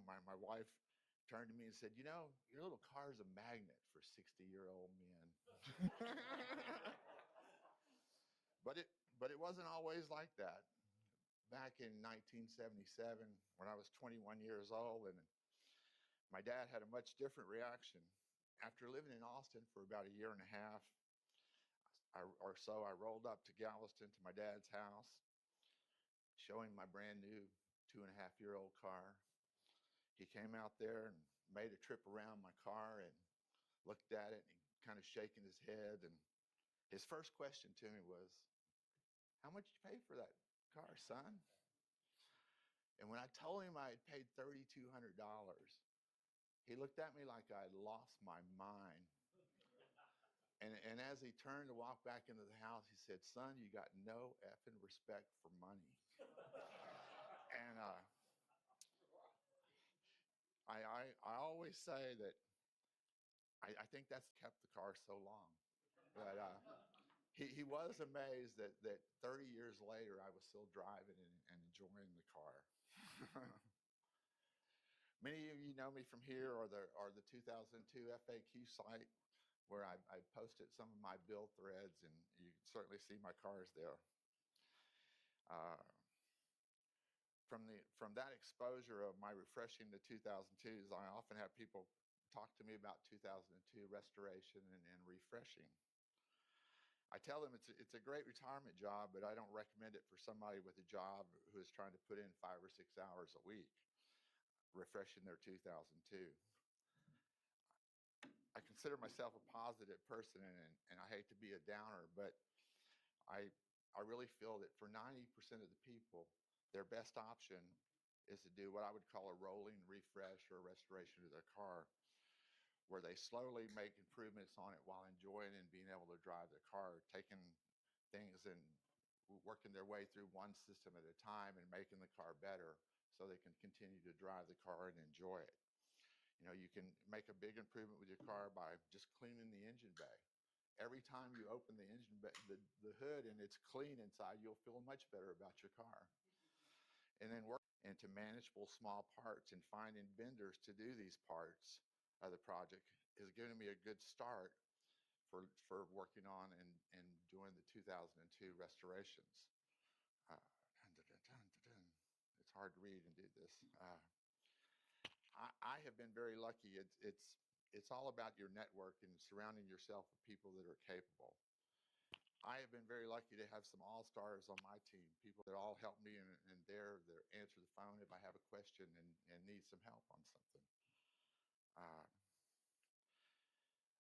my wife turned to me and said, you know, your little car is a magnet for 60-year-old men. But it wasn't always like that. Back in 1977, when I was 21 years old, and my dad had a much different reaction. After living in Austin for about a year and a half or so, I rolled up to Galveston to my dad's house, showing my brand new 2.5-year-old car. He came out there and made a trip around my car and looked at it and kind of shaking his head. And his first question to me was, how much did you pay for that car, son? And when I told him I had paid $3,200, he looked at me like I had lost my mind. And as he turned to walk back into the house, he said, son, you got no effing respect for money. And I always say that I think that's kept the car so long. But he was amazed that 30 years later, I was still driving and enjoying the car. Many of you know me from here or the 2002 FAQ site where I posted some of my build threads, and you can certainly see my cars there. From that exposure of my refreshing the 2002s, I often have people talk to me about 2002 restoration and refreshing. I tell them it's a great retirement job, but I don't recommend it for somebody with a job who is trying to put in 5 or 6 hours a week refreshing their 2002. I consider myself a positive person, and I hate to be a downer, but I really feel that for 90% of the people, their best option is to do what I would call a rolling refresh or restoration of their car, where they slowly make improvements on it while enjoying and being able to drive their car, taking things and working their way through one system at a time and making the car better so they can continue to drive the car and enjoy it. You know, you can make a big improvement with your car by just cleaning the engine bay. Every time you open the engine bay, the hood, and it's clean inside, you'll feel much better about your car. And then work into manageable small parts and finding vendors to do these parts of the project is giving me a good start for working on and doing the 2002 restorations. It's hard to read and do this. I have been very lucky. It's all about your network and surrounding yourself with people that are capable. I have been very lucky to have some all-stars on my team, people that all help me and dare answer the phone if I have a question and need some help on something.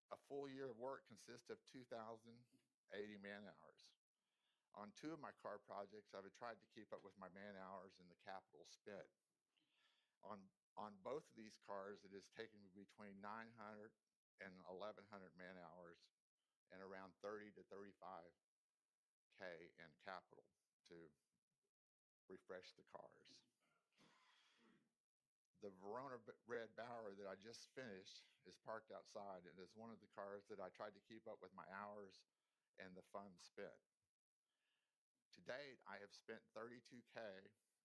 A full year of work consists of 2,080 man-hours. On 2 of my car projects, I've tried to keep up with my man-hours and the capital spent. On both of these cars, it has taken me between 900 and 1,100 man-hours and around 30 to 35K in capital to refresh the cars. The Verona Red Bower that I just finished is parked outside, and is one of the cars that I tried to keep up with my hours and the funds spent. To date, I have spent 32K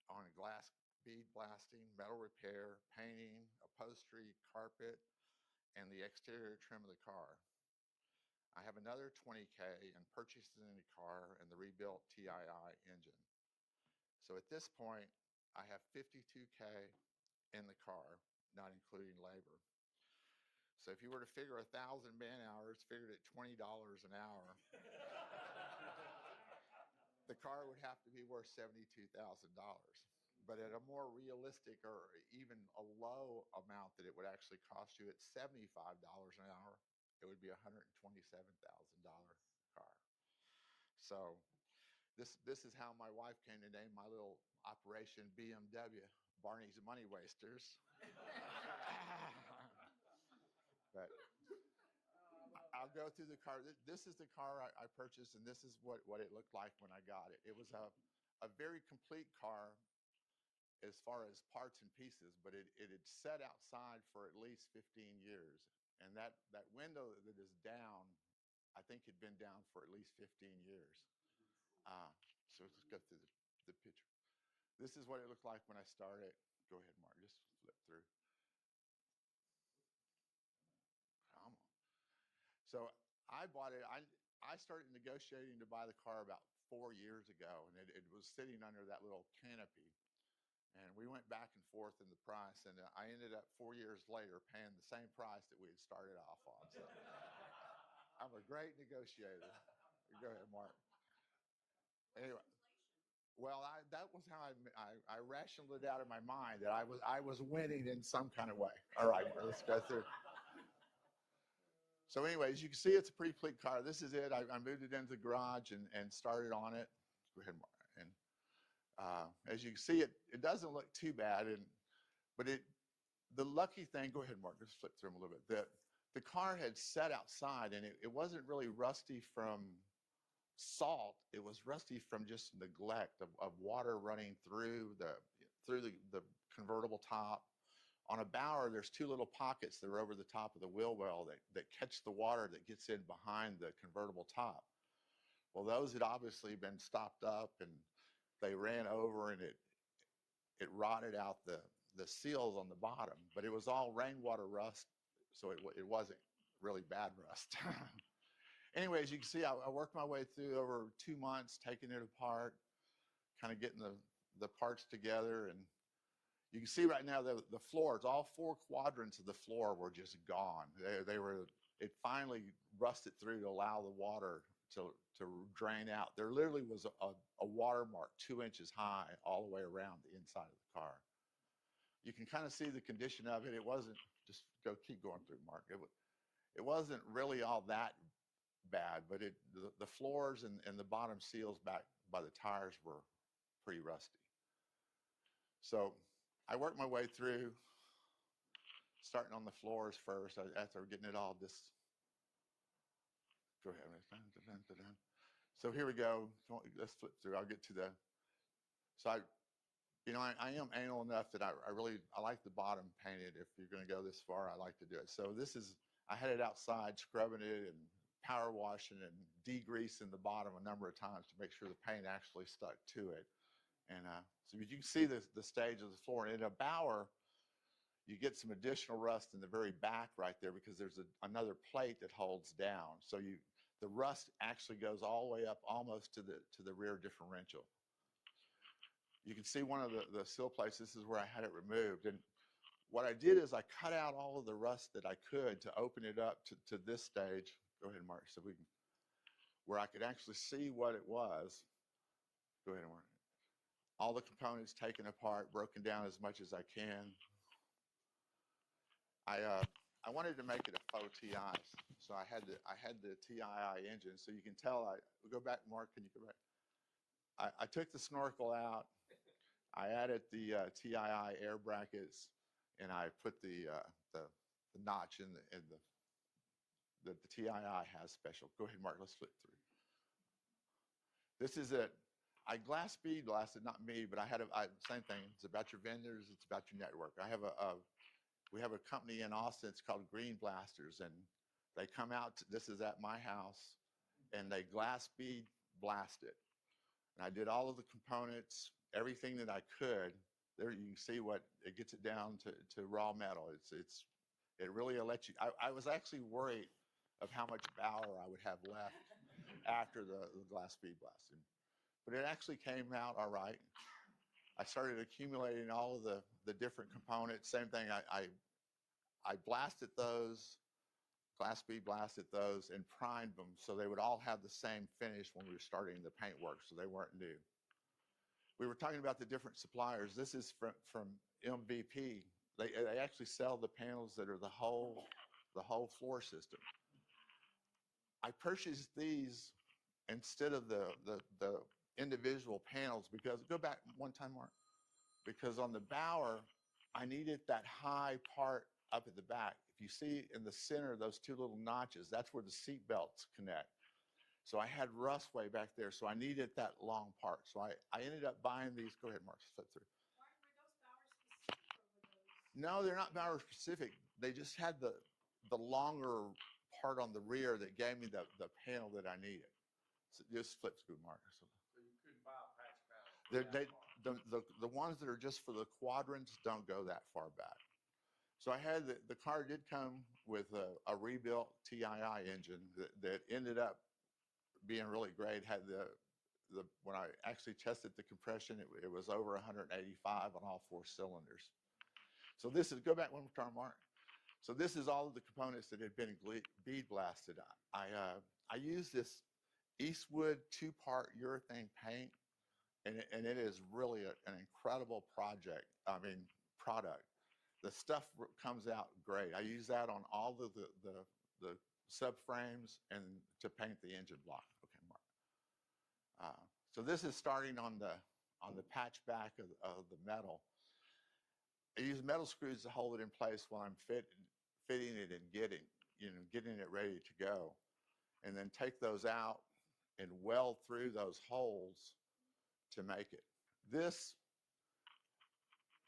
on glass bead blasting, metal repair, painting, upholstery, carpet, and the exterior trim of the car. I have another 20K in purchasing the car and the rebuilt TII engine. So at this point, I have 52K in the car, not including labor. So if you were to figure 1,000 man-hours, figured at $20 an hour, the car would have to be worth $72,000. But at a more realistic or even a low amount that it would actually cost you at $75 an hour, it would be a $127,000 car. So this is how my wife came to name my little operation BMW, Barney's Money Wasters. But I'll go through the car. This is the car I purchased, and this is what it looked like when I got it. It was a very complete car as far as parts and pieces, but it had sat outside for at least 15 years. And that window that is down, I think had been down for at least 15 years. So let's go through the picture. This is what it looked like when I started. Go ahead, Mark, just flip through. So I bought it. I started negotiating to buy the car about 4 years ago, and it was sitting under that little canopy. And we went back and forth in the price, and I ended up 4 years later paying the same price that we had started off on. So I'm a great negotiator. Go ahead, Mark. Anyway, well, that was how I rationed it out in my mind that I was winning in some kind of way. All right, Mark, let's go through. So anyways, you can see it's a pretty clean car. This is it. I moved it into the garage and started on it. Go ahead, Mark. And as you can see, it doesn't look too bad. But the lucky thing, go ahead, Mark, just flip through them a little bit. The car had set outside, and it wasn't really rusty from salt. It was rusty from just neglect of water running through the convertible top. On a Bower, there's two little pockets that are over the top of the wheel well that catch the water that gets in behind the convertible top. Well, those had obviously been stopped up, and they ran over, and it rotted out the seals on the bottom. But it was all rainwater rust, so it wasn't really bad rust. Anyways, you can see I worked my way through over 2 months, taking it apart, kind of getting the parts together. And you can see right now the floors, all 4 quadrants of the floor were just gone. It finally rusted through to allow the water to drain out. There literally was a watermark 2 inches high all the way around the inside of the car. You can kind of see the condition of it. It wasn't, just keep going through, Mark. It wasn't really all that bad, but the floors and the bottom seals back by the tires were pretty rusty. So I worked my way through, starting on the floors first after getting it all just. Go ahead. So here we go. Let's flip through. I'll get to the. So I am anal enough that I like the bottom painted. If you're going to go this far, I like to do it. So I had it outside, scrubbing it and power washing and degreasing the bottom a number of times to make sure the paint actually stuck to it. And so you can see the stage of the floor. And in a Bower, you get some additional rust in the very back right there because there's another plate that holds down. So the rust actually goes all the way up almost to the rear differential. You can see one of the seal plates. This is where I had it removed. And what I did is I cut out all of the rust that I could to open it up to this stage. Go ahead, Mark, so where I could actually see what it was. Go ahead, Mark. All the components taken apart, broken down as much as I can. I wanted to make it a faux TI, so I had the TII engine. So you can tell. Go back, Mark. Can you go back? I took the snorkel out. I added the TII air brackets, and I put the notch in the TII has special. Go ahead, Mark. Let's flip through. This is it. I speed blasted, not me, but same thing. It's about your vendors. It's about your network. We have a company in Austin. It's called Green Blasters, and they come out. This is at my house, and they glass bead blast it. And I did all of the components, everything that I could. There you can see what it gets it down to raw metal. It really lets you. I was actually worried of how much Bower I would have left after the glass bead blasting, but it actually came out all right. I started accumulating all of the different components. Same thing. I blasted those, glass bead blasted those, and primed them so they would all have the same finish when we were starting the paint work, so they weren't new. We were talking about the different suppliers. This is from MVP. They actually sell the panels that are the whole floor system. I purchased these instead of the individual panels because, go back one time, Mark, because on the Bower, I needed that high part up at the back. If you see in the center, those two little notches, that's where the seat belts connect. So I had rust way back there, so I needed that long part. So I ended up buying these. Go ahead, Mark, flip through. Were those Bower specific or were those? No, they're not Bower specific. They just had the longer part on the rear that gave me the panel that I needed. So just flip through, Mark. So you couldn't buy a patch panel. The ones that are just for the quadrants don't go that far back. So I had the car did come with a rebuilt TII engine that ended up being really great. Had the when I actually tested the compression, it was over 185 on all 4 cylinders. So this is, go back one more time, Mark. So this is all of the components that had been bead blasted. I use this Eastwood 2-part urethane paint, and it is really an incredible product. The stuff comes out great. I use that on all of the subframes and to paint the engine block. Okay, Mark. So this is starting on the patch back of the metal. I use metal screws to hold it in place while I'm fitting it and getting it ready to go, and then take those out and weld through those holes to make it. This,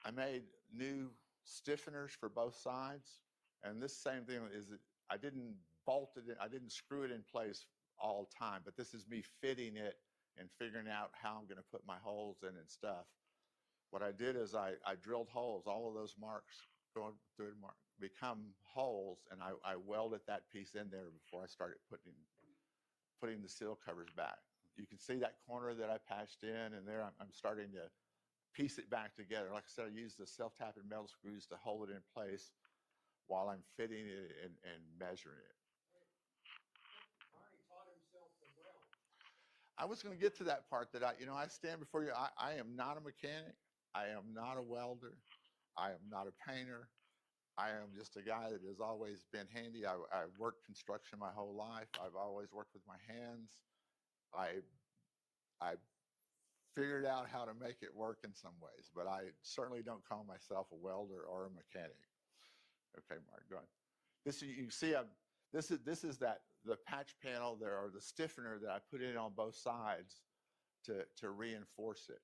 I made new stiffeners for both sides, and this same thing is that I didn't bolt it in, I didn't screw it in place all the time, but this is me fitting it and figuring out how I'm going to put my holes in and stuff. What I did is I drilled holes. All of those marks going through become holes, and I welded that piece in there before I started putting the seal covers back. You can see that corner that I patched in, and there I'm starting to piece it back together. Like I said, I used the self-tapping metal screws to hold it in place while I'm fitting it and measuring it. Barney taught himself to weld. I was going to get to that part that I stand before you. I am not a mechanic. I am not a welder. I am not a painter. I am just a guy that has always been handy. I've worked construction my whole life. I've always worked with my hands. I figured out how to make it work in some ways, but I certainly don't call myself a welder or a mechanic. Okay, Mark, go on. This, you can see, this is the patch panel there, or the stiffener that I put in on both sides to reinforce it.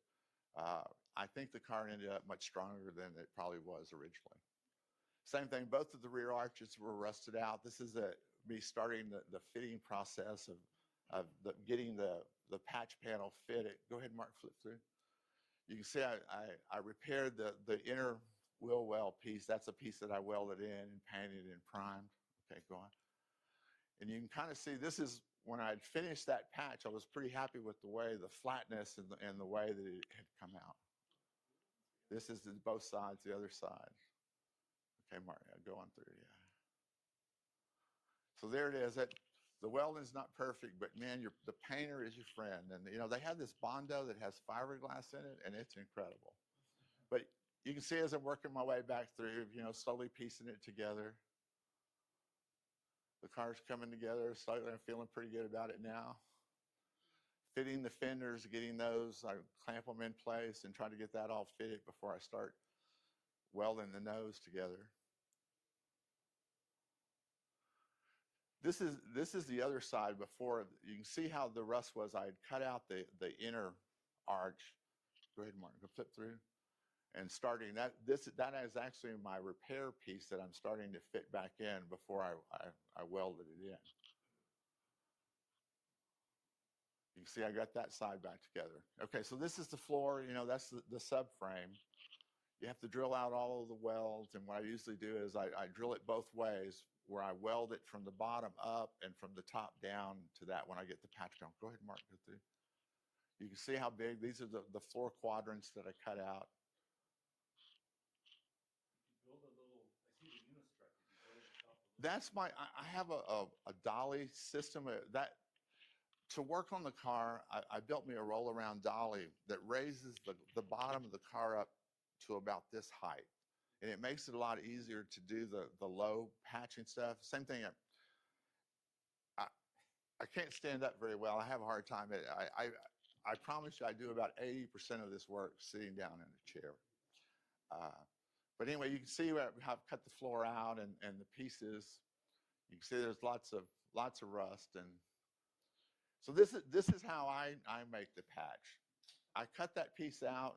I think the car ended up much stronger than it probably was originally. Same thing, both of the rear arches were rusted out. This is me starting the fitting process of getting the patch panel fitted. Go ahead, Mark, flip through. You can see I repaired the inner wheel well piece. That's a piece that I welded in and painted and primed. Okay, go on. And you can kind of see this is when I had finished that patch, I was pretty happy with the way, the flatness and the way that it had come out. This is both sides, the other side. Okay, Mark, go on through, yeah. So there it is. The welding's not perfect, but man, the painter is your friend. And they have this Bondo that has fiberglass in it, and it's incredible. But you can see as I'm working my way back through, slowly piecing it together. The car's coming together slightly. I'm feeling pretty good about it now. Fitting the fenders, getting those, I clamp them in place and try to get that all fitted before I start welding the nose together. This is the other side before. You can see how the rust was. I had cut out the inner arch. Go ahead, Martin, go flip through. And starting that is actually my repair piece that I'm starting to fit back in before I welded it in. You can see I got that side back together. Okay, so this is the floor, that's the subframe. You have to drill out all of the welds, and what I usually do is I drill it both ways, where I weld it from the bottom up and from the top down to that when I get the patch down. Go ahead, Mark, go through. You can see how big, these are the floor quadrants that I cut out. You build a little, I see the unistrut, did you build it yourself? That's I have a dolly system that to work on the car, I built me a roll around dolly that raises the bottom of the car up to about this height. And it makes it a lot easier to do the low patching stuff. Same thing, I can't stand up very well. I have a hard time. I promise you I do about 80% of this work sitting down in a chair. But anyway, you can see where I've cut the floor out and the pieces. You can see there's lots of rust. And so this is how I make the patch. I cut that piece out.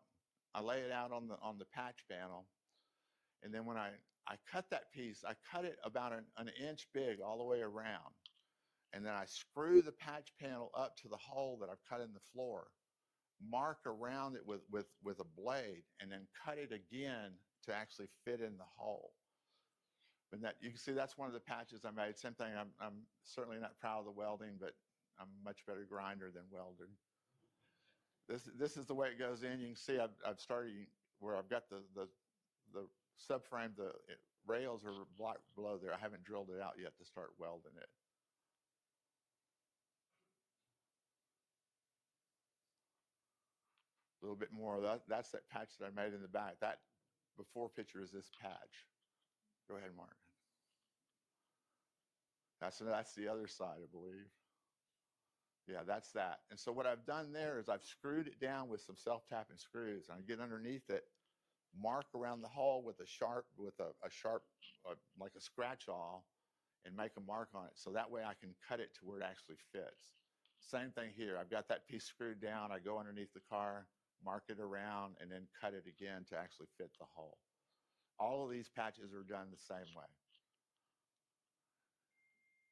I lay it out on the patch panel. And then when I cut that piece, I cut it about an inch big all the way around. And then I screw the patch panel up to the hole that I've cut in the floor, mark around it with a blade, and then cut it again to actually fit in the hole. But that, you can see that's one of the patches I made. Same thing, I'm certainly not proud of the welding, but I'm a much better grinder than welder. This is the way it goes in. You can see I've started where I've got the subframe, the rails are black below there. I haven't drilled it out yet to start welding it. A little bit more of that. That's that patch that I made in the back. That before picture is this patch. Go ahead, Mark. That's the other side, I believe. Yeah, that's that. And so what I've done there is I've screwed it down with some self-tapping screws. And I get underneath it, mark around the hole with a sharp, like a scratch awl, and make a mark on it. So that way I can cut it to where it actually fits. Same thing here. I've got that piece screwed down. I go underneath the car, mark it around, and then cut it again to actually fit the hole. All of these patches are done the same way.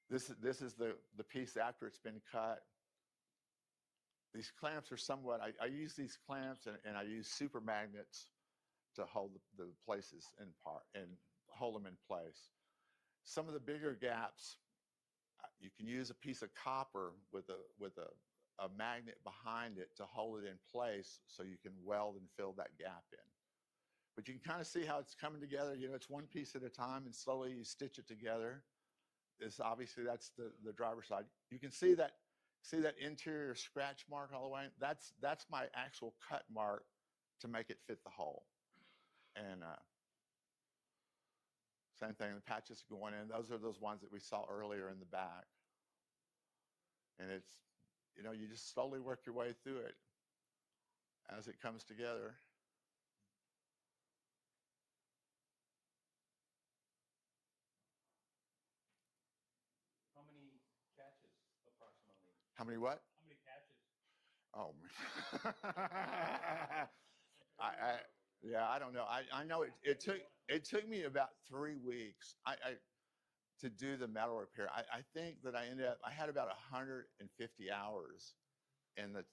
This is the piece after it's been cut. These clamps are somewhat, I use these clamps and I use super magnets to hold the places in part and hold them in place. Some of the bigger gaps, you can use a piece of copper with a magnet behind it to hold it in place so you can weld and fill that gap in. But you can kind of see how it's coming together. You know, it's one piece at a time and slowly you stitch it together. This obviously that's the driver's side. You can see that interior scratch mark all the way. That's my actual cut mark to make it fit the hole. And same thing, the patches going in. Those are those ones that we saw earlier in the back. And it's, you know, you just slowly work your way through it as it comes together. How many catches approximately? How many what? How many catches? Oh, yeah, I don't know. I know it took me about 3 weeks to do the metal repair. I think that I had about 150 hours in the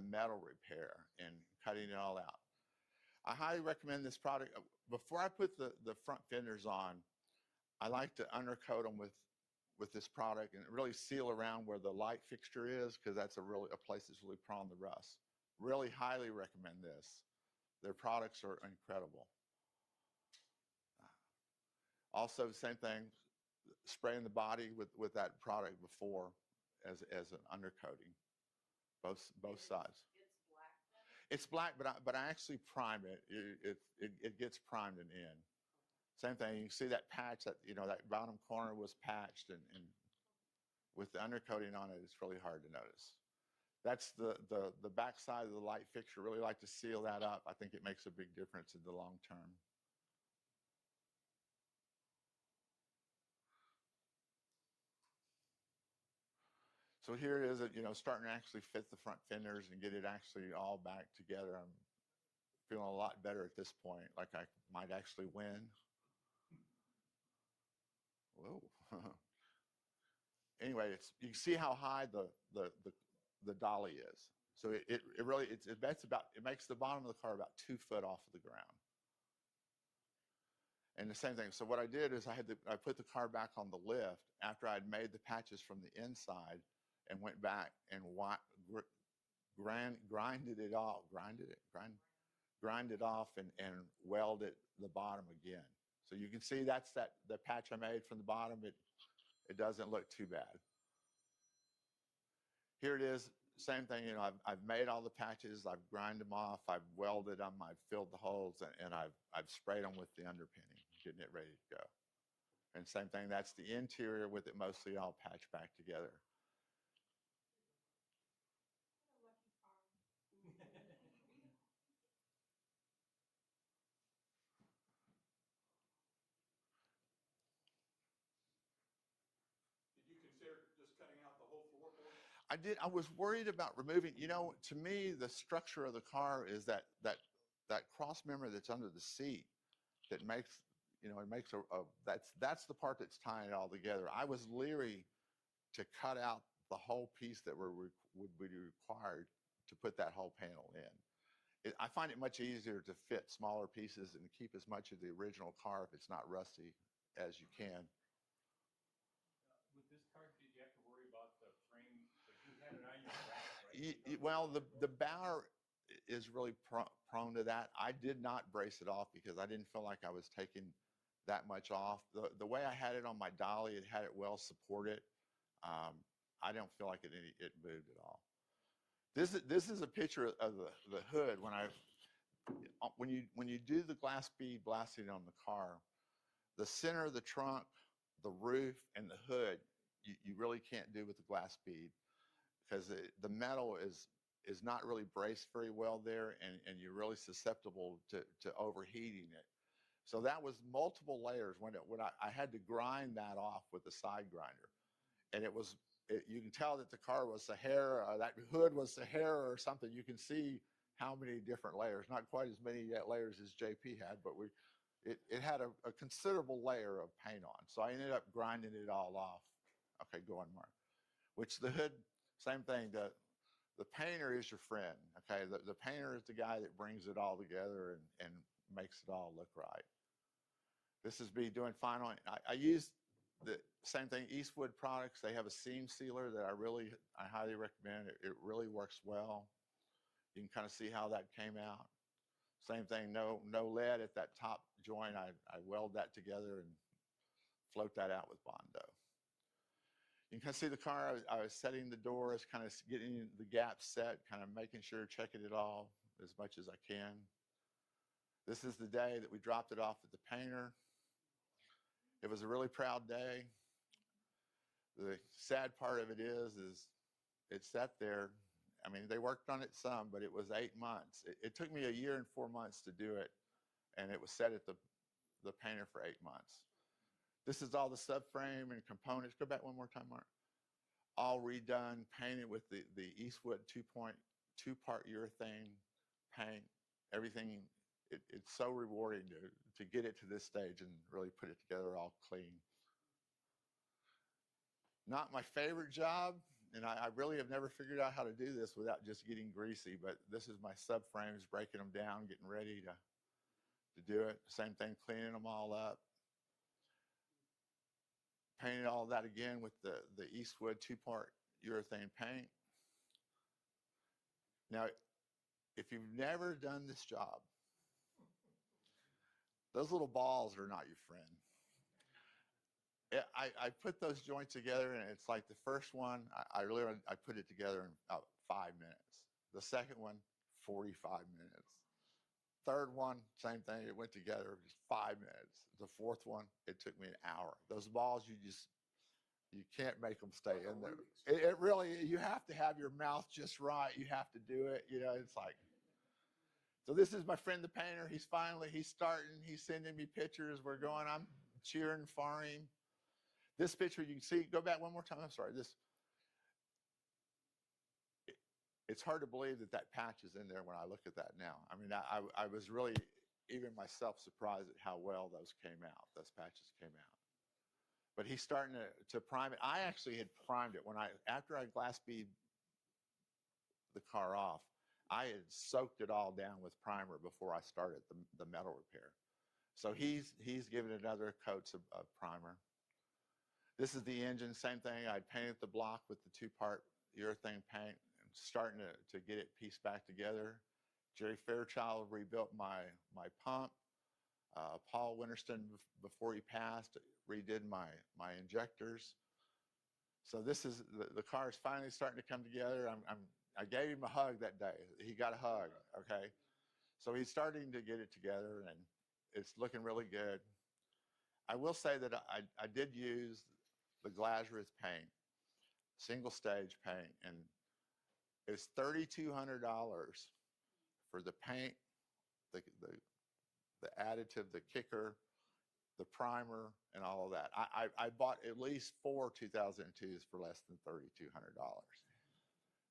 metal repair and cutting it all out. I highly recommend this product. Before I put the front fenders on, I like to undercoat them with this product and really seal around where the light fixture is, because that's a place that's really prone to rust. Really highly recommend this. Their products are incredible. Also, same thing, spraying the body with that product before as an undercoating, both sides. It's black, but I actually prime it. It gets primed and in. Same thing. You can see that patch that that bottom corner was patched, and with the undercoating on it, it's really hard to notice. That's the back side of the light fixture. Really like to seal that up. I think it makes a big difference in the long term. So here it is, starting to actually fit the front fenders and get it actually all back together. I'm feeling a lot better at this point, like I might actually win. Whoa. Anyway, you can see how high the dolly is. So it makes the bottom of the car about 2 foot off of the ground. And the same thing. So what I did is I put the car back on the lift after I'd made the patches from the inside, and went back and grinded it off and welded the bottom again. So you can see that's the patch I made from the bottom. It doesn't look too bad. Here it is, same thing. I've made all the patches. I've grinded them off. I've welded them. I've filled the holes, and I've sprayed them with the underpinning, getting it ready to go. And same thing. That's the interior with it mostly all patched back together. I did. I was worried about removing, to me, the structure of the car is that cross member that's under the seat that makes, it makes that's the part that's tying it all together. I was leery to cut out the whole piece that would be required to put that whole panel in. I find it much easier to fit smaller pieces and keep as much of the original car if it's not rusty as you can. With this car, did you have to worry about the frame? But you had it on your rack, right? Well, the Bauer is really prone to that. I did not brace it off because I didn't feel like I was taking that much off. The way I had it on my dolly, it had it well supported. I don't feel like it moved at all. This is a picture of the hood when you do the glass bead blasting on the car. The center of the trunk, the roof, and the hood, you really can't do with the glass bead because the metal is not really braced very well there, and you're really susceptible to overheating it. So that was multiple layers when I had to grind that off with the side grinder. And you can tell that the car was Sahara, that hood was Sahara or something. You can see how many different layers, not quite as many layers as JP had, but it had a considerable layer of paint on. So I ended up grinding it all off. Okay, go on, Mark. Which the hood, same thing. The painter is your friend. Okay, the painter is the guy that brings it all together and makes it all look right. This is me doing final. I use the same thing, Eastwood products. They have a seam sealer that I highly recommend. It really works well. You can kind of see how that came out. Same thing, no lead at that top joint. I weld that together and float that out with Bondo. You can kind of see the car. I was setting the doors, kind of getting the gaps set, kind of making sure, checking it all as much as I can. This is the day that we dropped it off at the painter. It was a really proud day. The sad part of it is it sat there. I mean, they worked on it some, but it was 8 months. It took me 1 year and 4 months to do it, and it was set at the painter for 8 months. This is all the subframe and components. Go back one more time, Mark. All redone, painted with the Eastwood 2-part urethane paint. Everything, it's so rewarding to get it to this stage and really put it together all clean. Not my favorite job, and I really have never figured out how to do this without just getting greasy, but this is my subframes, breaking them down, getting ready to do it. Same thing, cleaning them all up. Painted all that again with the Eastwood 2-part urethane paint. Now, if you've never done this job, those little balls are not your friend. I put those joints together, and it's like the first one, I put it together in about 5 minutes. The second one, 45 minutes. Third one, same thing. It went together just 5 minutes. The fourth one, it took me an hour. Those balls, you can't make them stay in there. It really, you have to have your mouth just right. You have to do it. You know, it's like. So this is my friend, the painter. He's starting. He's sending me pictures. We're going. I'm cheering for him. This picture, you can see, go back one more time. I'm sorry. It's hard to believe that patch is in there when I look at that now. I mean, I was really, even myself, surprised at how well those patches came out. But he's starting to prime it. I actually had primed it after I glass bead the car off. I had soaked it all down with primer before I started the metal repair. So he's given it another coats of primer. This is the engine, same thing. I painted the block with the 2-part urethane paint and starting to get it pieced back together. Jerry Fairchild rebuilt my pump. Paul Winterston, before he passed, redid my injectors. So this is, the car is finally starting to come together. I gave him a hug that day. He got a hug, okay? So he's starting to get it together, and it's looking really good. I will say that I did use the Glazerith paint, single stage paint, and it's $3,200 for the paint, the additive, the kicker, the primer, and all of that. I bought at least 4 2002s for less than $3,200.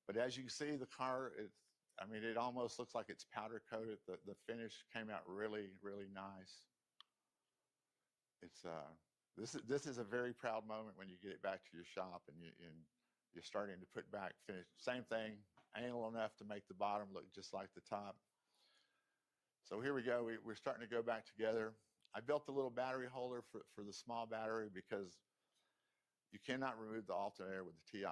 But as you can see, the car, it almost looks like it's powder coated. The finish came out really, really nice. This is a very proud moment when you get it back to your shop and you're starting to put back finish. Same thing, anal enough to make the bottom look just like the top. So here we go. We're starting to go back together. I built the little battery holder for the small battery because you cannot remove the alternator with the TII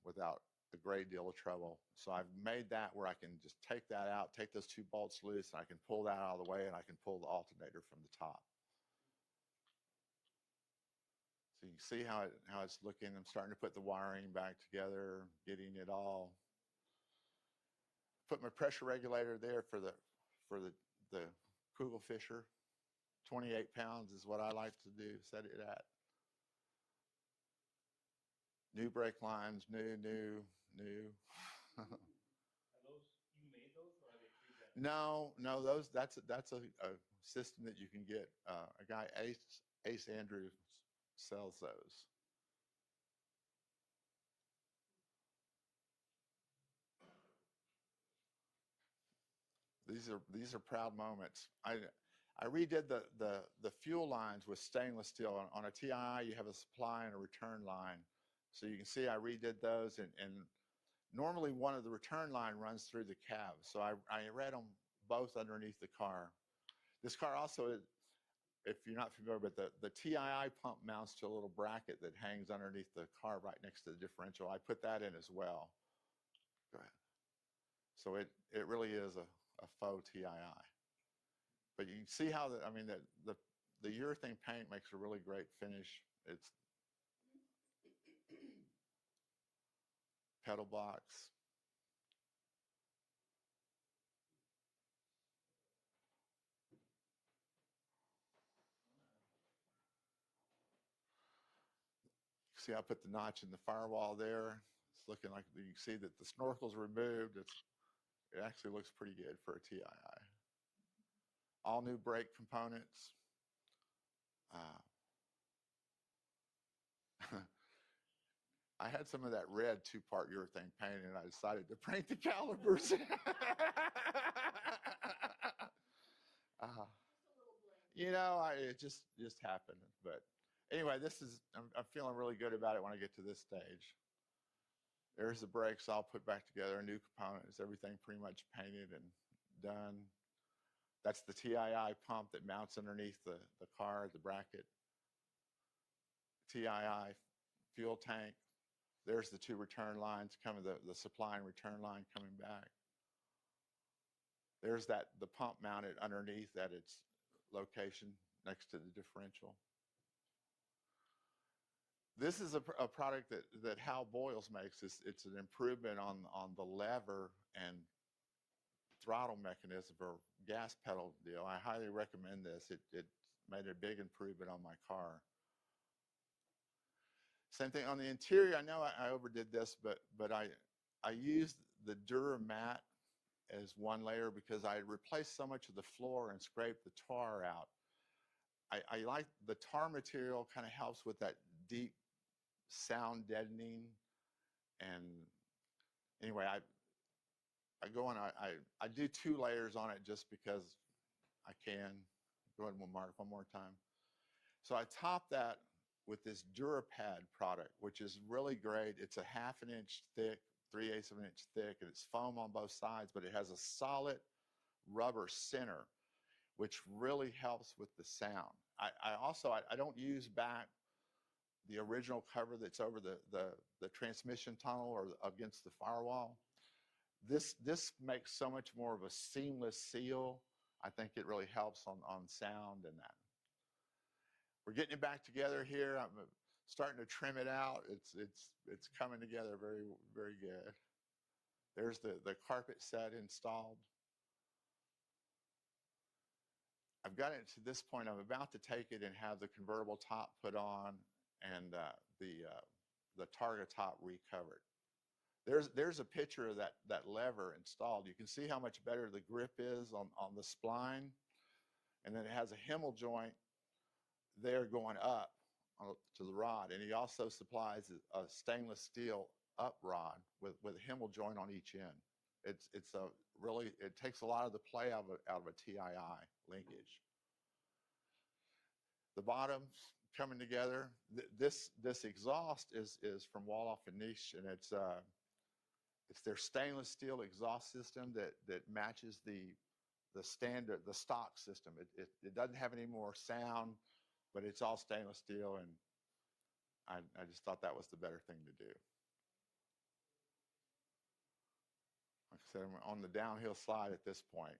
without a great deal of trouble. So I've made that where I can just take that out, take those 2 bolts loose, and I can pull that out of the way, and I can pull the alternator from the top. So you can see how it's looking. I'm starting to put the wiring back together, getting it all. Put my pressure regulator there for the Kugelfisher. 28 pounds is what I like to do, set it at. New brake lines, new. Are those, you made those or are they pre-done? No, that's a system that you can get. A guy, Ace Andrews, sells those. These are proud moments. I redid the fuel lines with stainless steel. On a TII, you have a supply and a return line. So you can see I redid those, and normally one of the return line runs through the cab. So I read them both underneath the car. This car also, if you're not familiar with the TII pump mounts to a little bracket that hangs underneath the car right next to the differential. I put that in as well. Go ahead. So it really is a faux TII. But you can see how the urethane paint makes a really great finish. It's pedal box. See, I put the notch in the firewall there. It's looking like you can see that the snorkel's removed. It actually looks pretty good for a TII. All new brake components. I had some of that red 2-part urethane paint, and I decided to paint the calipers. It just happened. But anyway, I'm feeling really good about it when I get to this stage. There's the brakes all put back together, new components, everything pretty much painted and done. That's the TII pump that mounts underneath the car, the bracket. TII fuel tank. There's the 2 return lines coming, the supply and return line coming back. There's the pump mounted underneath at its location next to the differential. This is a product that Hal Boyles makes. It's an improvement on the lever and throttle mechanism or gas pedal deal. I highly recommend this. It made a big improvement on my car. Same thing on the interior. I know I overdid this, but I used the Duramat as one layer because I replaced so much of the floor and scraped the tar out. I like the tar material, kind of helps with that deep sound deadening. And anyway, I go on, I do 2 layers on it just because I can. Go ahead and mark one more time. So I top that with this DuraPad product, which is really great. It's a 1/2 inch thick, 3/8 of an inch thick, and it's foam on both sides, but it has a solid rubber center, which really helps with the sound. I don't use back the original cover that's over the transmission tunnel or against the firewall. This makes so much more of a seamless seal. I think it really helps on sound and that. We're getting it back together here. I'm starting to trim it out. It's coming together very, very good. There's the carpet set installed. I've got it to this point. I'm about to take it and have the convertible top put on and the Targa top recovered. There's a picture of that lever installed. You can see how much better the grip is on the spline. And then it has a Himmel joint there going up to the rod. And he also supplies a stainless steel up rod with a Himmel joint on each end. It's a really, it takes a lot of the play out of a TII linkage. The bottom's coming together. This exhaust is from Wolof and Niche, and it's their stainless steel exhaust system that matches the standard, the stock system. It doesn't have any more sound, but it's all stainless steel, and I just thought that was the better thing to do. Like I said, I'm on the downhill slide at this point.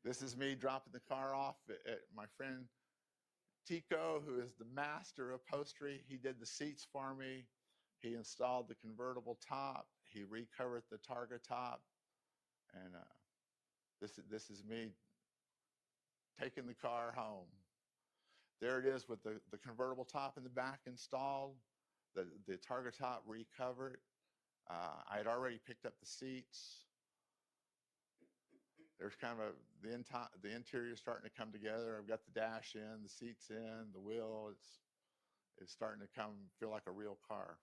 This is me dropping the car off at my friend Tico, who is the master of upholstery. He did the seats for me. He installed the convertible top. He recovered the targa top. And this is me taking the car home. There it is with the convertible top in the back installed, the targa top recovered. I had already picked up the seats. There's kind of the interior starting to come together. I've got the dash in, the seats in, the wheel. It's starting to feel like a real car.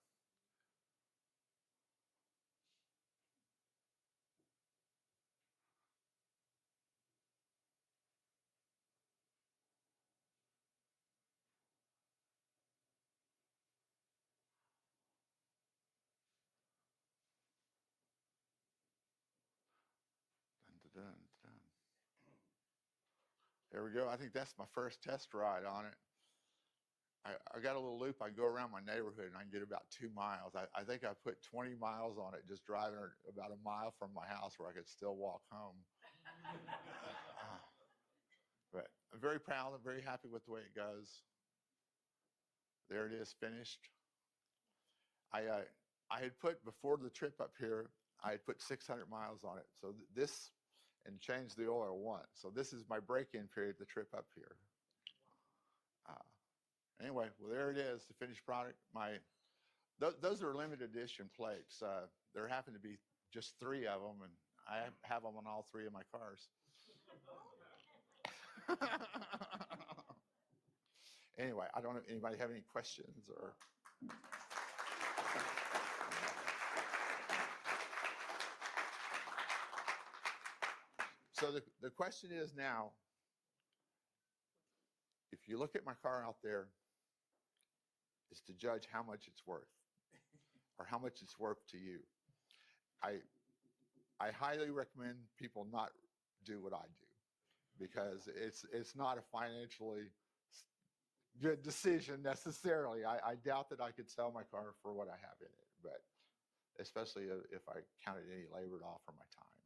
Dun, dun, dun, dun. There we go. I think that's my first test ride on it. I got a little loop. I go around my neighborhood and I can get about 2 miles. I think I put 20 miles on it just driving about a mile from my house where I could still walk home. But I'm very proud. I'm very happy with the way it goes. There it is, finished. I had put, before the trip up here, I had put 600 miles on it. So this, and changed the oil once. So this is my break-in period, the trip up here. Anyway, well, there it is, the finished product. Those are limited edition plates. There happen to be just 3 of them, and I have them on all 3 of my cars. Anyway, I don't know, anybody have any questions or? So the question is now, if you look at my car out there, is to judge how much it's worth or how much it's worth to you. I highly recommend people not do what I do because it's not a financially good decision necessarily. I doubt that I could sell my car for what I have in it, but especially if I counted any labor off for my time.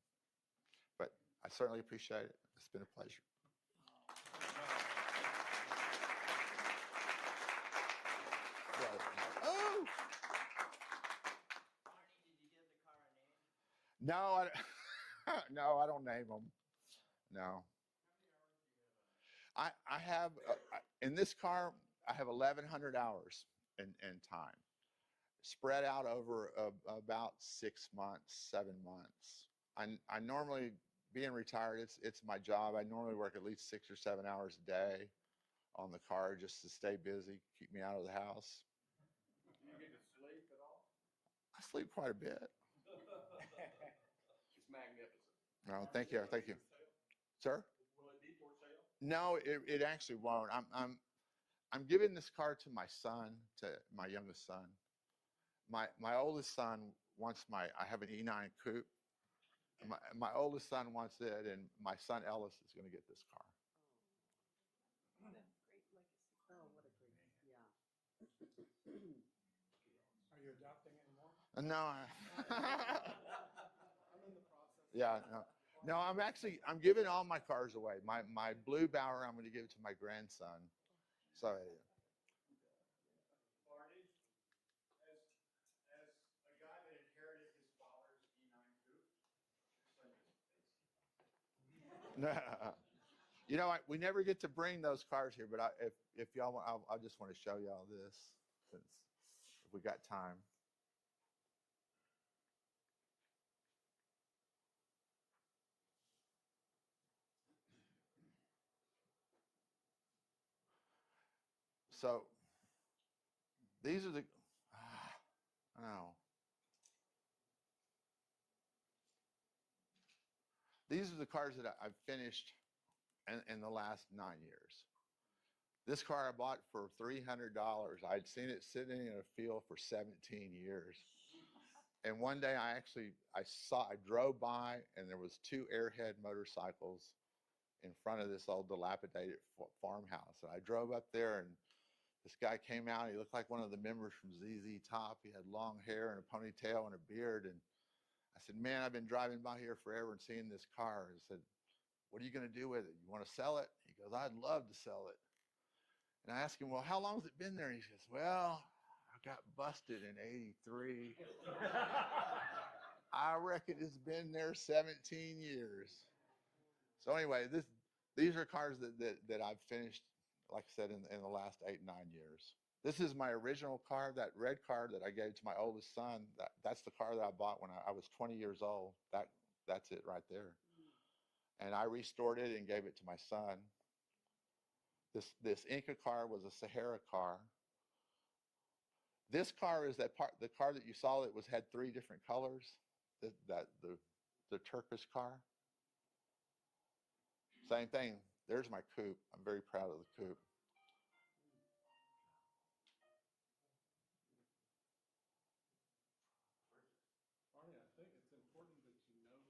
But I certainly appreciate it. It's been a pleasure. Oh! Barney, did you give the car a name? No, no, I don't name them. No. I have, in this car, I have 1,100 hours in time, spread out over about 6 months, 7 months. I normally, being retired, it's my job. I normally work at least 6 or 7 hours a day on the car just to stay busy, keep me out of the house. Do you get to sleep at all? I sleep quite a bit. It's magnificent. No, thank you, thank you. Sir? Will it be for sale? No, it actually won't. I'm giving this car to my son, to my youngest son. My oldest son wants I have an E9 coupe. My oldest son wants it, and my son Ellis is going to get this car. What a great legacy. Oh, what a great, yeah. Are you adopting anymore? No, I'm in the process. yeah, no, I'm giving all my cars away. My blue Bauer, I'm going to give it to my grandson. So. Barney, as a guy that inherited his father's E9 coupe, just like his face. You know, we never get to bring those cars here, but if y'all want, I just want to show y'all this since if we got time. So these are no. These are the cars that I've finished in the last 9 years. This car I bought for $300. I'd seen it sitting in a field for 17 years. And one day I drove by and there was 2 Airhead motorcycles in front of this old dilapidated farmhouse. And I drove up there and this guy came out. He looked like one of the members from ZZ Top. He had long hair and a ponytail and a beard. And I said, man, I've been driving by here forever and seeing this car. I said, what are you going to do with it? You want to sell it? He goes, I'd love to sell it. And I asked him, well, how long has it been there? And he says, well, I got busted in '83. I reckon it's been there 17 years. So anyway, these are cars that I've finished, like I said, in the last 8, 9 years. This is my original car, that red car that I gave to my oldest son. That's the car that I bought when I was 20 years old. That's it right there. And I restored it and gave it to my son. This Inca car was a Sahara car. This car is the car that you saw that had 3 different colors. The Turkish car. Same thing. There's my coupe. I'm very proud of the coupe. Barney, I think it's important that you note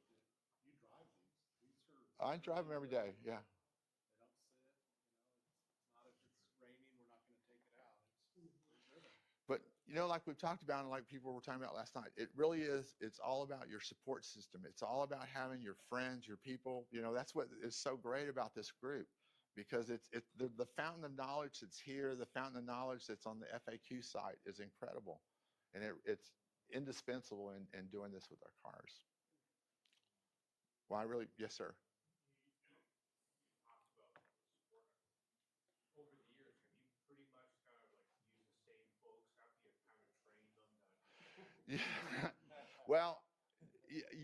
that you drive these. These are. I drive them every day. Yeah. They don't sit. It's not if it's raining, we're not going to take it out. It's driven. But, like we've talked about and like people were talking about last night, it really is, it's all about your support system. It's all about having your friends, your people. That's what is so great about this group, because it's the fountain of knowledge that's here, the fountain of knowledge that's on the FAQ site is incredible. And it's indispensable in doing this with our cars. Well, yes, sir. Over the years, have you pretty much kind of like used the same folks after you've kind of trained them to? Yeah. Well,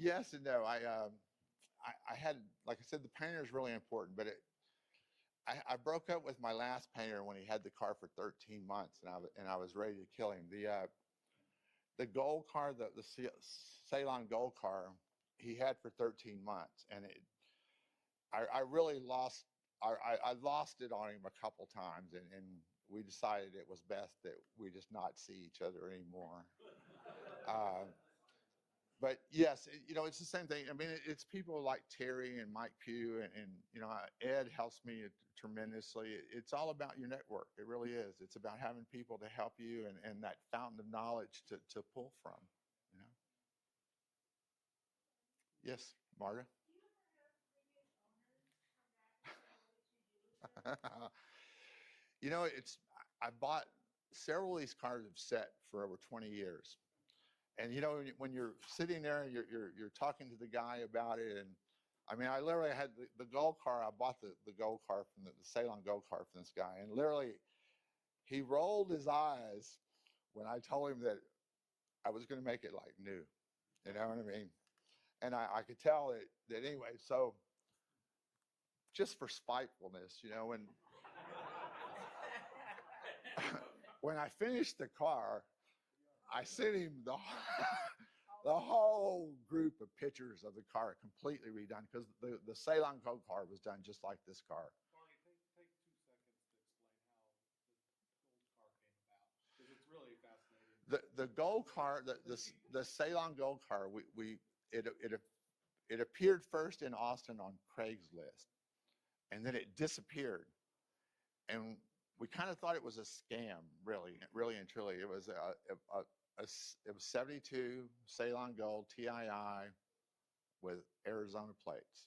yes and no. I had, like I said, the painter is really important, but I broke up with my last painter when he had the car for 13 months, and I was ready to kill him. The gold car, the Ceylon gold car, he had for 13 months, and I really lost. I lost it on him a couple times, and we decided it was best that we just not see each other anymore. But yes, it's the same thing. I mean, it's people like Terry and Mike Pugh and Ed helps me tremendously. It's all about your network. It really is. It's about having people to help you and that fountain of knowledge to pull from. Yes, Marta. I bought several of these cars have set for over 20 years. And when you're sitting there and you're talking to the guy about it, and I mean, I literally had the gold car. I bought the gold car from the Ceylon gold car from this guy, and literally he rolled his eyes when I told him that I was going to make it like new. You know what I mean? And I could tell that anyway. So just for spitefulness, when I finished the car, I sent him the whole group of pictures of the car completely redone, because the Ceylon gold car was done just like this car. Barney, take 2 seconds to explain how the gold car came about, because it's really fascinating. The gold car, the Ceylon gold car, it appeared first in Austin on Craigslist, and then it disappeared, and we kind of thought it was a scam, really and truly. It was it was 72 Ceylon gold TII with Arizona plates.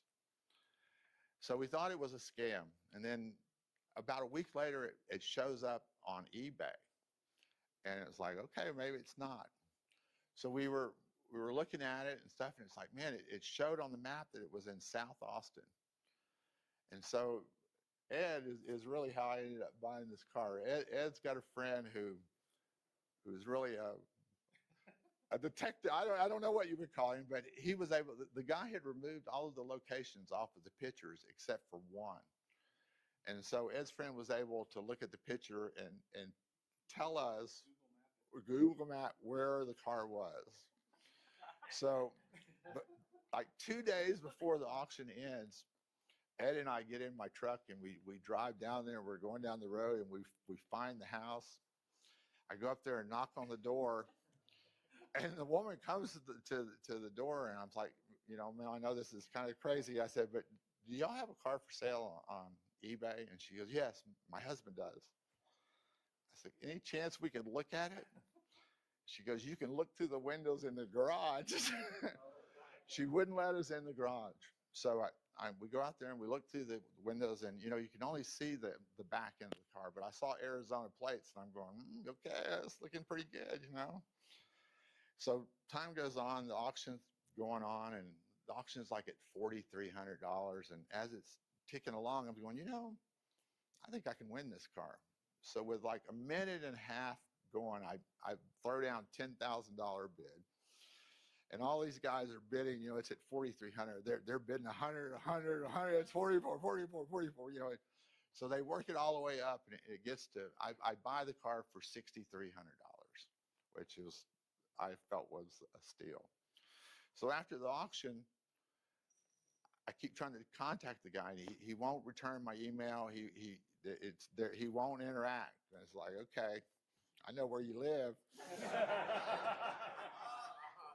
So we thought it was a scam, and then about a week later, it shows up on eBay, and it's like, okay, maybe it's not. So we were looking at it and stuff, and it's like, man, it showed on the map that it was in South Austin. And so Ed is really how I ended up buying this car. Ed's got a friend who's really a detective. I don't know what you would call him, but he was able. The guy had removed all of the locations off of the pictures except for one, and so Ed's friend was able to look at the picture and tell us Google Map where the car was. So, but like 2 days before the auction ends, Ed and I get in my truck and we drive down there. We're going down the road and we find the house. I go up there and knock on the door, And the woman comes to the door, and I'm like, man, I know this is kind of crazy. I said, but do y'all have a car for sale on eBay? And she goes, yes, my husband does. I said, any chance we could look at it? She goes, you can look through the windows in the garage. She wouldn't let us in the garage. So we go out there and we look through the windows, and you can only see the back end of the car. But I saw Arizona plates, and I'm going, okay, that's looking pretty good, So time goes on, the auction's going on, and the auction's like at $4,300. And as it's ticking along, I'm going, I think I can win this car. So with like a minute and a half going, I throw down $10,000 bid. And all these guys are bidding, it's at 4,300. They're bidding 100, 100, 100. It's 44, 44, 44. So they work it all the way up, and it gets to. I buy the car for $6,300, which I felt was a steal. So after the auction, I keep trying to contact the guy, and he won't return my email. He won't interact. And it's like, okay, I know where you live.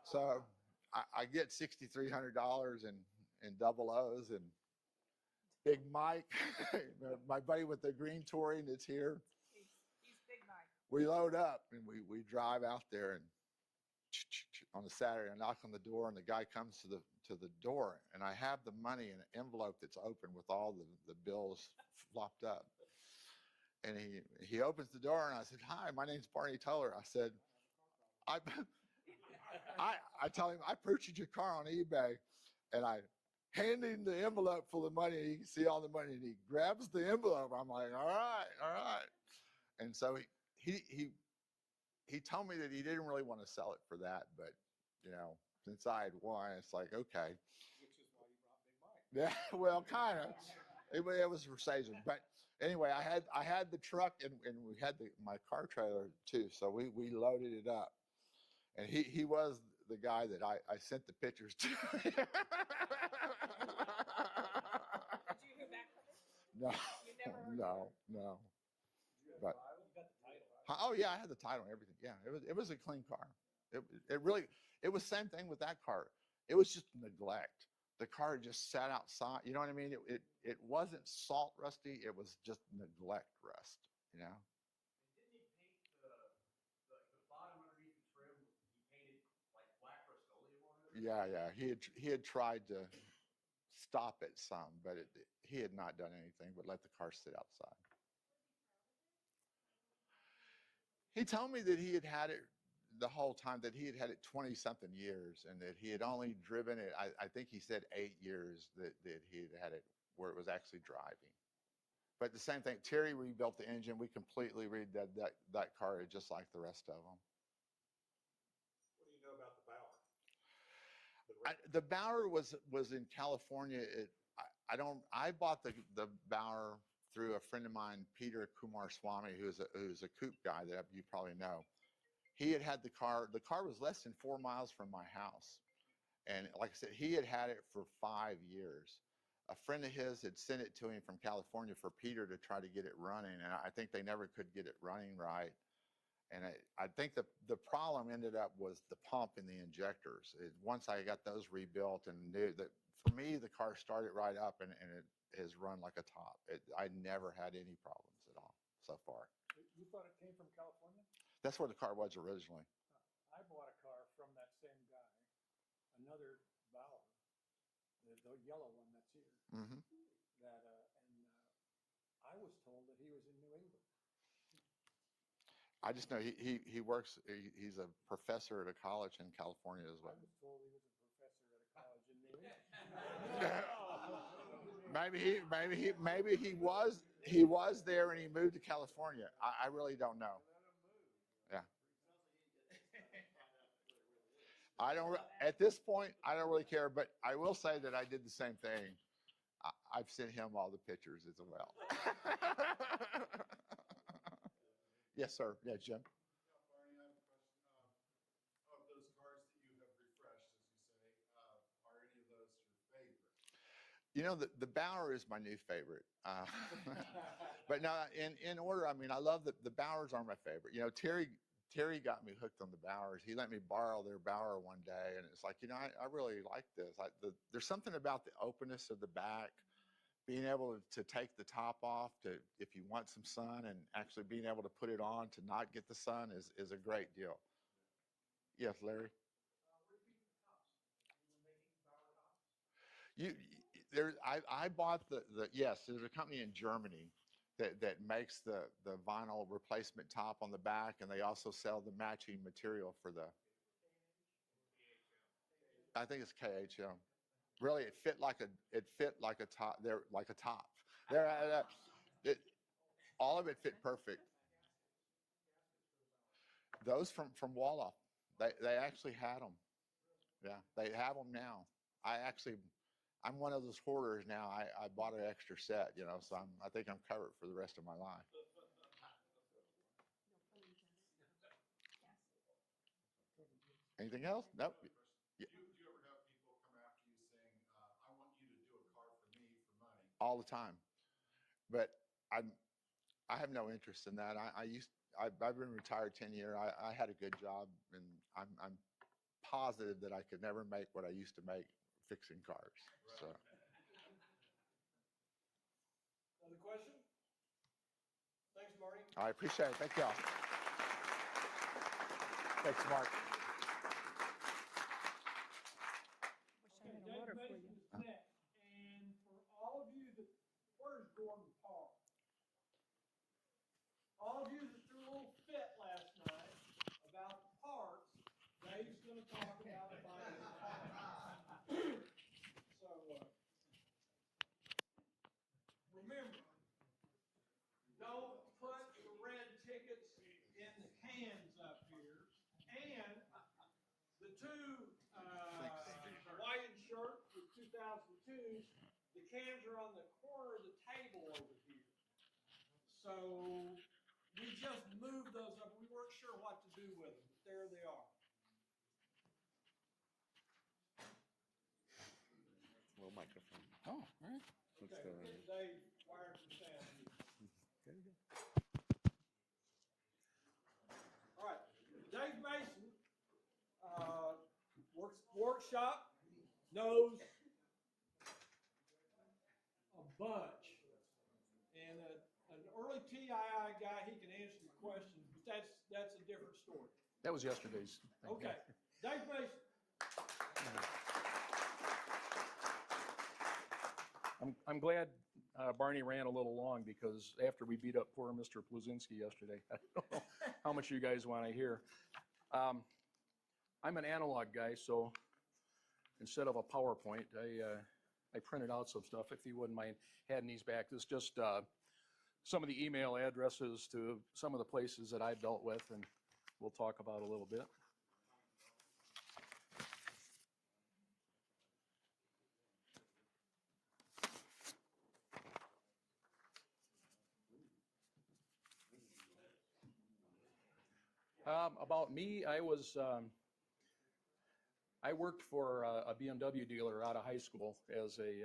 So I get $6,300 in double O's, and Big Mike, my buddy with the green touring that's here. He's Big Mike. We load up and we drive out there, and on a Saturday, I knock on the door, and the guy comes to the door, and I have the money in an envelope that's open with all the bills flopped up. And he opens the door, and I said, hi, my name's Barney Toller. I said, I tell him, I purchased your car on eBay, and I hand him the envelope full of money, and you can see all the money, and he grabs the envelope. I'm like, all right. And so he told me that he didn't really want to sell it for that, but since I had won, it's like, okay. Which is why you brought Big Mike. Yeah, well, kind of. It was for Soucing. But anyway, I had the truck, and we had my car trailer too, so we loaded it up. And he was the guy that I sent the pictures to. Did you hear back from him? No, You never heard no. Did you have But files? You got the title. oh yeah, I had the title and everything. Yeah, it was a clean car. It was same thing with that car. It was just neglect. The car just sat outside. You know what I mean? It wasn't salt rusty. It was just neglect rust. Didn't he paint the bottom underneath the trim? He painted like black Rust-Oleum on it? Yeah. He had tried to stop it some, but he had not done anything but let the car sit outside. He told me that he had had it the whole time, that he had had it 20 something years, and that he had only driven it, I think he said 8 years that he had it where it was actually driving. But the same thing, Terry rebuilt the engine. We completely redid that car just like the rest of them. What do you know about the Bauer? The Bauer was in California. I bought the Bauer through a friend of mine, Peter Kumaraswamy, who's a coupe guy that you probably know. He had the car. The car was less than 4 miles from my house. And like I said, he had it for 5 years. A friend of his had sent it to him from California for Peter to try to get it running. And I think they never could get it running right. And I think the problem ended up was the pump and the injectors. Once I got those rebuilt and knew that, for me, the car started right up, and it has run like a top. I never had any problems at all so far. You thought it came from California? That's where the car was originally. I bought a car from that same guy, another Bauer, the yellow one that's here. Mm-hmm. I was told that he was in New England. I just know he works. He's a professor at a college in California as well. I was told he was a professor at a college in New England. Maybe he was there and he moved to California. I really don't know. Yeah. At this point, I don't really care, but I will say that I did the same thing. I've sent him all the pictures as well. Yes, sir. Yeah, Jim. Barney, I have a question. Of those cars that you have refreshed, as you say, are any of those your favorite? The Bauer is my new favorite. But no, in order, I mean, I love the Bauers are my favorite. Terry got me hooked on the Bowers. He let me borrow their Bower one day, and it's like, I really like this. There's something about the openness of the back, being able to take the top off to if you want some sun, and actually being able to put it on to not get the sun is a great deal. Yes, Larry. You there I bought yes, there's a company in Germany that makes the vinyl replacement top on the back, and they also sell the matching material for the, I think it's KHM. Really, it fit like a top. They're like a top. They're all of it fit perfect. Those from Walla, they actually had them. Yeah, they have them now. I'm one of those hoarders now. I bought an extra set, so I think I'm covered for the rest of my life. Anything else? Nope. Yeah. Do you ever have people come after you saying, I want you to do a car for me for money? All the time, but I have no interest in that. I've been retired 10 years. I had a good job, and I'm positive that I could never make what I used to make fixing cars. So. Another question? Thanks, Marty. I appreciate it. Thank y'all. Thanks, Mark. Wish I had a Dave water for Mason you. is next, and for all of you that, where's Gordon Parr? All of you that threw a little fit last night about the parts, Dave's gonna talk about buying the parts. So, remember, don't put the red tickets in the cans up here, and the two, Hawaiian shirt for 2002s, the cans are on the corner of the table over here. So we just moved those up. We weren't sure what to do with them, but there they are. Little microphone. Oh, all right. Okay, Dave wired some sound. Good. All right, Dave Mason, workshop, knows a bunch. And an early TII guy, he can answer the questions, but that's a different story. That was yesterday's thing. Okay, Dave Mason. I'm glad Barney ran a little long, because after we beat up poor Mr. Pluzinski yesterday, I don't know how much you guys want to hear. I'm an analog guy, so instead of a PowerPoint, I printed out some stuff, if you wouldn't mind handing these back. This is just some of the email addresses to some of the places that I've dealt with, and we'll talk about a little bit. About me, I worked for a BMW dealer out of high school as a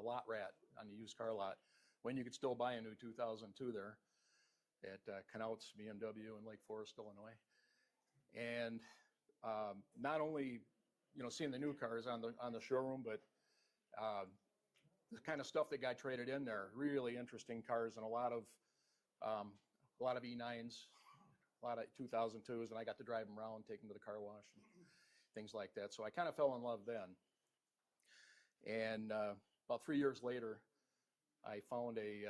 lot rat on the used car lot, when you could still buy a new 2002 there at Knaut's BMW in Lake Forest, Illinois. And not only seeing the new cars on the showroom, but the kind of stuff that got traded in there, really interesting cars, and a lot of E9s. A lot of 2002s, and I got to drive them around, take them to the car wash, and things like that. So I kind of fell in love then. And about 3 years later, I found a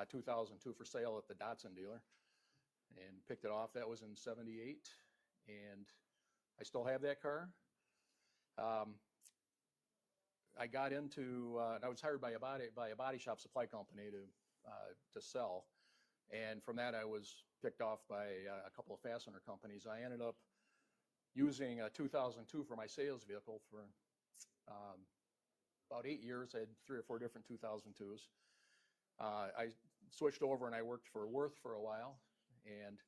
2002 for sale at the Datsun dealer and picked it off. That was in '78, and I still have that car. I got into, I was hired by a body shop supply company to sell. And from that, I was picked off by a couple of fastener companies. I ended up using a 2002 for my sales vehicle for about 8 years. I had 3 or 4 different 2002s. I switched over and I worked for Worth for a while, and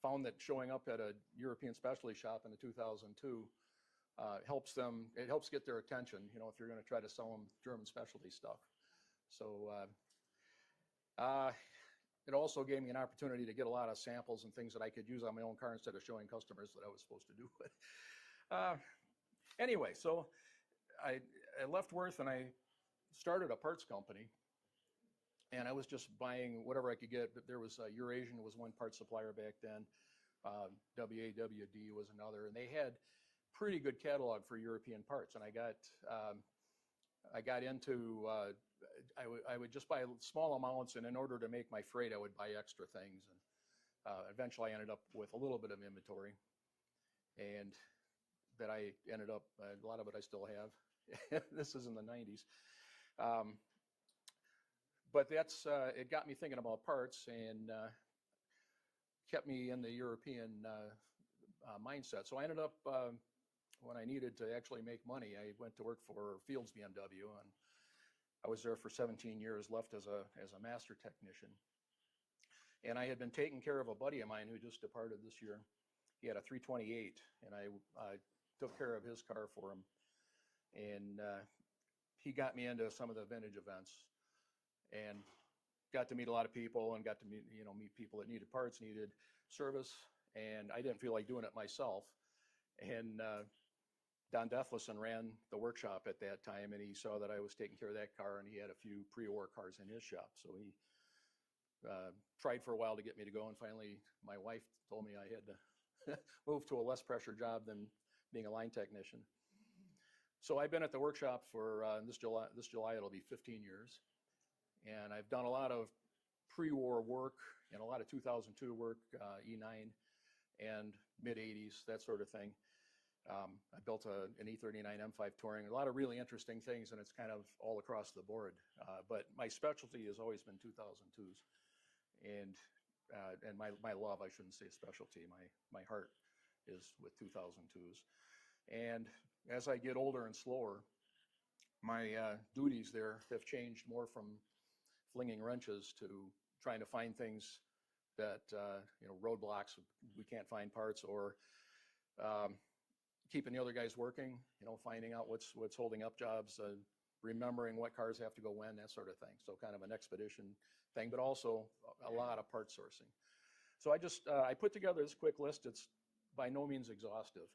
found that showing up at a European specialty shop in the 2002 it helps get their attention, if you're going to try to sell them German specialty stuff. So, it also gave me an opportunity to get a lot of samples and things that I could use on my own car instead of showing customers that I was supposed to do it. Anyway, so I left Worth and I started a parts company. And I was just buying whatever I could get. But there was Eurasian was one part supplier back then. WAWD was another, and they had pretty good catalog for European parts. And I got into I would just buy small amounts, and in order to make my freight, I would buy extra things. And eventually, I ended up with a little bit of inventory, and that I ended up a lot of it I still have. This is in the 90s. But that's it got me thinking about parts and kept me in the European mindset. So I ended up, when I needed to actually make money, I went to work for Fields BMW, and I was there for 17 years, left as a master technician. And I had been taking care of a buddy of mine who just departed this year. He had a 328, and I took care of his car for him. And he got me into some of the vintage events, and got to meet a lot of people, and got to meet people that needed parts, needed service, and I didn't feel like doing it myself. And Don Deathlison ran the workshop at that time, and he saw that I was taking care of that car, and he had a few pre-war cars in his shop. So he tried for a while to get me to go, and finally my wife told me I had to move to a less pressure job than being a line technician. So I've been at the workshop for this July it'll be 15 years. And I've done a lot of pre-war work and a lot of 2002 work, E9 and mid-80s, that sort of thing. I built an E39 M5 Touring, a lot of really interesting things, and it's kind of all across the board. But my specialty has always been 2002s. And my love, I shouldn't say specialty, my heart is with 2002s. And as I get older and slower, my duties there have changed more from flinging wrenches to trying to find things that, roadblocks, we can't find parts, or keeping the other guys working, finding out what's holding up jobs, remembering what cars have to go when, that sort of thing. So kind of an expedition thing, but also a lot of part sourcing. So I put together this quick list. It's by no means exhaustive,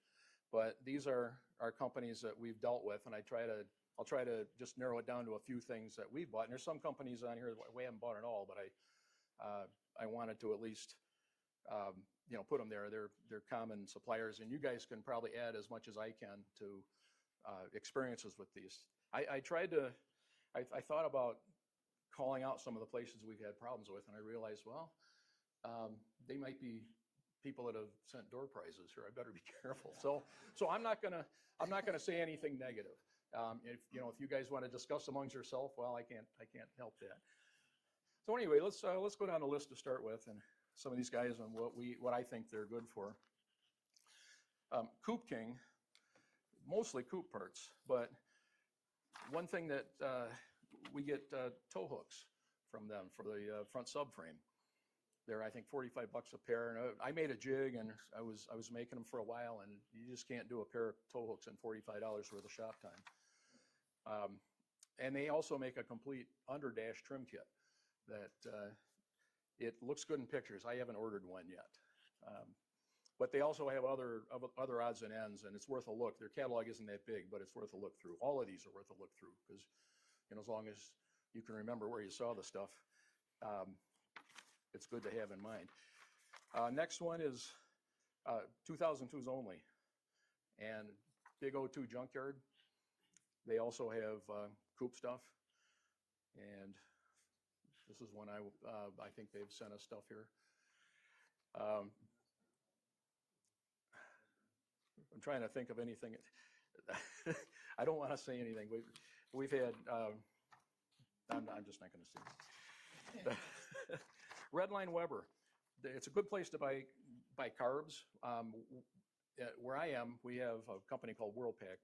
but these are companies that we've dealt with, and I'll try to just narrow it down to a few things that we've bought. And there's some companies on here that we haven't bought at all, but I wanted to at least put them there. They're common suppliers, and you guys can probably add as much as I can to experiences with these. I thought about calling out some of the places we've had problems with, and I realized, well, they might be people that have sent door prizes here. I better be careful. So I'm not gonna say anything negative. If you guys want to discuss amongst yourself, well, I can't help that. So anyway, let's go down the list to start with, and some of these guys and what I think they're good for. Coupe King, mostly coupe parts, but one thing that we get tow hooks from them for the front subframe. They're, I think, 45 bucks a pair, and I made a jig, and I was making them for a while, and you just can't do a pair of tow hooks in $45 worth of shop time. And they also make a complete underdash trim kit that it looks good in pictures. I haven't ordered one yet, but they also have other odds and ends, and it's worth a look. Their catalog isn't that big, but it's worth a look through. All of these are worth a look through because, as long as you can remember where you saw the stuff, it's good to have in mind. Next one is 2002s only, and Big O2 Junkyard. They also have coupe stuff, and this is one I think they've sent us stuff here. I'm trying to think of anything. I don't want to say anything. We've had. I'm just not going to say. Redline Weber. It's a good place to buy carbs. Where I am, we have a company called WorldPack,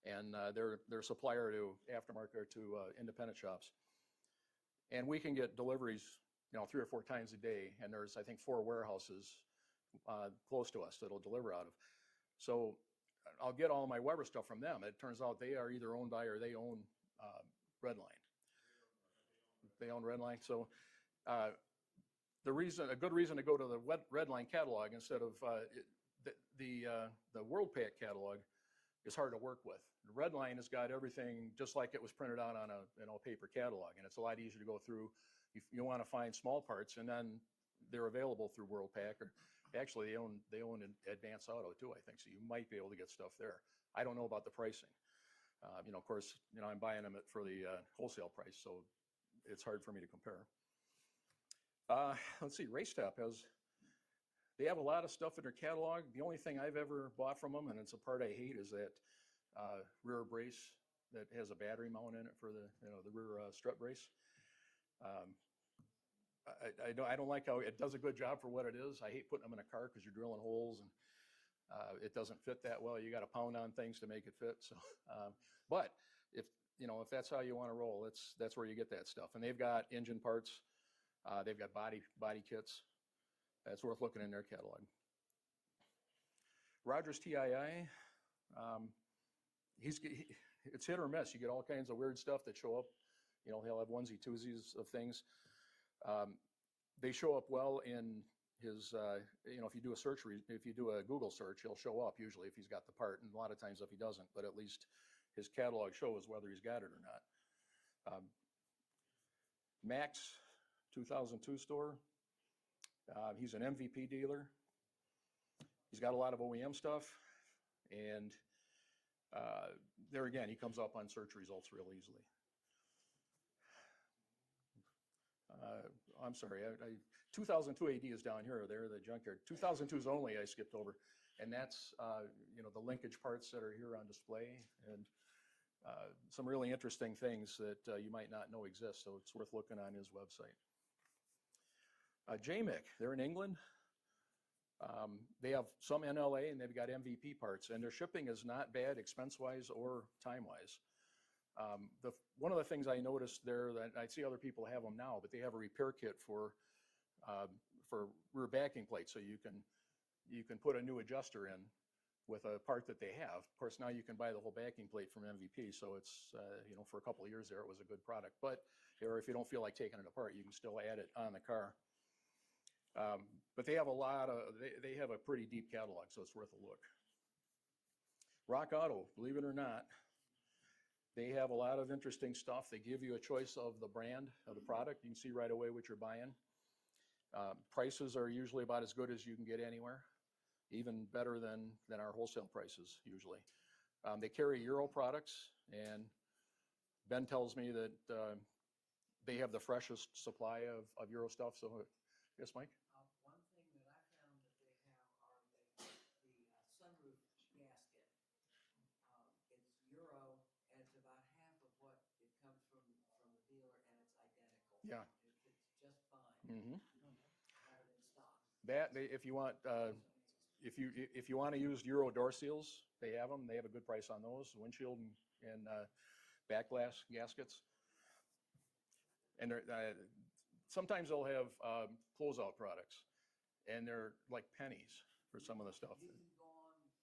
and they're a supplier to aftermarket, to independent shops. And we can get deliveries, 3 or 4 times a day, and there's, I think, 4 warehouses close to us that'll deliver out of. So I'll get all my Weber stuff from them. It turns out they are either owned by or they own Redline. They own Redline. So a good reason to go to the Redline catalog instead of the World Pack catalog is hard to work with. The Redline has got everything just like it was printed out on a paper catalog, and it's a lot easier to go through. You want to find small parts, and then they're available through World Pack. Or actually, they own Advance Auto too, I think. So you might be able to get stuff there. I don't know about the pricing. Of course, I'm buying them for the wholesale price, so it's hard for me to compare. Let's see, Resto they have a lot of stuff in their catalog. The only thing I've ever bought from them, and it's a part I hate, is that rear brace that has a battery mount in it for the rear strut brace. I don't like how it does a good job for what it is. I hate putting them in a car because you're drilling holes and it doesn't fit that well. You got to pound on things to make it fit. So, but if that's how you want to roll, that's where you get that stuff. And they've got engine parts. They've got body kits. That's worth looking in their catalog. Rogers TII, it's hit or miss. You get all kinds of weird stuff that show up. He'll have onesie twosies of things. They show up well in his, if you do a search, if you do a Google search, he'll show up usually if he's got the part, and a lot of times if he doesn't, but at least his catalog shows whether he's got it or not. Max 2002 store. He's an MVP dealer. He's got a lot of OEM stuff, and there again, he comes up on search results real easily. I'm sorry, 2002 AD is down here, there, the junkyard. 2002 is only, I skipped over, and that's, the linkage parts that are here on display, and some really interesting things that you might not know exist, so it's worth looking on his website. JMIC, they're in England. They have some NLA and they've got MVP parts, and their shipping is not bad expense-wise or time-wise. One of the things I noticed there, that I see other people have them now, but they have a repair kit for rear backing plates, so you can put a new adjuster in with a part that they have. Of course, now you can buy the whole backing plate from MVP, so it's for a couple of years there, it was a good product. But or if you don't feel like taking it apart, you can still add it on the car. But they have they have a pretty deep catalog, so it's worth a look. Rock Auto, believe it or not, they have a lot of interesting stuff. They give you a choice of the brand of the product. You can see right away what you're buying. Prices are usually about as good as you can get anywhere, even better than our wholesale prices usually. They carry Euro products, and Ben tells me that they have the freshest supply of Euro stuff. So, yes, Mike? One thing that I found that they have are the sunroof gasket. It's Euro, and it's about half of what it comes from the dealer, and it's identical. Yeah. It fits just fine. Mm-hmm. Have it in stock. If you want to use Euro door seals, they have them. They have a good price on those, windshield and back glass gaskets. And sometimes they'll have closeout products, and they're like pennies for some of the stuff. You can go on their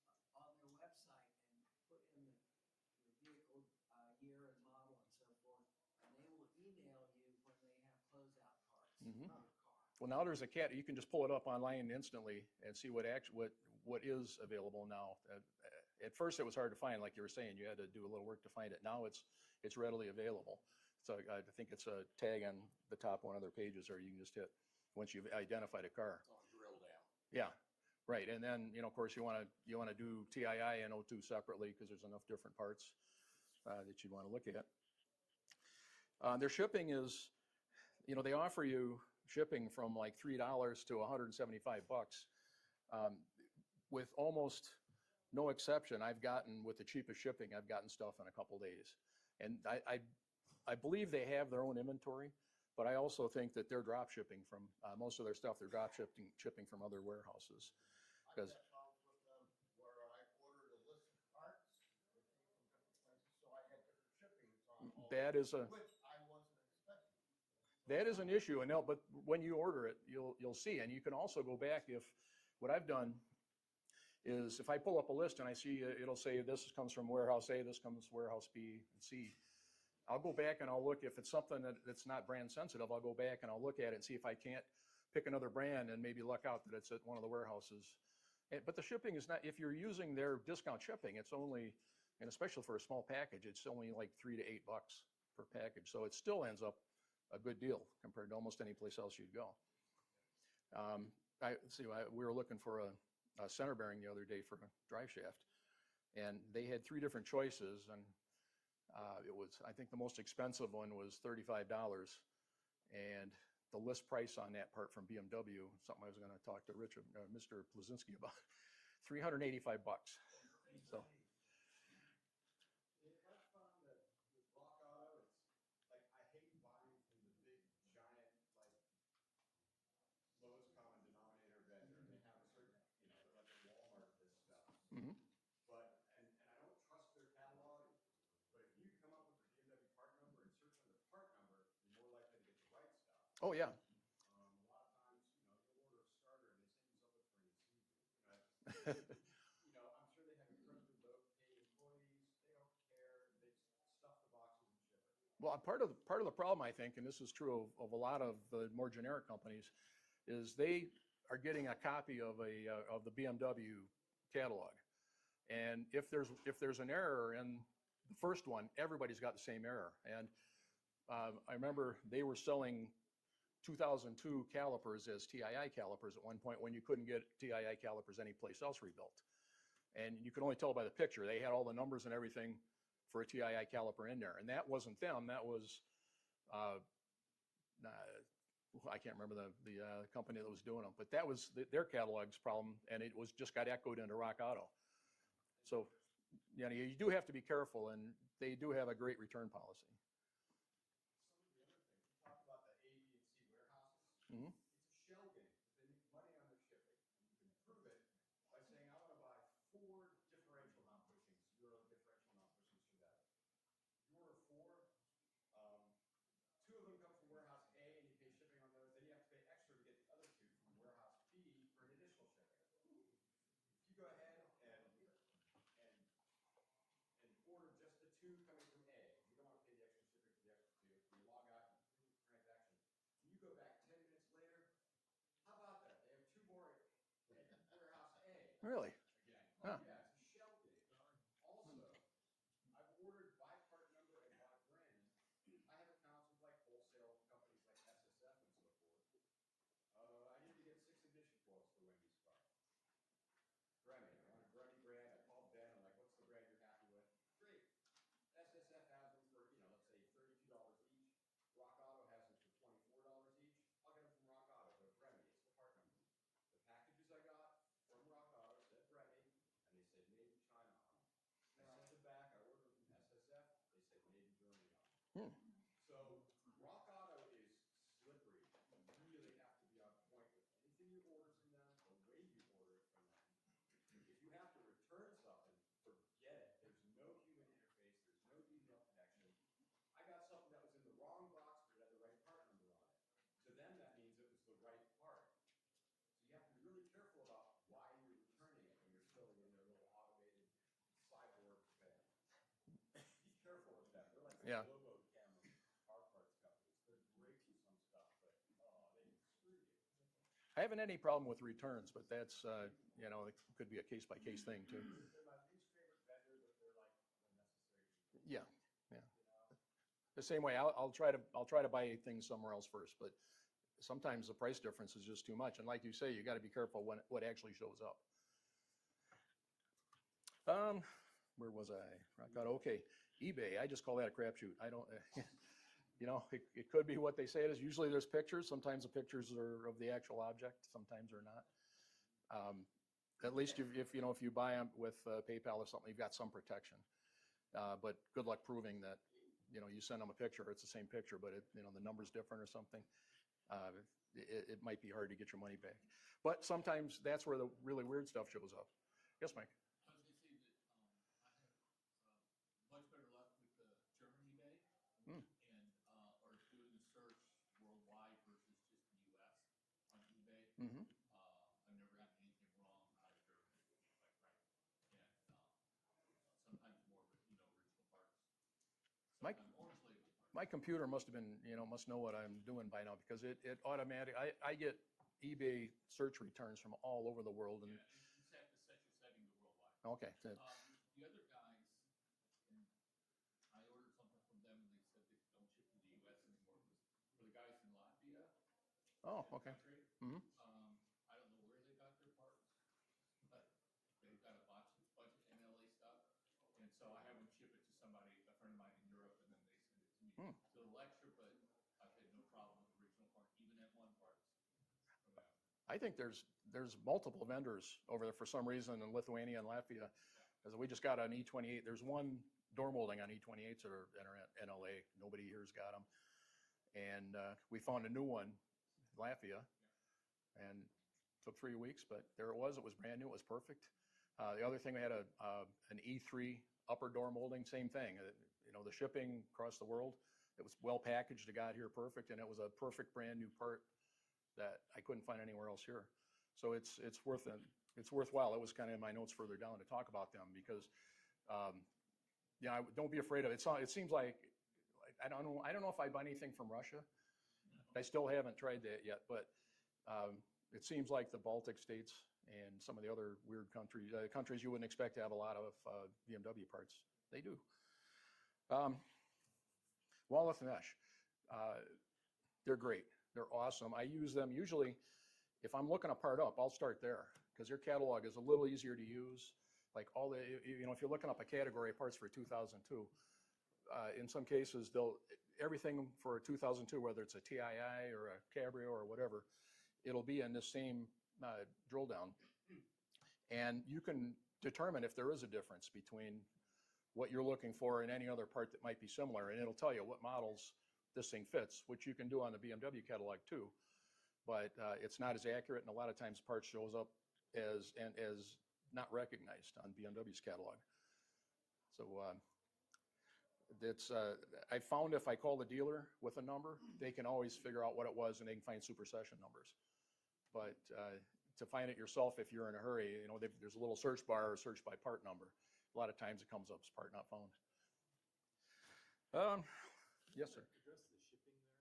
website and put in the vehicle year and model and so forth, and they will email you when they have closeout parts for your car. Well, now there's you can just pull it up online instantly and see what is available now. At first, it was hard to find, like you were saying. You had to do a little work to find it. Now it's readily available. So I think it's a tag on the top one of their pages, or you can just hit once you've identified a car. It's on drill down. Yeah, right. And then of course you want to do TII and O2 separately because there's enough different parts that you want to look at. Their shipping is, they offer you shipping from like $3 to $175. With almost no exception, with the cheapest shipping, I've gotten stuff in a couple days. And I believe they have their own inventory, but I also think that they're drop shipping from most of their stuff. They're drop shipping from other warehouses. Because where I ordered a list of parts, it came from different places, so I had different shipping on all that is which I wasn't expecting. That is an issue, but when you order it, you'll see, and you can also go back. What I've done is if I pull up a list and I see it'll say this comes from warehouse A, this comes from warehouse B and C. I'll go back and I'll look, if it's something that's not brand sensitive, I'll go back and I'll look at it and see if I can't pick another brand and maybe luck out that it's at one of the warehouses. But the shipping is not, if you're using their discount shipping, it's only, and especially for a small package, it's only like $3 to $8 per package. So it still ends up a good deal compared to almost any place else you'd go. We were looking for a center bearing the other day for a drive shaft, and they had 3 different choices, and it was, I think the most expensive one was $35, and the list price on that part from BMW, something I was going to talk to Mr. Pluzinski about, $385. So. I've found that with Rock Auto, it's like I hate buying from the big giant like lowest common denominator vendor. They have a certain, they're like a Walmart this stuff. Mm-hmm. But and I don't trust their catalog. But if you come up with the BMW part number and search under part number, you're more likely to get the right stuff. Oh yeah. A lot of times, you'll order a starter and they send you something for an Isuzu. I'm sure they have incredibly low-paid employees. They don't care. They just stuff the boxes and ship it. Well, part of the problem, I think, and this is true of a lot of the more generic companies, is they are getting a copy of the BMW catalog, and if there's an error in the first one, everybody's got the same error. And I remember they were selling 2002 calipers as TII calipers at one point when you couldn't get TII calipers anyplace else rebuilt. And you could only tell by the picture. They had all the numbers and everything for a TII caliper in there. And that wasn't them. That was, I can't remember the company that was doing them. But that was their catalog's problem. And it was just got echoed into Rock Auto. So you do have to be careful. And they do have a great return policy. Some of the other things, we talked about the A, B, and C warehouses. Mm-hmm. It's a shell game. They make money on their shipping. And you can prove it by saying, I want to buy 4 differential mount bushings, Euro differential mount bushings from them. You order 4, 2 of them come from warehouse A and you pay shipping on those, then you have to pay extra to get the other 2 from warehouse B for an additional shipping. If you go ahead and order just the 2 coming from A, you don't want to pay the extra shipping for the extra 2, you log out, you complete the transaction, and you go back 10 minutes later, how about that? They have 2 more at warehouse A. Really? Again. Huh. Yeah, it's a shell game. Also, I've ordered by part number and by brand. I have accounts with like wholesale companies like SSF and so forth. I need to get 6 ignition coils for Wendy's car. Bremmy. I want a Bremmy brand. I called Ben. I'm like, what's the brand you're happy with? Great. SSF has them for, let's say $32 each. Rock Auto has them for $24 each. I'll get them from Rock Auto. They're Bremmy. It's the part number. The packages I got from Rock Auto said Bremmy, and they said made in China on them. I sent them back. I ordered them from SSF. They said made in Germany on them. So Rock Auto is slippery. You really have to be on point with anything you order from them, the way you order it from them. If you have to return something, forget it. There's no human interface. There's no email connection. I got something that was in the wrong box, but it had the right part number on it. To them, that means it was the right part. So you have to be really careful about why you're returning it when you're filling in their little automated cyborg thing. Be careful with them. They're like the Lobo camera car parts companies. They're great for some stuff, but they can screw you. I haven't had any problem with returns, but that's, it could be a case-by-case thing too. They're my least favorite vendor, but they're like the necessary evil. Yeah. The same way, I'll try to buy things somewhere else first, but sometimes the price difference is just too much. And like you say, you got to be careful what actually shows up. Where was I? Rock Auto. Okay, eBay. I just call that a crapshoot. I don't. It could be what they say it is. Usually there's pictures. Sometimes the pictures are of the actual object. Sometimes they're not. At least if you buy them with PayPal or something, you've got some protection. But good luck proving that, you send them a picture, it's the same picture, but the number's different or something. It might be hard to get your money back. But sometimes that's where the really weird stuff shows up. Yes, Mike? I was going to say that I have much better luck with the German eBay and or doing a search worldwide versus just the U.S. on eBay. I've never gotten anything wrong out of Germany, like and sometimes more original parts. Mike? Honestly, My computer must have been, must know what I'm doing by now because it automatic. I get eBay search returns from all over the world. And Yeah, you set the set your setting to worldwide. okay, The other guys, and I ordered something from them and they said they don't ship to the US anymore. Was for the guys in Latvia. oh, in the okay. country. Mhm. I don't know where they got their parts, but they've got a bunch of NLA stuff. And so I have them ship it to somebody, a friend of mine in Europe, and then they send it to me. Hmm. So the extra, but I've had no problem with the original part, even at one parts from them. I think there's multiple vendors over there for some reason in Lithuania and Latvia. Because we just got an E28. There's one door molding on E28s that are in NLA. Nobody here's got them. And we found a new one in Latvia and took 3 weeks, but there it was. It was brand new. It was perfect. The other thing, we had an E3 upper door molding, same thing. The shipping across the world, it was well packaged. It got here perfect, and it was a perfect brand new part that I couldn't find anywhere else here. So it's worthwhile. It was kind of in my notes further down to talk about them because, don't be afraid of it. It seems like I don't know if I buy anything from Russia. I still haven't tried that yet, but it seems like the Baltic states and some of the other weird countries you wouldn't expect to have a lot of BMW parts, they do. Walleth mesh, they're great. They're awesome. I use them usually if I'm looking a part up. I'll start there because their catalog is a little easier to use. Like if you're looking up a category of parts for 2002, in some cases everything for a 2002, whether it's a TII or a Cabrio or whatever, it'll be in the same drill down. And you can determine if there is a difference between what you're looking for and any other part that might be similar. And it'll tell you what models this thing fits, which you can do on the BMW catalog too. But it's not as accurate, and a lot of times parts shows up as not recognized on BMW's catalog. So I found if I call the dealer with a number, they can always figure out what it was, and they can find supersession numbers. But to find it yourself, if you're in a hurry, there's a little search bar or search by part number. A lot of times it comes up as part not found. Yes, sir. Address the shipping there.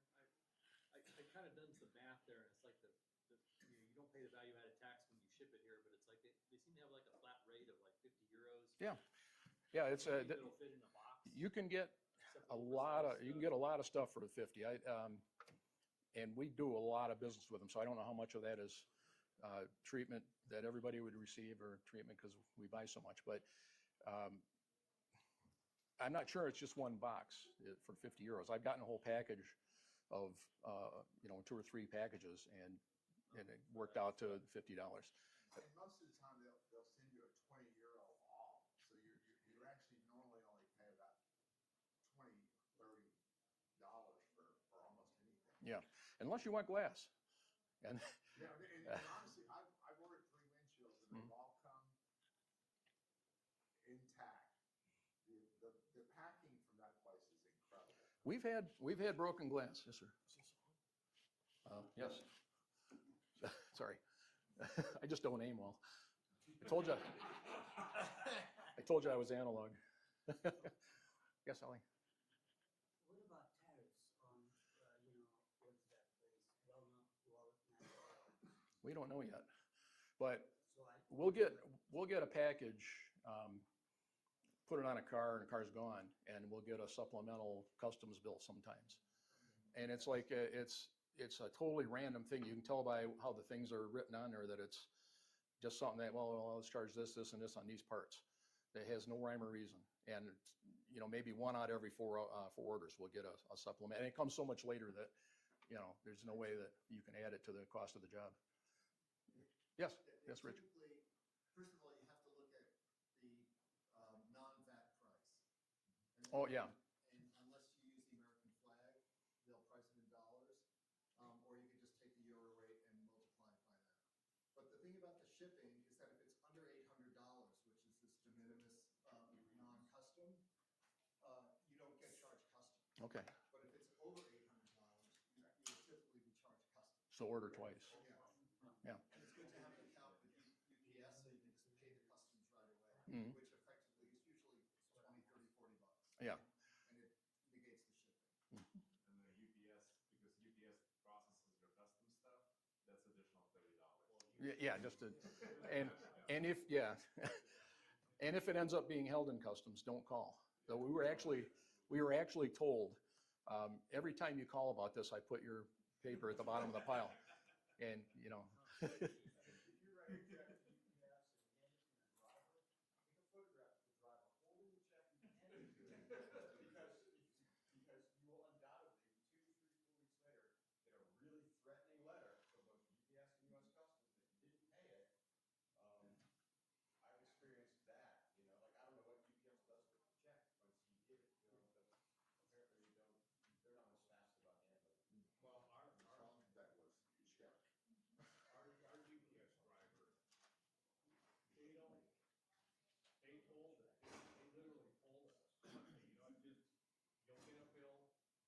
I kind of done some math there, and it's like you don't pay the value-added tax when you ship it here, but it's like they seem to have like a flat rate of like 50 euros. Yeah, it's it'll fit in a box. You can get a lot of stuff for the 50. And we do a lot of business with them, so I don't know how much of that is treatment that everybody would receive or treatment because we buy so much. But I'm not sure it's just one box for 50 euros. I've gotten a whole package of 2 or 3 packages, and it worked out to $50. And most of the time they'll send you a 20 euro off, so you're actually normally only pay about $20, $30 for almost anything. Yeah, unless you want glass. And yeah, and honestly, I've ordered 3 windshields and they've all come intact. The packing from that place is incredible. We've had broken glass. Yes, sir. Yes. Sorry, I just don't aim well. I told you I was analog. Yes, Ellie. What about tariffs on, what's that place? We don't know yet, but we'll get a package, put it on a car, and the car's gone, and we'll get a supplemental customs bill sometimes. And it's like it's a totally random thing. You can tell by how the things are written on there that it's just something that, well, let's charge this, and this on these parts. That has no rhyme or reason. And maybe 1 out of every 4 orders will get a supplement. And it comes so much later that there's no way that you can add it to the cost of the job. Yes, yes, Rich. Typically, first of all, you have to look at the non-VAT price. Oh, yeah. And unless you use the American flag, they'll price it in dollars, or you can just take the euro rate and multiply it by that. But the thing about the shipping is that if it's under $800, which is this de minimis non-custom, you don't get charged custom. Okay. But if it's over $800, you will typically be charged custom. So order twice. Yeah. And it's good to have an account with UPS so you can just pay the customs right away, Mhm. which effectively is usually 20, 30, $40. Yeah. And it negates the shipping. Yeah, just to, and if, yeah. And if it ends up being held in customs, don't call. So we were actually told, every time you call about this, I put your paper at the bottom of the pile. And, you know. If you write a check to UPS and hand it to your driver, take a photograph of the driver holding the check and hand it to him. Because you will undoubtedly, 2, 3, 4 weeks later, get a really threatening letter from both UPS and US Customs that you didn't pay it. I've experienced that, you know, like I don't know what UPS does with the check once you give it to them, but apparently they're not as fast about handling it. Well, our that was check. Our UPS drivers, they don't, they told us, they literally told us, you know, just, you'll get a bill,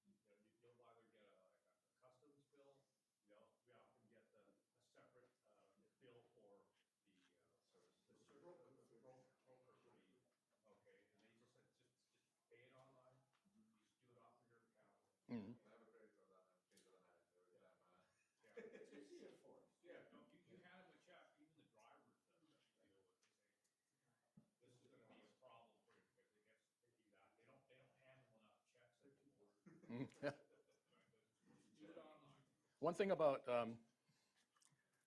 you know, you'll either get like a customs bill, we often get a separate, bill for the broker fee, okay, and they just said, just pay it online, you just do it off of your account. Mhm. Yeah. It's easy to enforce. Yeah, no, you had them with check, even the drivers that deal with, they say, this is gonna be a problem for you because it gets tricky that, they don't handle enough checks anymore. Just do it online. One thing about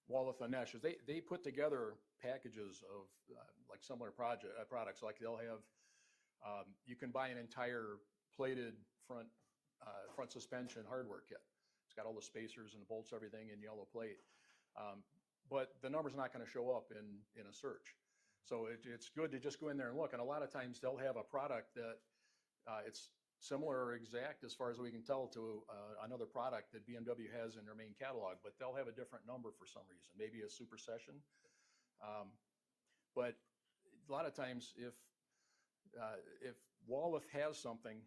Walleth and Nesh is they put together packages of like similar products. Like they'll have, you can buy an entire plated front suspension hardware kit. It's got all the spacers and the bolts, everything in yellow plate. But the number's not going to show up in a search. So it's good to just go in there and look. And a lot of times they'll have a product that it's similar or exact as far as we can tell to another product that BMW has in their main catalog, but they'll have a different number for some reason, maybe a super session. But a lot of times if Walleth has something,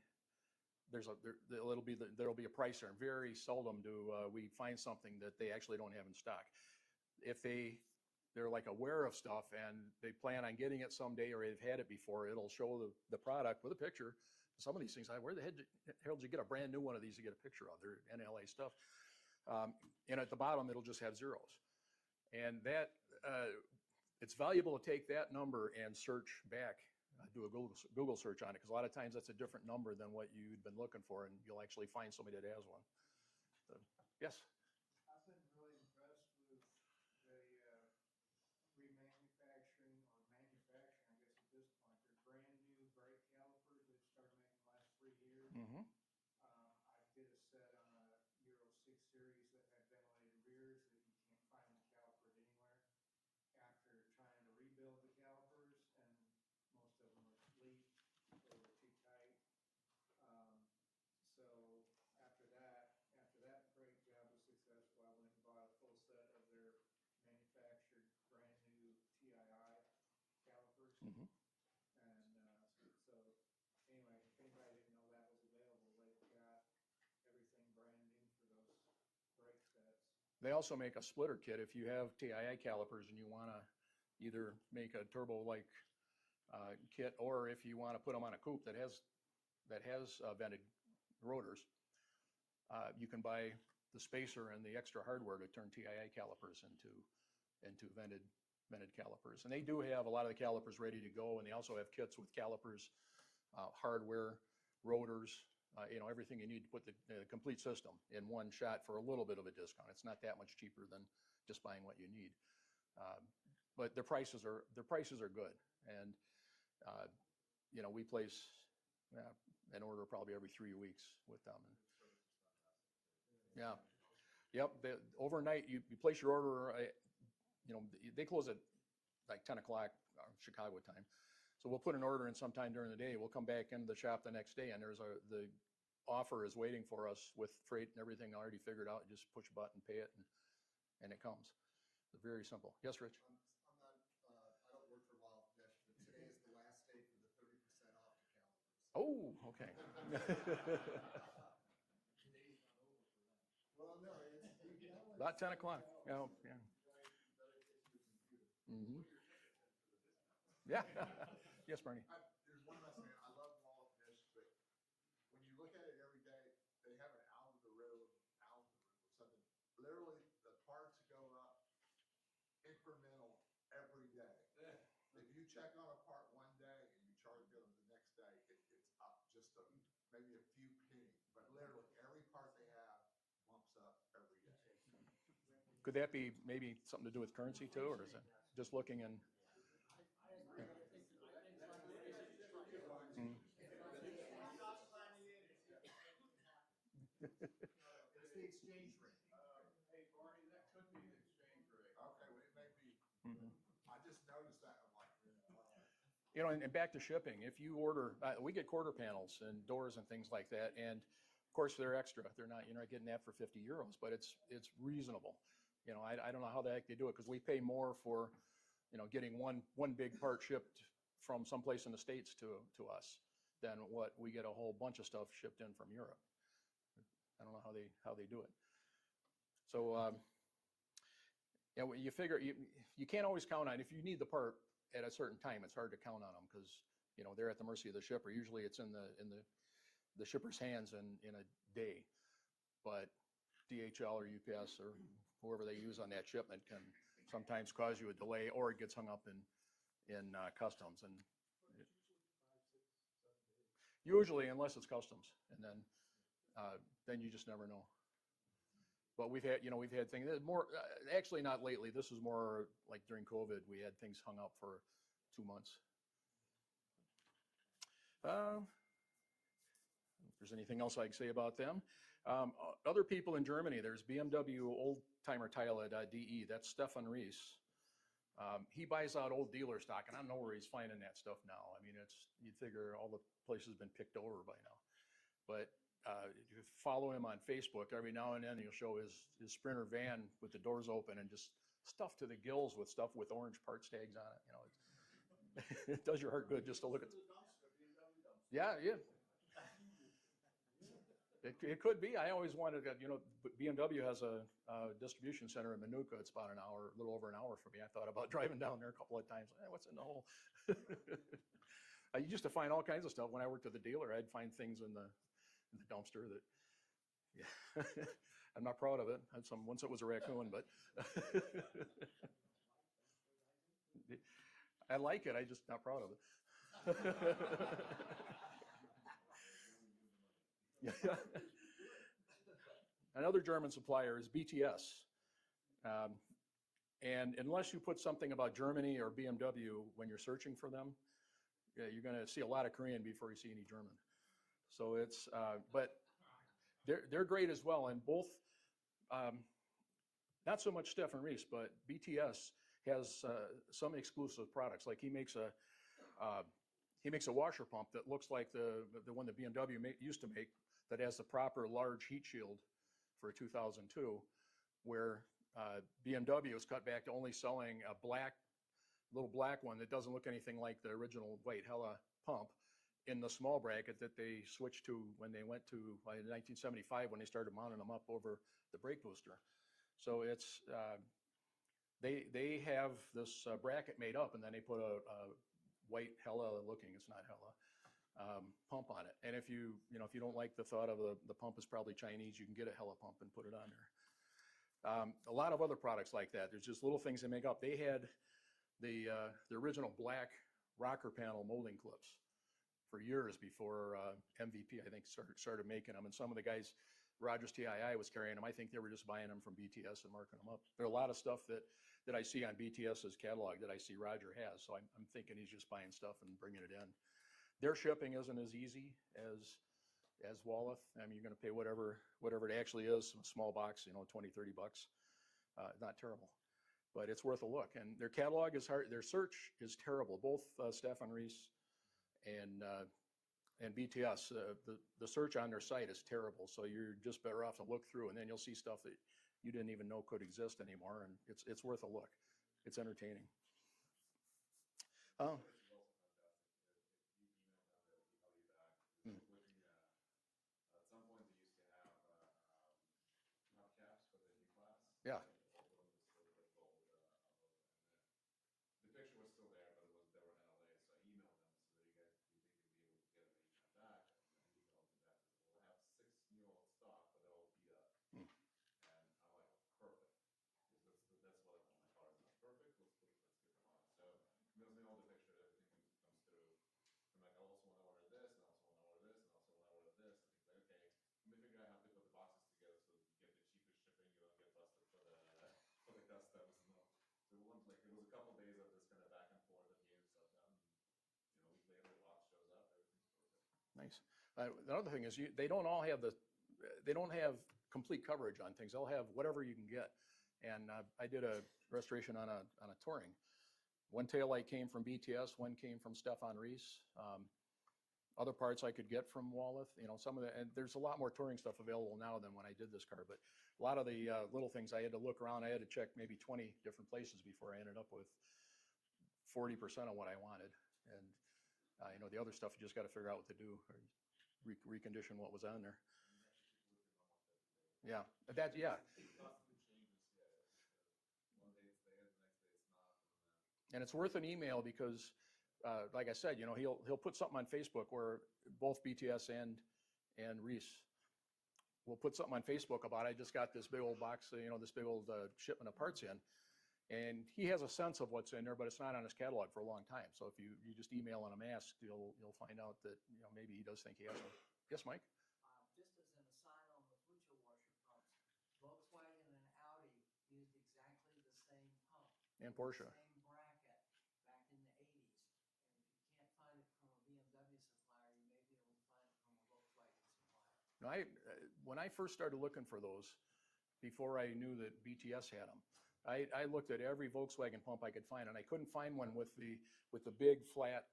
there'll be a price there. Very seldom do we find something that they actually don't have in stock. If they're like aware of stuff and they plan on getting it someday or they've had it before, it'll show the product with a picture. Some of these things, where the hell did you get a brand new one of these to get a picture of? They're NLA stuff. And at the bottom, it'll just have zeros. And that, it's valuable to take that number and search back, do a Google search on it, because a lot of times that's a different number than what you'd been looking for, and you'll actually find somebody that has one. So, yes? I've been really impressed with the remanufacturing or manufacturing, I guess at this point. They're brand new brake calipers they've started making the last 3 years. Mm-hmm. I did a set on a Euro 6 series that had ventilated rears that you can't find the calipers anywhere. After trying to rebuild the calipers, and most of them were leaked or were too tight. So after that brake job was successful, I went and bought a full set of their manufactured brand new TII calipers. Mm-hmm. And so anyway, if anybody didn't know that was available, they've got everything brand new for those brake sets. They also make a splitter kit if you have TII calipers and you want to either make a turbo-like kit, or if you want to put them on a coupe that has vented rotors, you can buy the spacer and the extra hardware to turn TII calipers into vented calipers. And they do have a lot of the calipers ready to go, and they also have kits with calipers, hardware, rotors, everything you need to put the complete system in one shot for a little bit of a discount. It's not that much cheaper than just buying what you need. But their prices are good. And, we place an order probably every 3 weeks with them. And, yeah. Yep. Overnight, you place your order, they close at like 10 o'clock Chicago time. So we'll put an order in sometime during the day. We'll come back into the shop the next day, and the offer is waiting for us with freight and everything already figured out. You just push a button, pay it, and it comes. It's very simple. Yes, Rich? I'm not, I don't work for Wild Fish, but today is the last day for the 30% off the calipers. Oh, okay. Today's not over for them. Well, no, it's About 10 o'clock. Oh, yeah. Mm-hmm. Yeah. Yes, Barney. There's one last thing. I love Wall of Fish, but when you look at it every day, they have an algorithm or something. Literally, the parts go up incremental every day. If you check on a part one day and you charge them the next day, it's up just maybe a few pennies, but literally every part they have bumps up every day. Could that be maybe something to do with currency too, or is it just looking in? Mm. It's the exchange rate. Hey, Barney, that could be the exchange rate. Okay, well, it may be. Mhm. I just noticed that. I'm like, You know, and back to shipping, if you order, we get quarter panels and doors and things like that, and of course they're extra. They're not, you're not getting that for 50 euros, but it's reasonable. You know, I don't know how the heck they do it, because we pay more for, you know, getting one big part shipped from someplace in the States to us than what we get a whole bunch of stuff shipped in from Europe. I don't know how they do it. So yeah, well, you figure you can't always count on, if you need the part at a certain time, it's hard to count on them, because you know they're at the mercy of the shipper. Usually it's in the shipper's hands in a day, but DHL or UPS or whoever they use on that shipment can sometimes cause you a delay, or it gets hung up in customs. And usually, unless it's customs, and then you just never know. But we've had things more, actually not lately. This was more like during COVID. We had things hung up for 2 months. If there's anything else I can say about them. Other people in Germany, there's BMW oldtimerteile.de. That's Stefan Rees. He buys out old dealer stock, and I don't know where he's finding that stuff now. I mean, you'd figure all the places have been picked over by now. But you follow him on Facebook, every now and then he'll show his Sprinter van with the doors open and just stuffed to the gills with stuff with orange parts tags on it. You know, it does your heart good just to look at. Yeah. It could be. I always wanted to, you know, BMW has a distribution center in Manuka. It's about a little over an hour from me. I thought about driving down there a couple of times. What's in the hole? I used to find all kinds of stuff when I worked at the dealer. I'd find things in the dumpster that, yeah, I'm not proud of it. I had once it was a raccoon, but I like it. I'm just not proud of it. Yeah. Another German supplier is BTS. And unless you put something about Germany or BMW when you're searching for them, yeah, you're going to see a lot of Korean before you see any German. So it's, but they're great as well. And both, not so much Stefan Rees, but BTS has some exclusive products. Like he makes a washer pump that looks like the one that BMW used to make, that has the proper large heat shield for 2002, where BMW has cut back to only selling a little black one that doesn't look anything like the original white Hella pump in the small bracket that they switched to when they went to, in 1975, when they started mounting them up over the brake booster. So it's, they have this bracket made up, and then they put a white Hella looking, it's not Hella, pump on it. And if you don't like the thought of the pump is probably Chinese, you can get a Hella pump and put it on there. A lot of other products like that. There's just little things they make up. They had the original black rocker panel molding clips for years before MVP, I think, started making them. And some of the guys, Rogers TII was carrying them. I think they were just buying them from BTS and marking them up. There are a lot of stuff that I see on BTS's catalog that I see Roger has. So I'm thinking he's just buying stuff and bringing it in. Their shipping isn't as easy as Walleth. I mean, you're going to pay whatever it actually is, a small box, $20, $30. Not terrible, but it's worth a look. And their catalog is hard. Their search is terrible. Both Stefan Rees and BTS, the search on their site is terrible. So you're just better off to look through, and then you'll see stuff that you didn't even know could exist anymore. And it's worth a look. It's entertaining. Oh. Yeah. The picture was still there, but they were in LA, so I emailed them so that you think you'd be able to get them anytime back. And I emailed them back and said, we'll have 6 new old stock, but they're all beat up. And I'm like, perfect. Because that's what I want. My car is not perfect, was a couple days of this kind of back and forth of getting stuff done. And, a week later, the box shows up, everything's perfect. Nice. The other thing is they don't all have they don't have complete coverage on things. They'll have whatever you can get. And I did a restoration on a Touring. One taillight came from BTS, one came from Stefan Reese. Other parts I could get from Walleth, some of and there's a lot more Touring stuff available now than when I did this car, but a lot of the little things I had to look around. I had to check maybe 20 different places before I ended up with 40% of what I wanted. And, the other stuff, you just got to figure out what to do, or recondition what was on there. Yeah, yeah. One day it's there, the next day it's not. And it's worth an email because, like I said, he'll put something on Facebook where both BTS and Reese will put something on Facebook about, I just got this big old box, this big old shipment of parts in. And he has a sense of what's in there, but it's not on his catalog for a long time. So if you just email him and ask, you'll find out that maybe he does think he has one. Yes, Mike? Just as an aside on the windshield washer pumps, Volkswagen and Audi used exactly the same pump. And Porsche. Same bracket back in the 80s. And if you can't find it from a BMW supplier, you may be able to find it from a Volkswagen supplier. Now, when I first started looking for those, before I knew that BTS had them, I looked at every Volkswagen pump I could find, and I couldn't find one with the big flat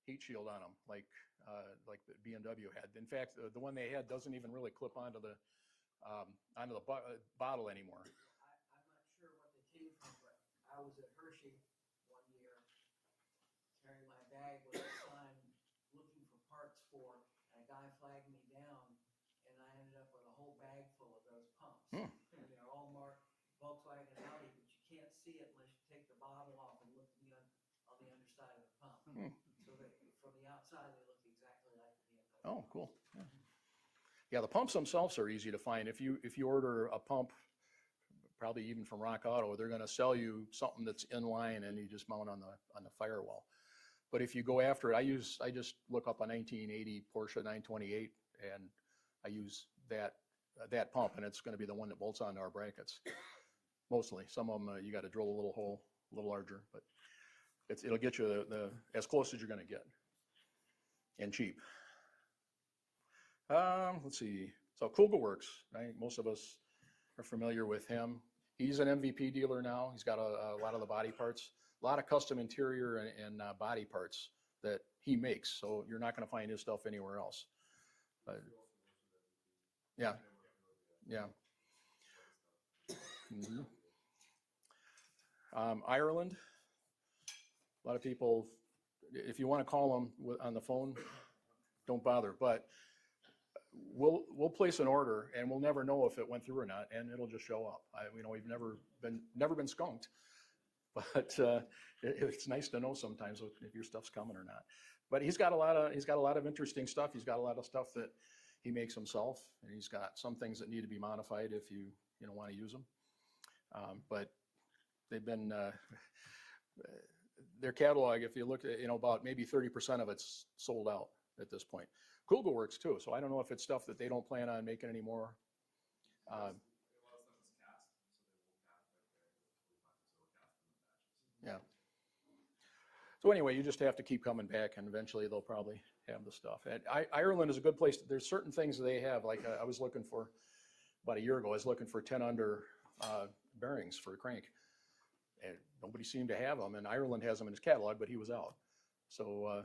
heat shield on them, like the BMW had. In fact, the one they had doesn't even really clip onto the bottle anymore. I'm not sure what they came from, but I was at Hershey one year, carrying my bag with a sign looking for parts for, and a guy flagged me down, and I ended up with a whole bag full of those pumps. And they're all marked Volkswagen Audi, but you can't see it unless you take the bottle off and look on the underside of the pump. So from the outside, they look exactly like the BMW. Oh, cool. Yeah, the pumps themselves are easy to find. If you order a pump, probably even from Rock Auto, they're going to sell you something that's in line and you just mount on the firewall. But if you go after it, I just look up a 1980 Porsche 928 and I use that pump, and it's going to be the one that bolts onto our brackets. Mostly. Some of them you got to drill a little hole, a little larger, but it'll get you as close as you're going to get, and cheap. Let's see. So Kugelworks, right? Most of us are familiar with him. He's an MVP dealer now. He's got a lot of the body parts, a lot of custom interior and body parts that he makes. So you're not going to find his stuff anywhere else. Yeah. Mm-hmm. Ireland, a lot of people, if you want to call them on the phone, don't bother, but we'll place an order and we'll never know if it went through or not, and it'll just show up. We've never been skunked, but it's nice to know sometimes if your stuff's coming or not. But he's got a lot of interesting stuff. He's got a lot of stuff that he makes himself, and he's got some things that need to be modified if you want to use them. But they've been their catalog, if you look at, about maybe 30% of it's sold out at this point. Kugelworks too, so I don't know if it's stuff that they don't plan on making anymore. A lot of stuff is cast, so they will cast Yeah. So anyway, you just have to keep coming back, and eventually they'll probably have the stuff. And Ireland is a good place. There's certain things they have, like I was looking for, about a year ago, I was looking for 10 under bearings for a crank. And nobody seemed to have them, and Ireland has them in his catalog, but he was out. So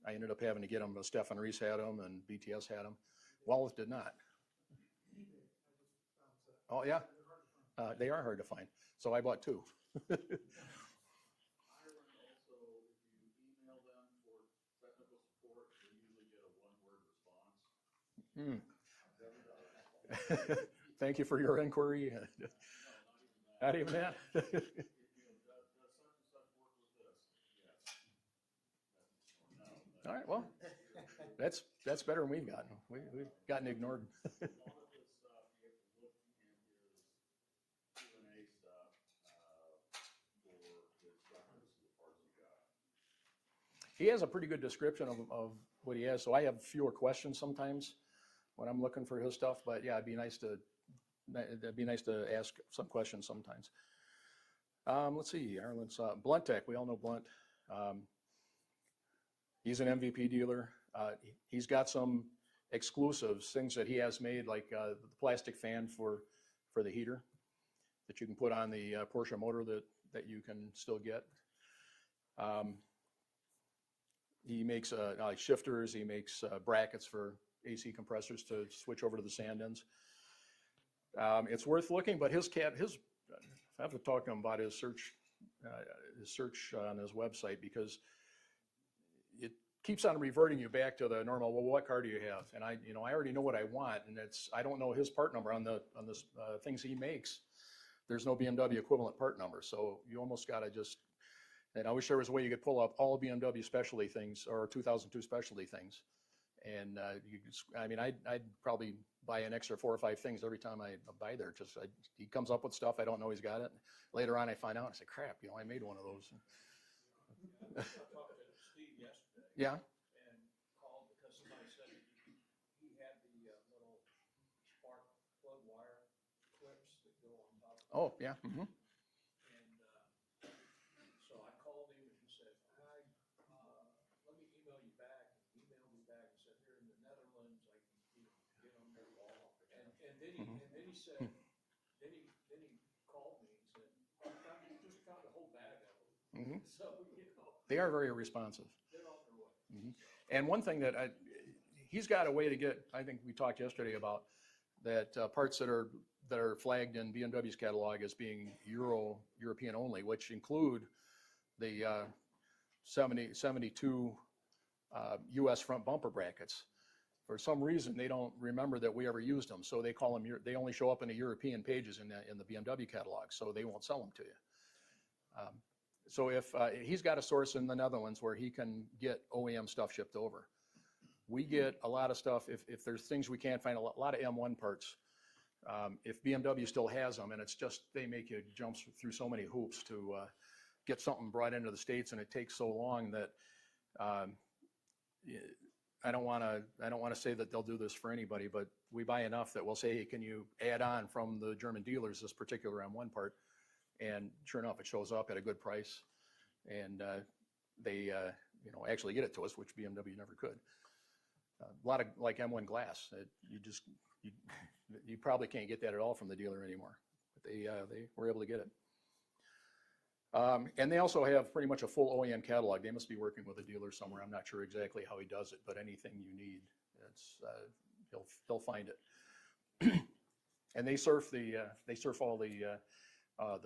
I ended up having to get them. Stefan Reese had them, and BTS had them. Walleth did not. Oh, yeah. They are hard to find. So I bought two. Ireland also, if you email them for technical support, they usually get a one-word response. Thank you for your inquiry. No, not even that. Does such and such work with this? Yes. No. All right, well, that's better than we've gotten. We've gotten ignored. All of this stuff, you have to look in his Q&A stuff for the instructions of the parts you got. He has a pretty good description of what he has, so I have fewer questions sometimes when I'm looking for his stuff, but yeah, it'd be nice to ask some questions sometimes. Let's see, Arlen's, Blunt Tech, we all know Blunt. He's an MVP dealer. He's got some exclusives, things that he has made, like the plastic fan for the heater that you can put on the Porsche motor that you can still get. He makes like shifters, he makes brackets for AC compressors to switch over to the sand ends. It's worth looking, but I have to talk to him about his search on his website, because it keeps on reverting you back to the normal, well, what car do you have? And I already know what I want, and I don't know his part number on the things he makes. There's no BMW equivalent part number, so you almost got to just, and I wish there was a way you could pull up all BMW specialty things or 2002 specialty things. And I'd probably buy an extra 4 or 5 things every time I buy there. He comes up with stuff, I don't know he's got it. Later on I find out, I say, crap, I made one of those. I talked to Steve yesterday. Yeah. And called because somebody said he had the little spark plug wire clips that go on top of it. Oh, yeah. Mm-hmm. And so I called him and he said, hi, let me email you back. And he emailed me back and said, here in the Netherlands, I can get them there. And then he said, then he called me and said, just found a whole bag of them. Mm-hmm. So, They are very responsive. they're on their way. Mm-hmm. And one thing that he's got a way to get, I think we talked yesterday about that parts that are flagged in BMW's catalog as being European only, which include the 72 US front bumper brackets. For some reason, they don't remember that we ever used them, so they call them. They only show up in the European pages in the BMW catalog, so they won't sell them to you. So if he's got a source in the Netherlands where he can get OEM stuff shipped over, we get a lot of stuff. If there's things we can't find, a lot of M1 parts. If BMW still has them, and it's just they make you jump through so many hoops to get something brought into the States, and it takes so long that. I don't want to say that they'll do this for anybody, but we buy enough that we'll say, hey, can you add on from the German dealers this particular M1 part? And sure enough, it shows up at a good price, and they actually get it to us, which BMW never could. A lot of like M1 glass, you probably can't get that at all from the dealer anymore, but they were able to get it. And they also have pretty much a full OEM catalog. They must be working with a dealer somewhere. I'm not sure exactly how he does it, but anything you need, he'll find it. And they surf all the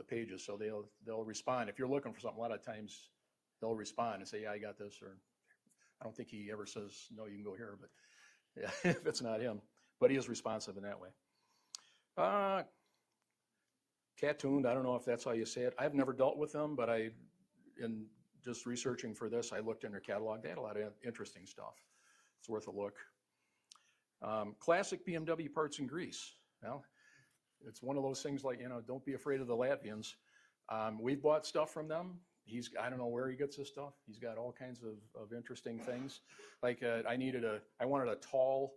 pages, so they'll respond. If you're looking for something, a lot of times they'll respond and say, yeah, I got this, or I don't think he ever says, no, you can go here, but yeah, if it's not him. But he is responsive in that way. Cat-tuned, I don't know if that's how you say it. I've never dealt with them, but in just researching for this, I looked in their catalog. They had a lot of interesting stuff. It's worth a look. Classic BMW parts in Greece. Well, it's one of those things like, don't be afraid of the Latvians. We've bought stuff from them. I don't know where he gets this stuff. He's got all kinds of interesting things. Like I wanted a tall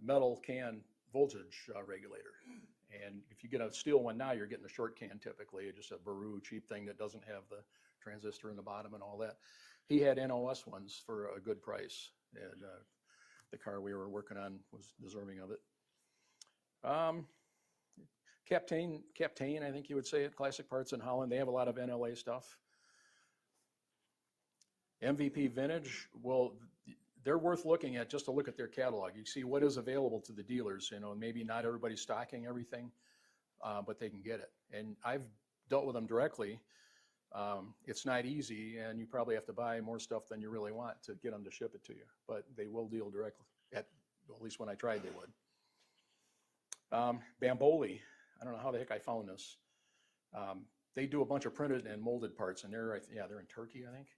metal can voltage regulator. And if you get a steel one now, you're getting a short can typically, just a Baru cheap thing that doesn't have the transistor in the bottom and all that. He had NOS ones for a good price, and the car we were working on was deserving of it. Captain, I think you would say it, Classic Parts in Holland. They have a lot of NLA stuff. MVP Vintage, well, they're worth looking at just to look at their catalog. You see what is available to the dealers, maybe not everybody's stocking everything, but they can get it. And I've dealt with them directly. It's not easy, and you probably have to buy more stuff than you really want to get them to ship it to you, but they will deal directly. At least when I tried, they would. Bamboli, I don't know how the heck I found this. They do a bunch of printed and molded parts, and they're in Turkey, I think.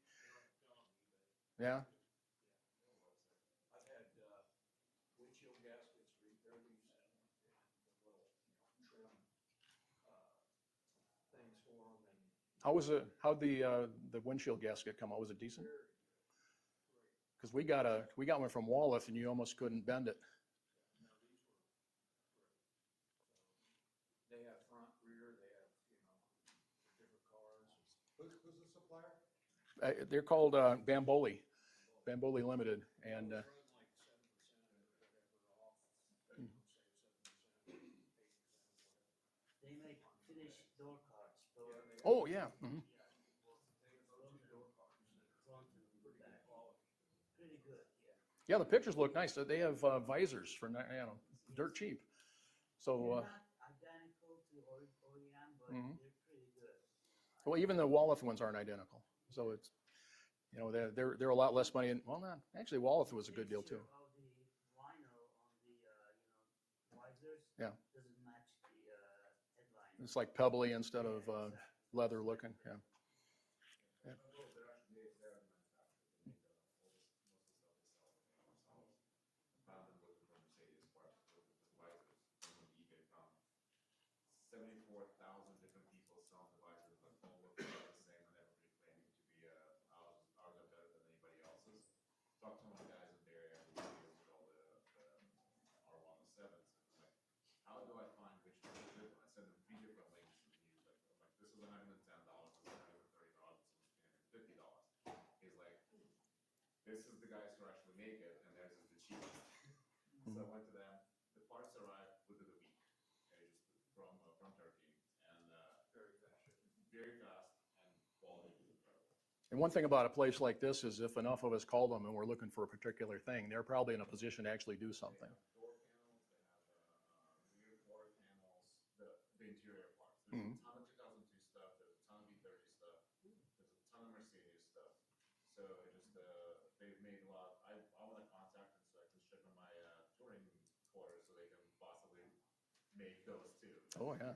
Yeah. I've had windshield gaskets, repair these, and little trim things for them. And How'd the windshield gasket come out? Was it decent? Because we got one from Walleth, and you almost couldn't bend it. no, these were great. So they have front, rear, they have different Who's the supplier? They're called Bamboli Limited, and Run like 7% or whatever off, say 7%, 8%, whatever. They make finished door cards, door. oh yeah, mhm. They have those two door cards that are Front and pretty good back. quality. Pretty good, yeah. Yeah, the pictures look nice. They have visors for dirt cheap. So They're not identical to OEM, but Mhm. they're pretty good. well, even the Walleth ones aren't identical. So it's they're a lot less money. And well, not actually, Walleth was a good deal too. Texture of the vinyl on the Weisers. Yeah. Doesn't match the headliner. It's like pebbly instead of leather looking. Yeah. They're actually, they're manufacturers. They make most of the stuff they sell themselves. Found them looking for Mercedes parts, looking for visors. And on eBay found 74,000 different people selling the visors that all look about the same and everybody claiming to be ours are better than anybody else's. Talked to one of the guys in the area who deals with all the R107s. And like, how do I find which one is good one? I sent him 3 different links. And he's like, this is $110, this is $130, this is $350. He's like, this is the guys who actually make it, and theirs is the cheapest. So I went to them. The parts arrived within a week, just from Turkey, and very fast, and quality was incredible. And one thing about a place like this is if enough of us call them and we're looking for a particular thing, they're probably in a position to actually do something. They have door panels, they have rear quarter panels, the interior parts. There's a ton of 2002 stuff, there's a ton of V30 stuff, there's a ton of Mercedes stuff. So it just, they've made a lot. I want to contact them so I can ship them my touring quarters so they can possibly make those too. Oh yeah.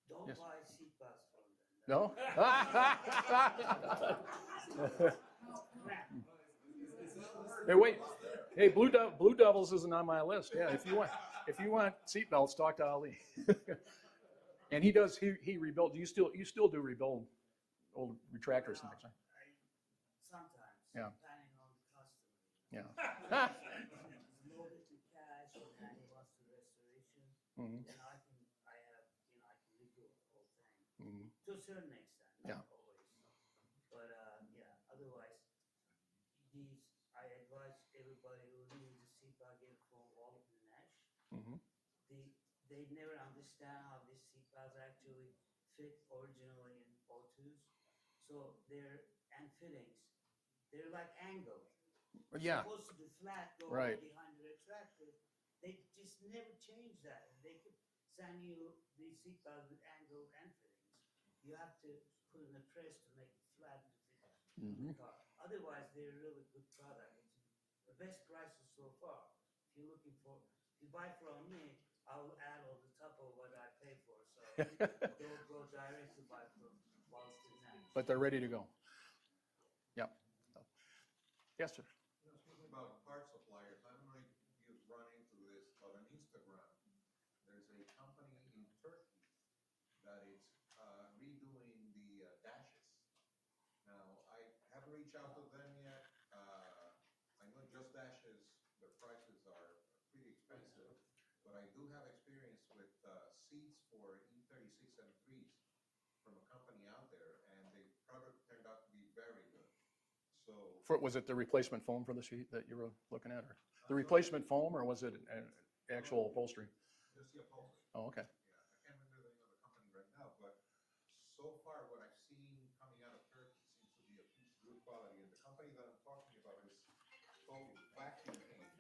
Don't Yes. buy seatbelts from them. No. Hey, wait. Hey, Blue Devils isn't on my list. Yeah, if you want seatbelts, talk to Ali. And he does. He rebuilt. You still do rebuild old retractors and things, right? Sometimes, Yeah. depending on the customer. Yeah. He's loaded with cash and he wants the restoration. Mhm. Then I can redo the whole thing. Mhm. To a certain extent, Yeah. not always. But yeah, otherwise, I advise everybody who needs a seatbelt get it from Walleth and Nash. Mhm. They never understand how these seatbelts actually fit originally in O2s. So and fittings, they're like angled. Yeah. Supposed to be flat, go Right. behind the retractor. They just never change that. And they could send you these seatbelts with angle and fittings. You have to put in a press to make it flat to fit the car. Otherwise, they're a really good product. It's the best prices so far. If you buy from me, I'll add on the top of what I pay for. So don't go direct to buy from Walleth and Nash. But they're ready to go. Yeah. Yes, sir. Speaking about part suppliers, I don't know if you've run into this, but on Instagram, there's a company in Turkey that is redoing the dashes. Now, I haven't reached out to them yet. I know Just Dashes, their prices are pretty expensive, but I do have experience with seats for E36 M3s from a company out there, and the product turned out to be very good. So Was it the replacement foam for the seat that you were looking at, or the replacement foam, or was it an actual upholstery? just the upholstery. Oh, okay. Yeah, I can't remember the name of the company right now, but so far what I've seen coming out of Turkey seems to be of good quality. And the company that I'm talking about is called Vacuum Paint.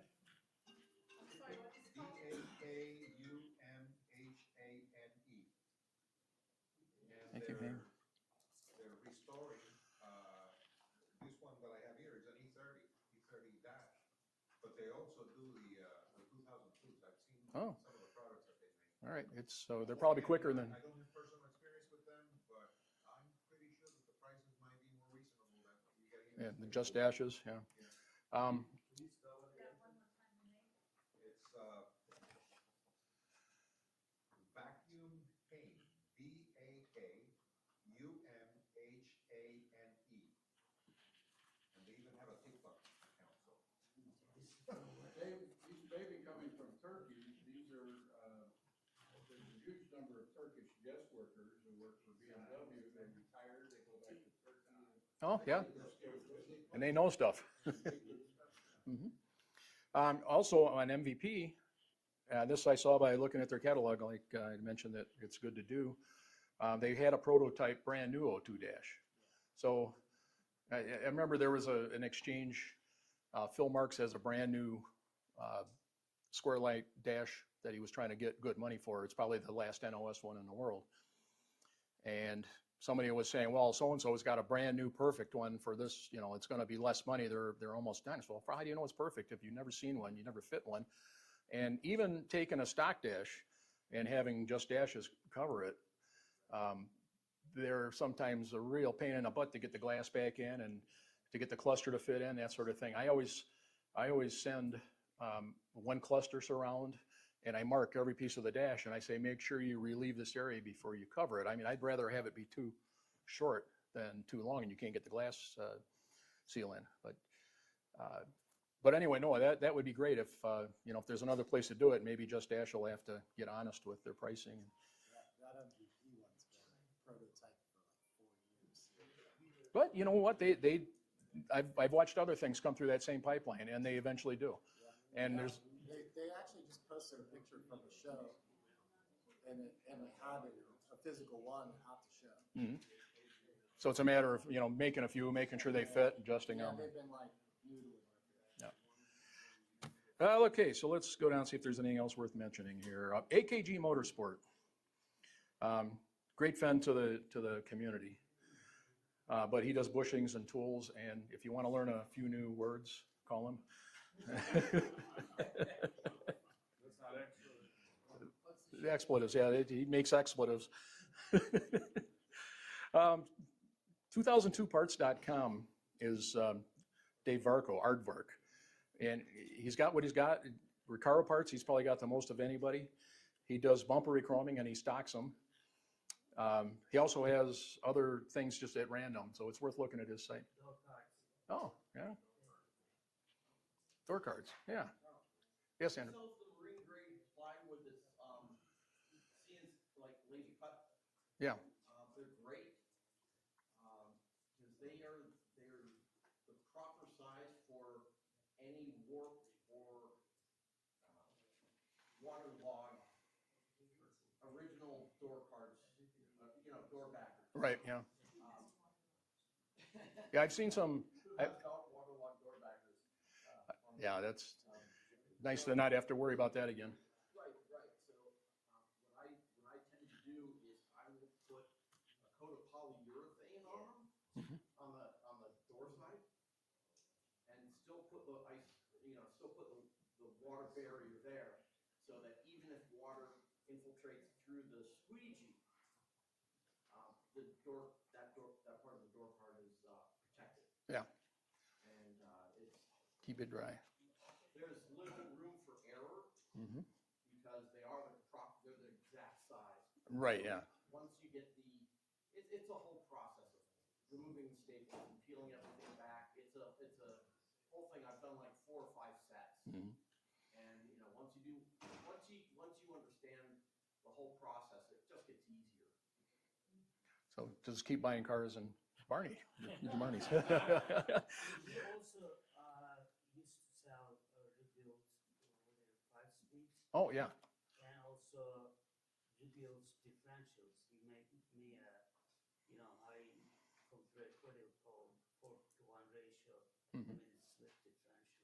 I'm sorry, what is it called? Vakumhane. And Thank you, Pam. they're restoring, this one that I have here is an E30 dash, but they also do the 2002s. I've seen Oh. some of the products that they make. All right. So they're probably quicker than. I don't have personal experience with them, but I'm pretty sure that the prices might be more reasonable than what you get here. Yeah, the Just Dashes. Yeah. Can you spell it Yeah, again? one more time, the name. It's Vacuum Hane, Vakumhane. And they even have a TikTok account, so. These may be coming from Turkey. These are, there's a huge number of Turkish guest workers who work for BMW. They retire Oh, yeah. And they know stuff. Mhm. Also on MVP, this I saw by looking at their catalog, like I mentioned that it's good to do. They had a prototype brand new O2 dash. So I remember there was an exchange. Phil Marks has a brand new square light dash that he was trying to get good money for. It's probably the last NOS one in the world. And somebody was saying, well, so-and-so has got a brand new perfect one for this, you know, it's going to be less money. They're almost done. So how do you know it's perfect if you've never seen one, you never fit one? And even taking a stock dash and having just dashes cover it, they're sometimes a real pain in the butt to get the glass back in and to get the cluster to fit in, that sort of thing. I always send one cluster surround, and I mark every piece of the dash, and I say, make sure you relieve this area before you cover it. I mean, I'd rather have it be too short than too long, and you can't get the glass seal in. But anyway, no, that would be great if, you know, if there's another place to do it, maybe Just Dash will have to get honest with their pricing. That MVP one's been a prototype for like 4 years. But you know what, I've watched other things come through that same pipeline, and they eventually do. Yeah. And there's, They actually just posted a picture from the show, and it had a physical one at the show. mhm. So it's a matter of, you know, making a few, making sure they fit, adjusting them. They've been like noodling with it. Yeah. Okay, so let's go down and see if there's anything else worth mentioning here. AKG Motorsport, great friend to the community, but he does bushings and tools. And if you want to learn a few new words, call him. That's not excellent. Expletives, yeah, he makes expletives. 2002parts.com is Dave Varco, Aardvark. And he's got what he's got. Recaro parts, he's probably got the most of anybody. He does bumper rechroming and he stocks them. He also has other things just at random, so it's worth looking at his site. Oh, yeah. Door cards, yeah. Yes, Andrew. Sells the marine grade plywood that's CNC, like laser cut. Yeah. They're great because they're the proper size for any warp or waterlogged original door cards, you know, door backers. Right, yeah. Yeah, I've seen some. Waterlogged door backers. Yeah, that's nice to not have to worry about that again. Right. So what I tend to do is I will put a coat of polyurethane on them on the door side, and still put the water barrier there, so that even if water infiltrates through the squeegee, that part of the door card is protected. Yeah. And it's Keep it dry. there's little room for error Mm-hmm. because they're the exact size. Right, So yeah. Once you get it's a whole process of removing the staples and peeling everything back. It's a whole thing. I've done like 4 or 5 sets. Mm-hmm. And you know, once you understand the whole process, it just gets easier. So just keep buying cars and Barney. Barney's. You also used to sell rebuilds with 5 speeds. Oh, yeah. And also rebuilds differentials. You make me a, high compressed what do you call 4:1 ratio Mhm. with split differential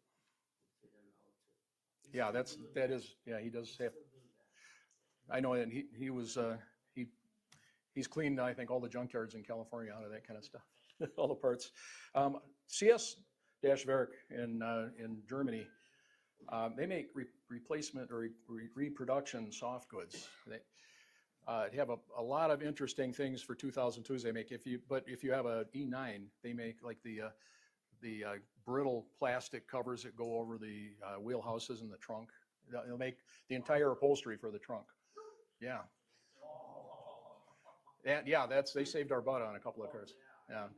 to fit an auto. Yeah, he does have. I know, and he's cleaned, I think, all the junkyards in California out of that kind of stuff, all the parts. CS-Werk in Germany, they make replacement or reproduction soft goods. They have a lot of interesting things for 2002s. They make if you have a E9, they make like the brittle plastic covers that go over the wheelhouses and the trunk. They'll make the entire upholstery for the trunk. Yeah. And yeah, they saved our butt on a couple of cars. Yeah.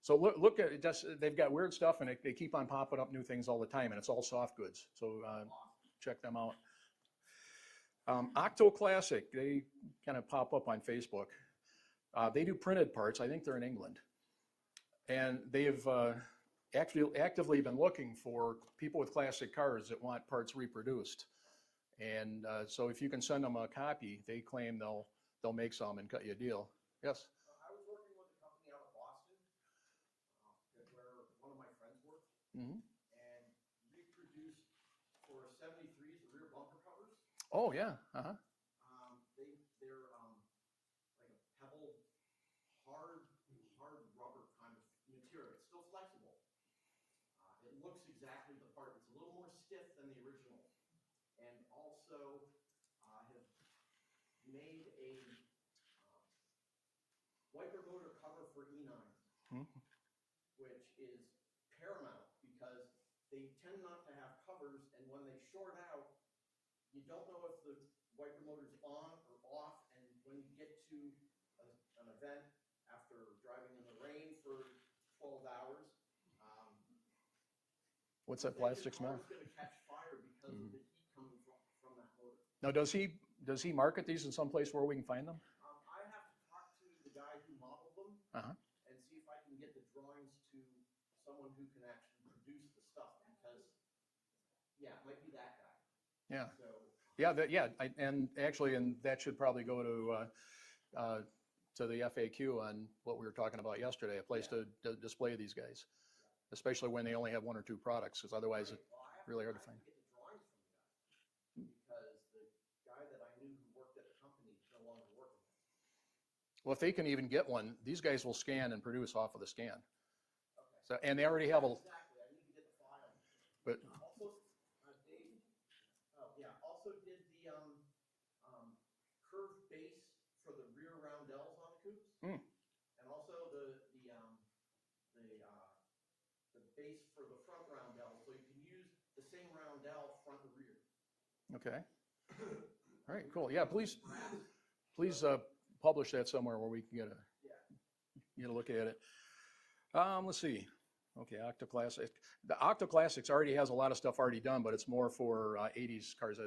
So look at it. They've got weird stuff, and they keep on popping up new things all the time, and it's all soft goods. So check them out. Octo Classic, they kind of pop up on Facebook. They do printed parts. I think they're in England. And they've actually actively been looking for people with classic cars that want parts reproduced. And so if you can send them a copy, they claim they'll make some and cut you a deal. Yes? I was working with a company out of Boston, where one of my friends worked, Mm-hmm. and reproduced for 73s the rear bumper covers. Oh, yeah. Uh-huh. They're like a pebble, hard rubber kind of material. It's still flexible. It looks exactly the part. It's a little more stiff than the originals. And also have made a wiper motor cover for E9s, Mm-hmm. which is paramount because they tend not to have covers, and when they short out, you don't know if the wiper motor's on or off, and when you get to an event after driving in the rain for 12 hours, What's that plastic smell? The car's going to catch fire because of the heat coming from that motor. Now, does he market these in some place where we can find them? I have to talk to the guy who modeled them Uh-huh. and see if I can get the drawings to someone who can actually produce the stuff, because, yeah, it might be that guy. Yeah. So, And that should probably go to the FAQ on what we were talking about yesterday, a place to display these guys, especially when they only have one or two products, because otherwise it's really hard to find. get the drawings from the guy, because the guy that I knew who worked at the company is no longer working there. Well, if they can even get one, these guys will scan and produce off of the scan. Okay. So, and they already have Exactly, I need to get the file. But Also, Dave, also did the curved base for the rear roundels on the coupes, and also the base for the front roundel, so you can use the same roundel front to rear. okay. All right, cool. Yeah, please publish that somewhere where we can get a look at it. Let's see. Okay, Octoclassic. The Octoclassics already has a lot of stuff already done, but it's more for 80s cars,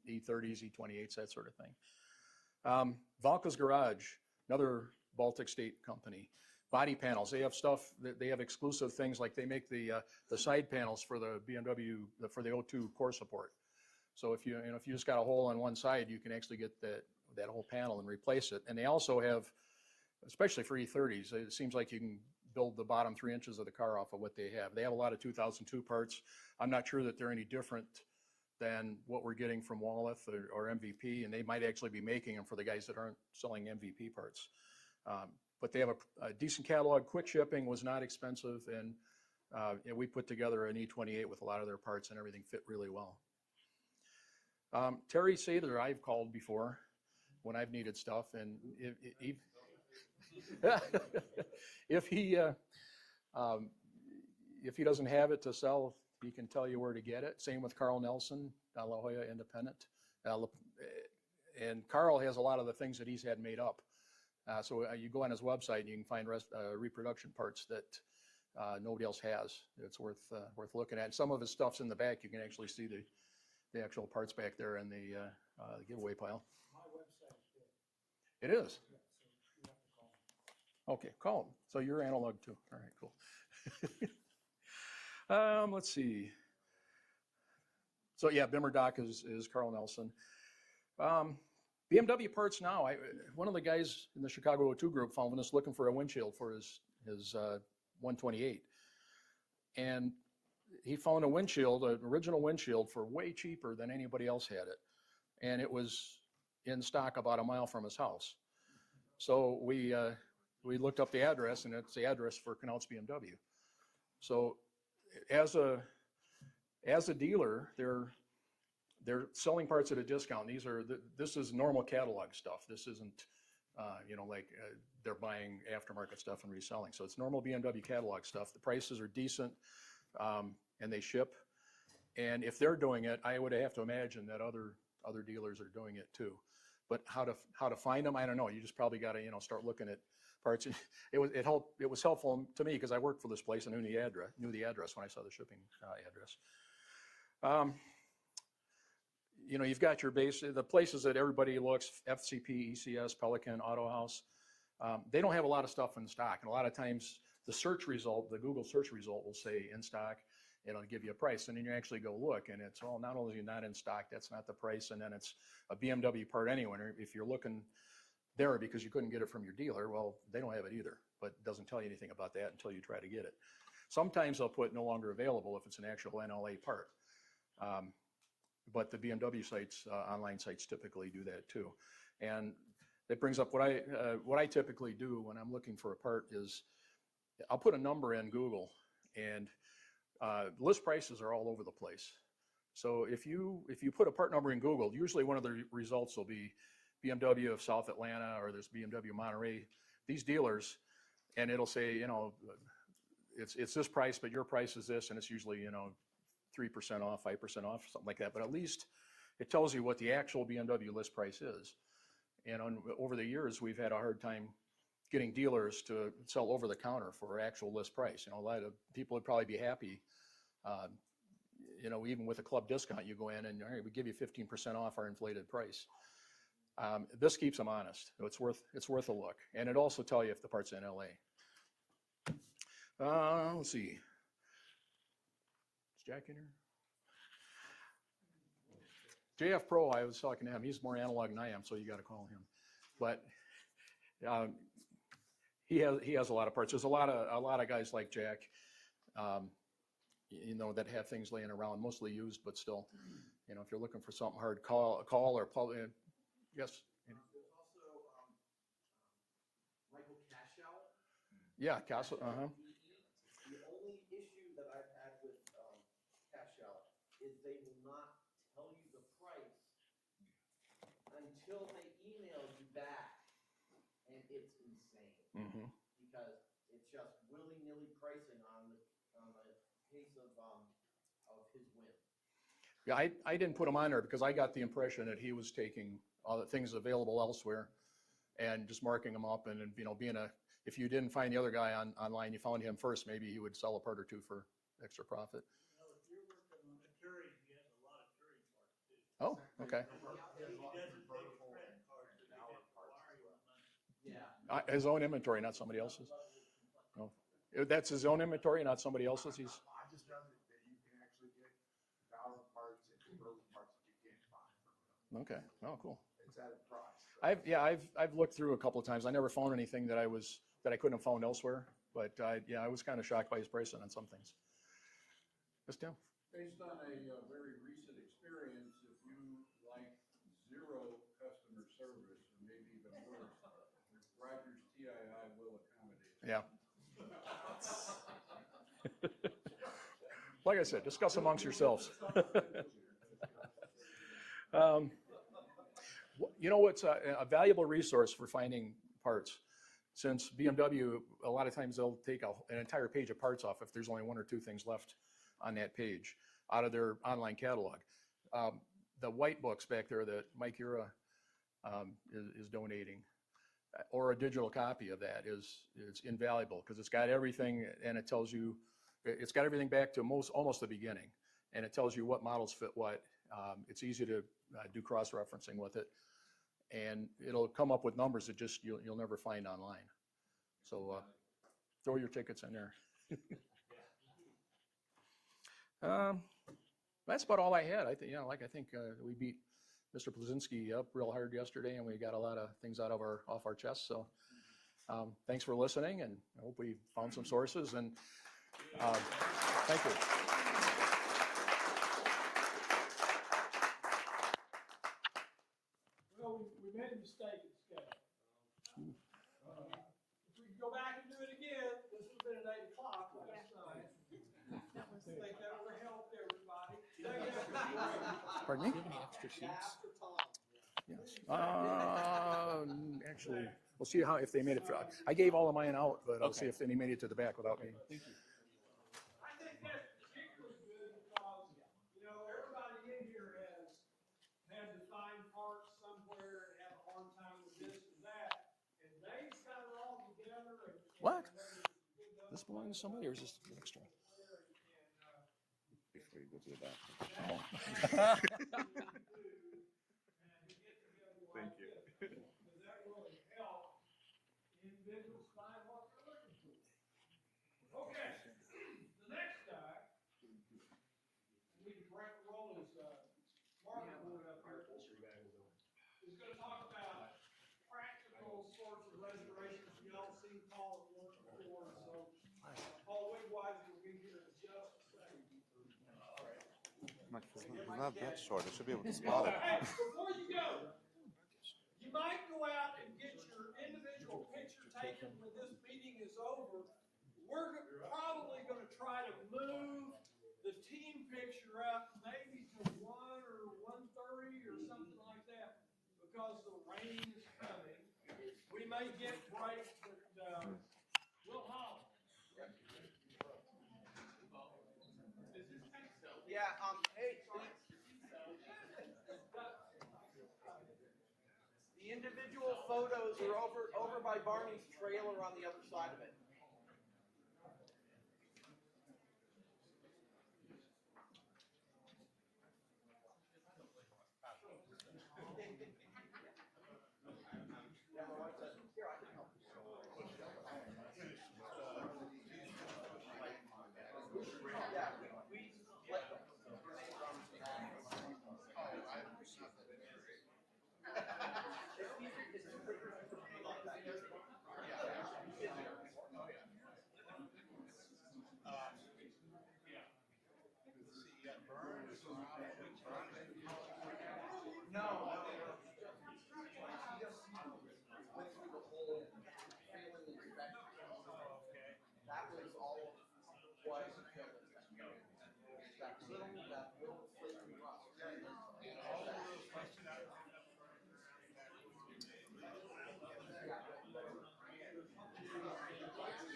E30s, E28s, that sort of thing. Valka's Garage, another Baltic state company. Body panels, they have stuff, they have exclusive things, like they make the side panels for the BMW, for the O2 core support. So if you just got a hole on one side, you can actually get that whole panel and replace it. And they also have, especially for E30s, it seems like you can build the bottom 3 inches of the car off of what they have. They have a lot of 2002 parts. I'm not sure that they're any different than what we're getting from Walleth or MVP, and they might actually be making them for the guys that aren't selling MVP parts. But they have a decent catalog. Quick shipping, was not expensive, and we put together an E28 with a lot of their parts, and everything fit really well. Terry Sather, I've called before when I've needed stuff, and if he doesn't have it to sell, he can tell you where to get it. Same with Carl Nelson, La Jolla Independent. And Carl has a lot of the things that he's had made up. So you go on his website and you can find reproduction parts that nobody else has. It's worth looking at. Some of his stuff's in the back. You can actually see the actual parts back there in the giveaway pile. My website is dead. It is? Yeah, so you have to call me. Okay, call him. So you're analog too. All right, cool. Let's see. So yeah, Bimmer Doc is Carl Nelson. BMW Parts Now. One of the guys in the Chicago O2 group found us looking for a windshield for his 128, and he found a windshield, an original windshield, for way cheaper than anybody else had it, and it was in stock about a mile from his house. So we looked up the address, and it's the address for Knaut's BMW. So as a dealer, they're selling parts at a discount. This is normal catalog stuff. This isn't, like they're buying aftermarket stuff and reselling. So it's normal BMW catalog stuff. The prices are decent, and they ship. And if they're doing it, I would have to imagine that other dealers are doing it too. But how to find them, I don't know. You just probably got to start looking at parts. It was helpful to me because I worked for this place and knew the address when I saw the shipping address. You've got your base, the places that everybody looks, FCP, ECS, Pelican, Auto House. They don't have a lot of stuff in stock, and a lot of times the search result, the Google search result will say in stock, it'll give you a price. And then you actually go look and it's, well, not only is it not in stock, that's not the price. And then it's a BMW part anywhere. If you're looking there because you couldn't get it from your dealer, well, they don't have it either, but it doesn't tell you anything about that until you try to get it. Sometimes they'll put no longer available if it's an actual NLA part. But the BMW sites, online sites typically do that too. And that brings up what I typically do when I'm looking for a part is I'll put a number in Google, and list prices are all over the place. So if you put a part number in Google, usually one of the results will be BMW of South Atlanta, or there's BMW Monterey, these dealers, and it'll say, you know, it's this price, but your price is this, and it's usually, you know, 3% off, 5% off, something like that. But at least it tells you what the actual BMW list price is. And over the years, we've had a hard time getting dealers to sell over the counter for actual list price. You know, a lot of people would probably be happy, you know, even with a club discount, you go in and, all right, we give you 15% off our inflated price. This keeps them honest. It's worth a look. And it also tells you if the part's in LA. Let's see. Is Jack in here? JF Pro, I was talking to him. He's more analog than I am, so you got to call him. But he has a lot of parts. There's a lot of guys like Jack, you know, that have things laying around, mostly used, but still, you know, if you're looking for something hard, call or public. Yes. There's also Michael Cashout. Yeah, Castle. The only issue that I've had with Cashout is they will not tell you the price until they email you back, and it's insane. Mm-hmm. Because it's just willy-nilly pricing on the case of his win. Yeah, I didn't put him on there because I got the impression that he was taking all the things available elsewhere and just marking them up, and you know, if you didn't find the other guy online, you found him first, maybe he would sell a part or two for extra profit. You know, if you're working on a Turing, he has a lot of Turing parts too. Oh, okay. He doesn't take a credit card, so they didn't wire you money. Yeah. His own inventory, not somebody else's. No, that's his own inventory, not somebody else's. I just know that you can actually get valid parts and converted parts that you can't find from them. Okay. Oh, cool. It's at a price. I've looked through a couple of times. I never found anything that I couldn't have found elsewhere. But I was kind of shocked by his pricing on some things. Yes, Tim? Based on a very recent experience, if you like zero customer service, or maybe even worse, Rogers TII will accommodate. Yeah. Like I said, discuss amongst yourselves. You know what's a valuable resource for finding parts? Since BMW, a lot of times they'll take an entire page of parts off if there's only one or two things left on that page out of their online catalog. The white books back there that Mike Ura is donating, or a digital copy of that is invaluable because it's got everything, and it tells you, it's got everything back to almost the beginning, and it tells you what models fit what. It's easy to do cross-referencing with it, and it'll come up with numbers that just you'll never find online. So throw your tickets in there. That's about all I had. I think we beat Mr. Plazinski up real hard yesterday, and we got a lot of things off our chests. So thanks for listening, and I hope we found some sources. And thank you. Well, we made a mistake at schedule. If we could go back and do it again, this would have been at 8 o'clock last night. I think that would have helped everybody. Pardon me? Do you have any extra sheets? Yes. Actually, we'll see if they made it. I gave all of mine out, but I'll see if any made it to the back without me. Thank you. I think that's particularly good because, you know, everybody in here has had to find parts somewhere and have a hard time with this and that, and they've got it all together. What? This belongs to somebody, or is this extra? Before you go to the bathroom. Thank you. Because that really helps individuals find what they're looking for. seen Paul at work before, so Paul Wegwiser will be here in just a second. He's not that short. I should be able to spot it. Hey, before you go, you might go out and get your individual picture taken when this meeting is over. We're probably gonna try to move the team picture up maybe to 1 or 1:30 or something like that, because the rain is coming. We may get breaks, but, we'll holler. Yeah, hey, the individual photos are over by Barney's trailer on the other side of it. Yeah, my wife said, here, I can help. Yeah, we let the grenade drums and that. No, she just went through the whole failing inspection. That was all of what killed us. That little flaky rust. When you get a plastic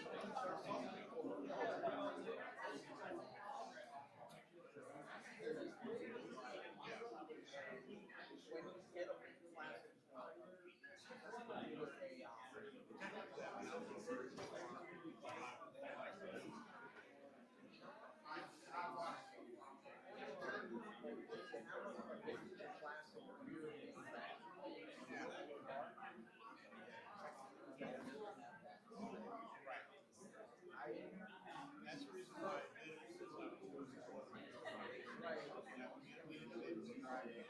That's the reason why I did it.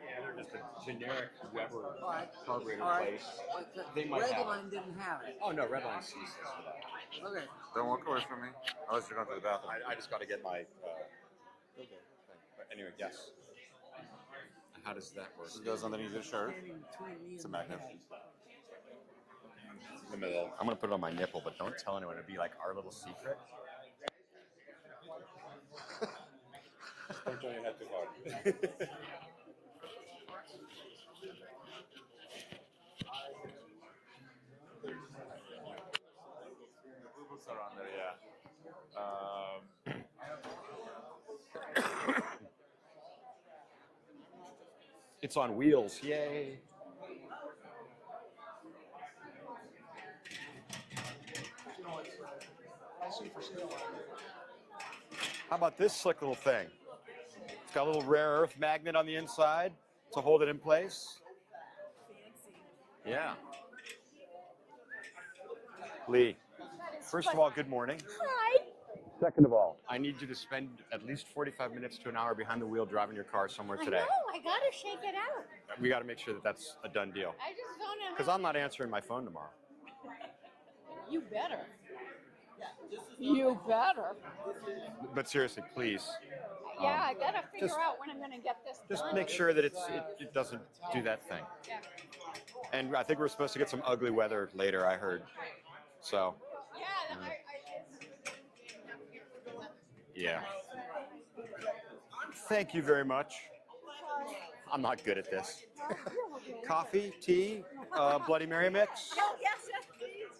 Yeah, they're just a generic Weber carburetor All right. place. They might have Redline didn't have it. Oh no, Redline sees this for that. Okay. Don't walk away from me, unless you're going to the bathroom. I just got to get my. Thing. But anyway, yes. How does that work? It goes underneath your shirt. It's a magnet. In the middle. I'm gonna put it on my nipple, but don't tell anyone. It'd be like our little secret. Don't turn your head too hard. The blue books are on there, yeah. It's on wheels, yay! How about this slick little thing? It's got a little rare earth magnet on the inside to hold it in place. Yeah. Lee, first of all, good morning. Hi. Second of all, I need you to spend at least 45 minutes to an hour behind the wheel driving your car somewhere today. I know, I gotta shake it out. We got to make sure that that's a done deal. I just don't know. Because I'm not answering my phone tomorrow. You better. You better. But seriously, please. Yeah, I gotta figure just- out when I'm gonna get this Just done. make sure that it doesn't do that thing. Yeah. And I think we're supposed to get some ugly weather later, I heard. So, Yeah, yeah. Thank you very much. I'm not good at this. Coffee, tea, Bloody Mary mix. No, yes, please.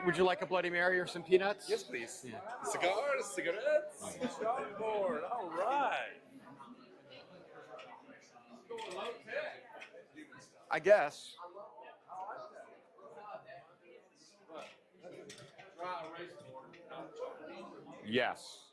Would you like a Bloody Mary or some peanuts? Yes, please. Cigars, cigarettes, chalkboard. All right. I guess. Yes.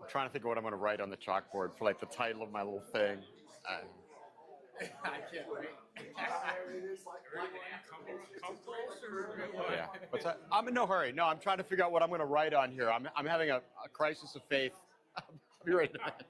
I'm trying to think of what I'm going to write on the chalkboard for like the title of my little thing. I can't wait. Yeah. What's that? I'm in no hurry. No, I'm trying to figure out what I'm going to write on here. I'm having a crisis of faith. I'll be right back.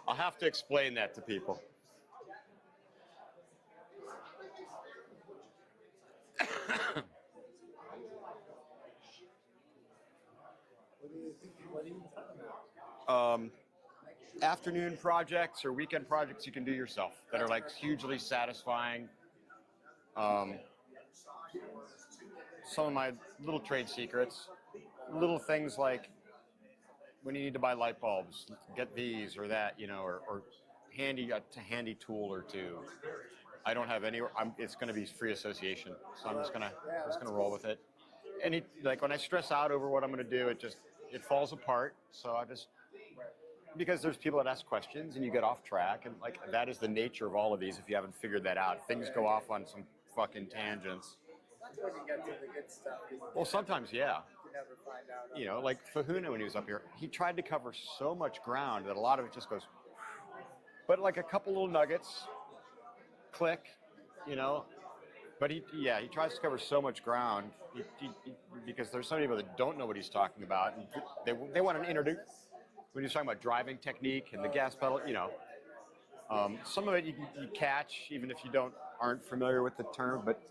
I'll have to explain that to people. Afternoon projects or weekend projects you can do yourself that are like hugely satisfying. Some of my little trade secrets, little things like when you need to buy light bulbs, get these or that, you know, or handy tool or two. I don't have any. It's going to be free association, so I'm just gonna roll with it. And like when I stress out over what I'm going to do, it falls apart. So because there's people that ask questions and you get off track, and like that is the nature of all of these. If you haven't figured that out, things go off on some fucking tangents. That's when you get to the good stuff. Well, sometimes, yeah. You never find out. You know, like Fahuna when he was up here, he tried to cover so much ground that a lot of it just goes. But like a couple little nuggets, click, you know. But he tries to cover so much ground because there's some people that don't know what he's talking about, and they want to introduce. When he's talking about driving technique and the gas pedal, you know, some of it you catch even if you aren't familiar with the term, but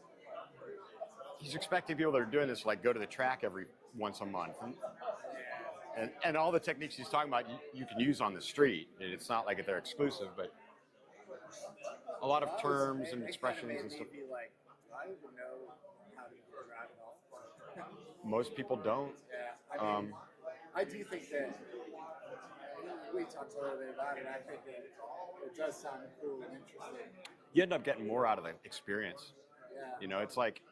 he's expecting people that are doing this like go to the track every once a month, and all the techniques he's talking about you can use on the street, and it's not like they're exclusive, but a lot of terms and expressions and stuff. Like, I don't even know how to drive at all. Most people don't. Yeah, I do think that. We talked a little bit about it. I think that it does sound cool and interesting. You end up getting more out of the experience. Yeah. You know, it's like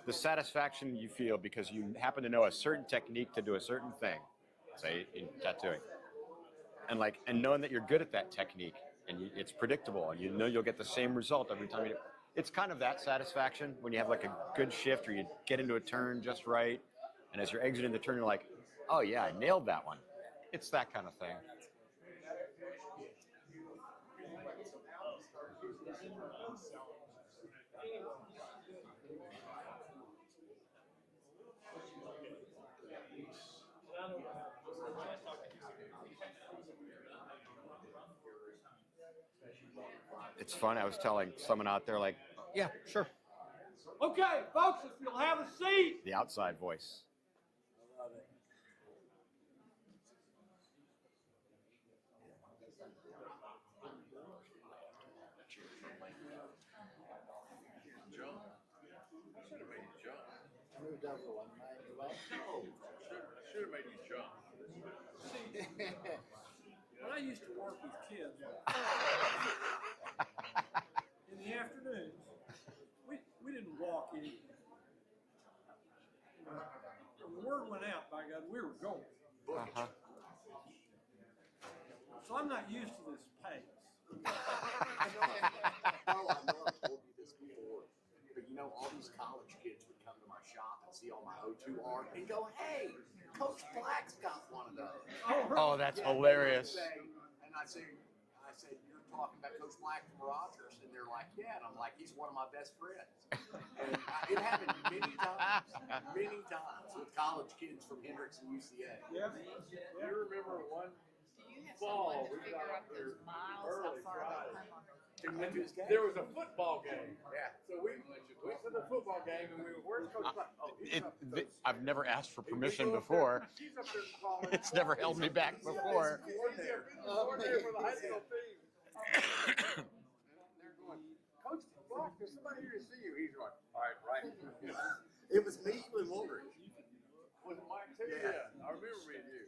the satisfaction you feel because you happen to know a certain technique to do a certain thing, say in tattooing, and knowing that you're good at that technique and it's predictable and you know you'll get the same result every time you do. It's kind of that satisfaction when you have like a good shift or you get into a turn just right, and as you're exiting the turn, you're like, Oh yeah, I nailed that one. It's that kind of thing. It's fun. I was telling someone out there, like, yeah, sure. Okay, folks, if you'll have a seat. The outside voice. I moved over one night. Should have made you jump. When I used to work with kids in the afternoons, we didn't walk anywhere. When the word went out, by God, we were going. Uh-huh. So I'm not used to this pace. I know I've told you this before, but you know, all these college kids would come to my shop and see all my O2 art and go, "Hey, Coach Black's got one of those." Oh, that's hilarious. And I said, "You're talking about Coach Black from Rogers?" And they're like, "Yeah." And I'm like, "He's one of my best friends." And it happened many times with college kids from Hendrix and UCA. Yeah. You remember one fall we got up here early Friday. There was a football game. Yeah. So we went to the football game and we were, where's Coach Black? Oh, he's up there. I've never asked for permission before. He's up there calling. It's never held me back before. He's the coordinator for the high school team. And they're going, Coach Black, there's somebody here to see you. He's going, all right. It was me and Woolrich. Was it Mike too? Yeah. I remember me and you.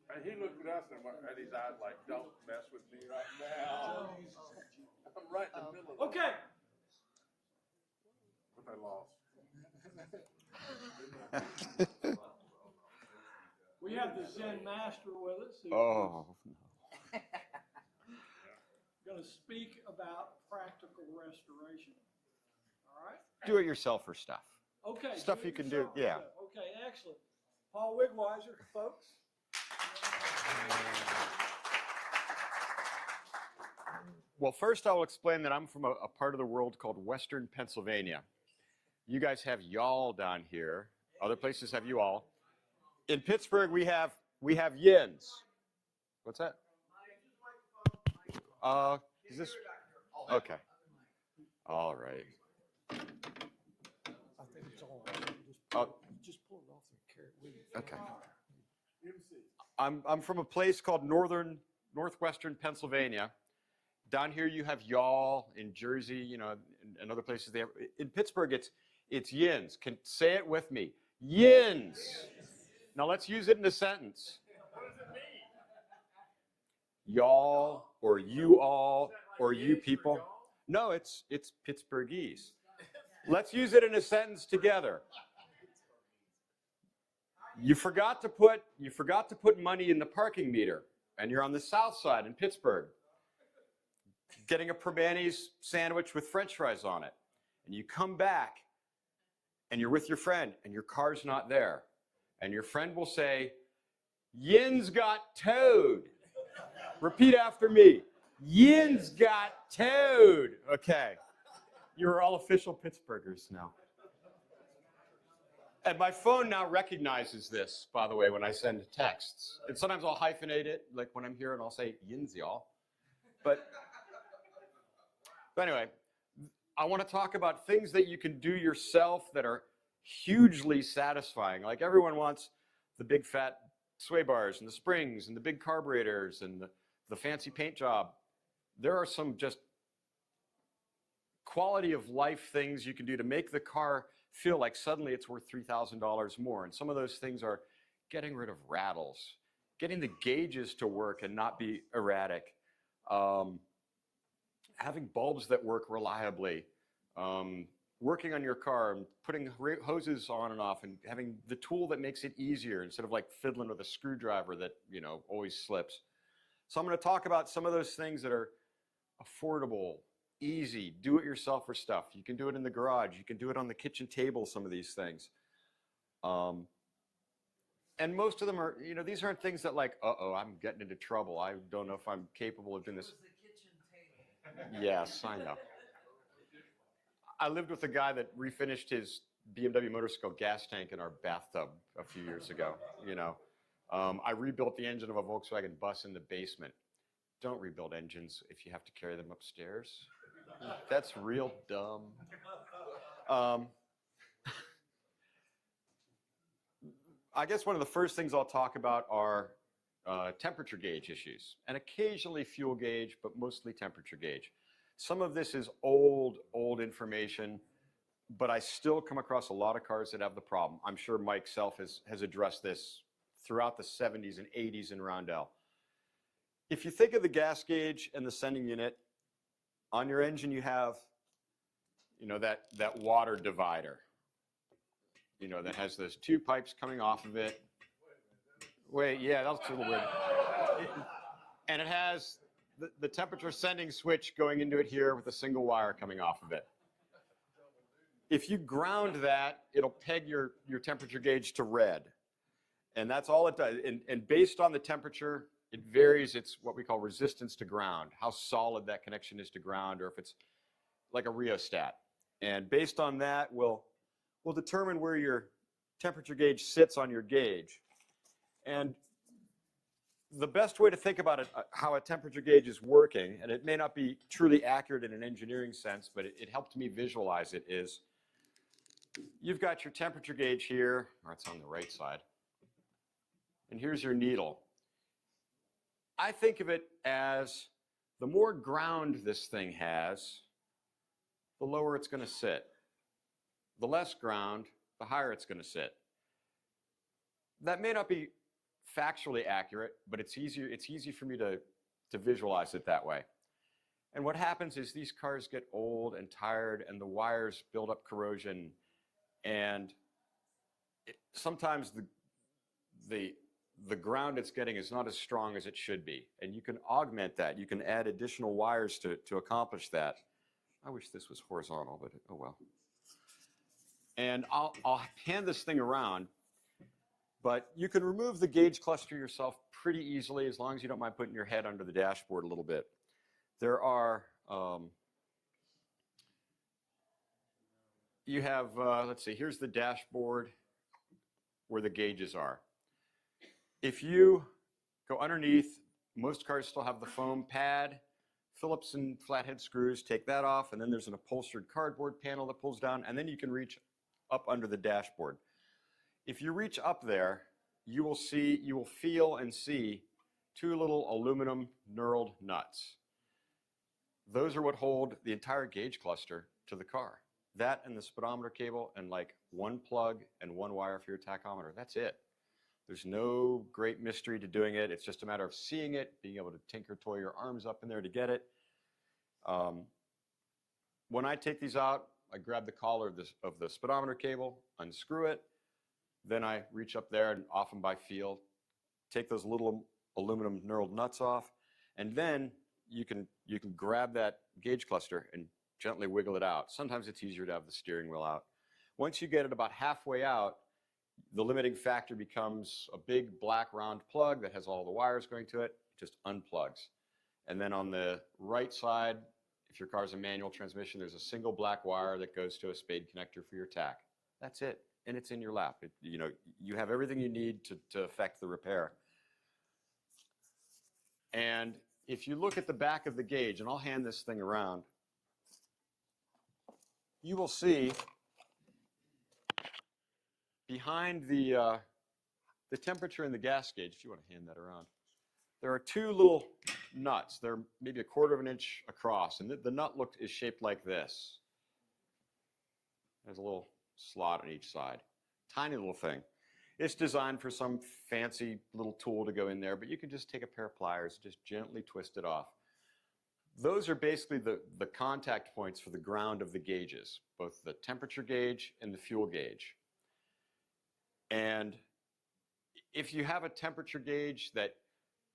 And he looked at us and his eyes like, don't mess with me right now. I'm right in the middle of it. Okay. But they lost. We have the Zen master with us. Who's Oh, no. going to speak about practical restoration. All right. Do it yourself or stuff. Okay. Stuff you can do, yeah. Okay, excellent. Paul Wegwiser, folks. Well, first I'll explain that I'm from a part of the world called Western Pennsylvania. You guys have y'all down here. Other places have you all. In Pittsburgh, we have yins. What's that? Is this? Okay. All right. I think it's all right. Just pull it off and carry it with you. Okay. I'm from a place called northwestern Pennsylvania. Down here you have y'all in Jersey, you know, and other places. They have, in Pittsburgh, it's yins. Say it with me. Yins. Now let's use it in a sentence. What does it mean? Y'all or you all or you people. No, it's Pittsburghese. Let's use it in a sentence together. You forgot to put money in the parking meter, and you're on the south side in Pittsburgh, getting a Primanti's sandwich with French fries on it, and you come back, and you're with your friend, and your car's not there, and your friend will say, "Yin's got towed." Repeat after me. Yin's got towed. Okay, you're all official Pittsburghers now. And my phone now recognizes this, by the way, when I send texts. And sometimes I'll hyphenate it, like when I'm here, and I'll say, "Yins, y'all." But anyway, I want to talk about things that you can do yourself that are hugely satisfying. Like everyone wants the big fat sway bars and the springs and the big carburetors and the fancy paint job. There are some just quality of life things you can do to make the car feel like suddenly it's worth $3,000 more. And some of those things are getting rid of rattles, getting the gauges to work and not be erratic, having bulbs that work reliably, working on your car and putting hoses on and off and having the tool that makes it easier instead of like fiddling with a screwdriver that, you know, always slips. So I'm going to talk about some of those things that are affordable, easy, do-it-yourselfer stuff. You can do it in the garage. You can do it on the kitchen table, some of these things. And most of them are, you know, these aren't things that like, uh-oh, I'm getting into trouble. I don't know if I'm capable of doing this. Yes, I know. I lived with a guy that refinished his BMW motorcycle gas tank in our bathtub a few years ago, you know. I rebuilt the engine of a Volkswagen bus in the basement. Don't rebuild engines if you have to carry them upstairs. That's real dumb. I guess one of the first things I'll talk about are temperature gauge issues, and occasionally fuel gauge, but mostly temperature gauge. Some of this is old information, but I still come across a lot of cars that have the problem. I'm sure Mike Self has addressed this throughout the 70s and 80s in Roundel. If you think of the gas gauge and the sending unit, on your engine you have, you know, that water divider, you know, that has those two pipes coming off of it. Wait, yeah, that looks a little weird. And it has the temperature sending switch going into it here with a single wire coming off of it. If you ground that, it'll peg your temperature gauge to red. And that's all it does. And based on the temperature, it varies its what we call resistance to ground, how solid that connection is to ground, or if it's like a rheostat. And based on that, we'll determine where your temperature gauge sits on your gauge. And the best way to think about it, how a temperature gauge is working, and it may not be truly accurate in an engineering sense, but it helped me visualize it, is you've got your temperature gauge here, or it's on the right side, and here's your needle. I think of it as the more ground this thing has, the lower it's going to sit. The less ground, the higher it's going to sit. That may not be factually accurate, but it's easy for me to visualize it that way. And what happens is these cars get old and tired, and the wires build up corrosion, and sometimes the ground it's getting is not as strong as it should be. And you can augment that. You can add additional wires to accomplish that. I wish this was horizontal, but oh well. And I'll hand this thing around, but you can remove the gauge cluster yourself pretty easily as long as you don't mind putting your head under the dashboard a little bit. There are, you have, let's see, here's the dashboard where the gauges are. If you go underneath, most cars still have the foam pad, Phillips and flathead screws, take that off, and then there's an upholstered cardboard panel that pulls down, and then you can reach up under the dashboard. If you reach up there, you will feel and see two little aluminum knurled nuts. Those are what hold the entire gauge cluster to the car. That and the speedometer cable and like one plug and one wire for your tachometer. That's it. There's no great mystery to doing it. It's just a matter of seeing it, being able to tinker toy your arms up in there to get it. When I take these out, I grab the collar of the speedometer cable, unscrew it, then I reach up there and often by feel, take those little aluminum knurled nuts off, and then you can grab that gauge cluster and gently wiggle it out. Sometimes it's easier to have the steering wheel out. Once you get it about halfway out, the limiting factor becomes a big black round plug that has all the wires going to it. It just unplugs. And then on the right side, if your car's a manual transmission, there's a single black wire that goes to a spade connector for your tack. That's it. And it's in your lap. You have everything you need to effect the repair. And if you look at the back of the gauge, and I'll hand this thing around, you will see behind the temperature in the gas gauge, if you want to hand that around, there are two little nuts. They're maybe 1/4 of an inch across, and the nut is shaped like this. There's a little slot on each side. Tiny little thing. It's designed for some fancy little tool to go in there, but you can just take a pair of pliers and just gently twist it off. Those are basically the contact points for the ground of the gauges, both the temperature gauge and the fuel gauge. And if you have a temperature gauge that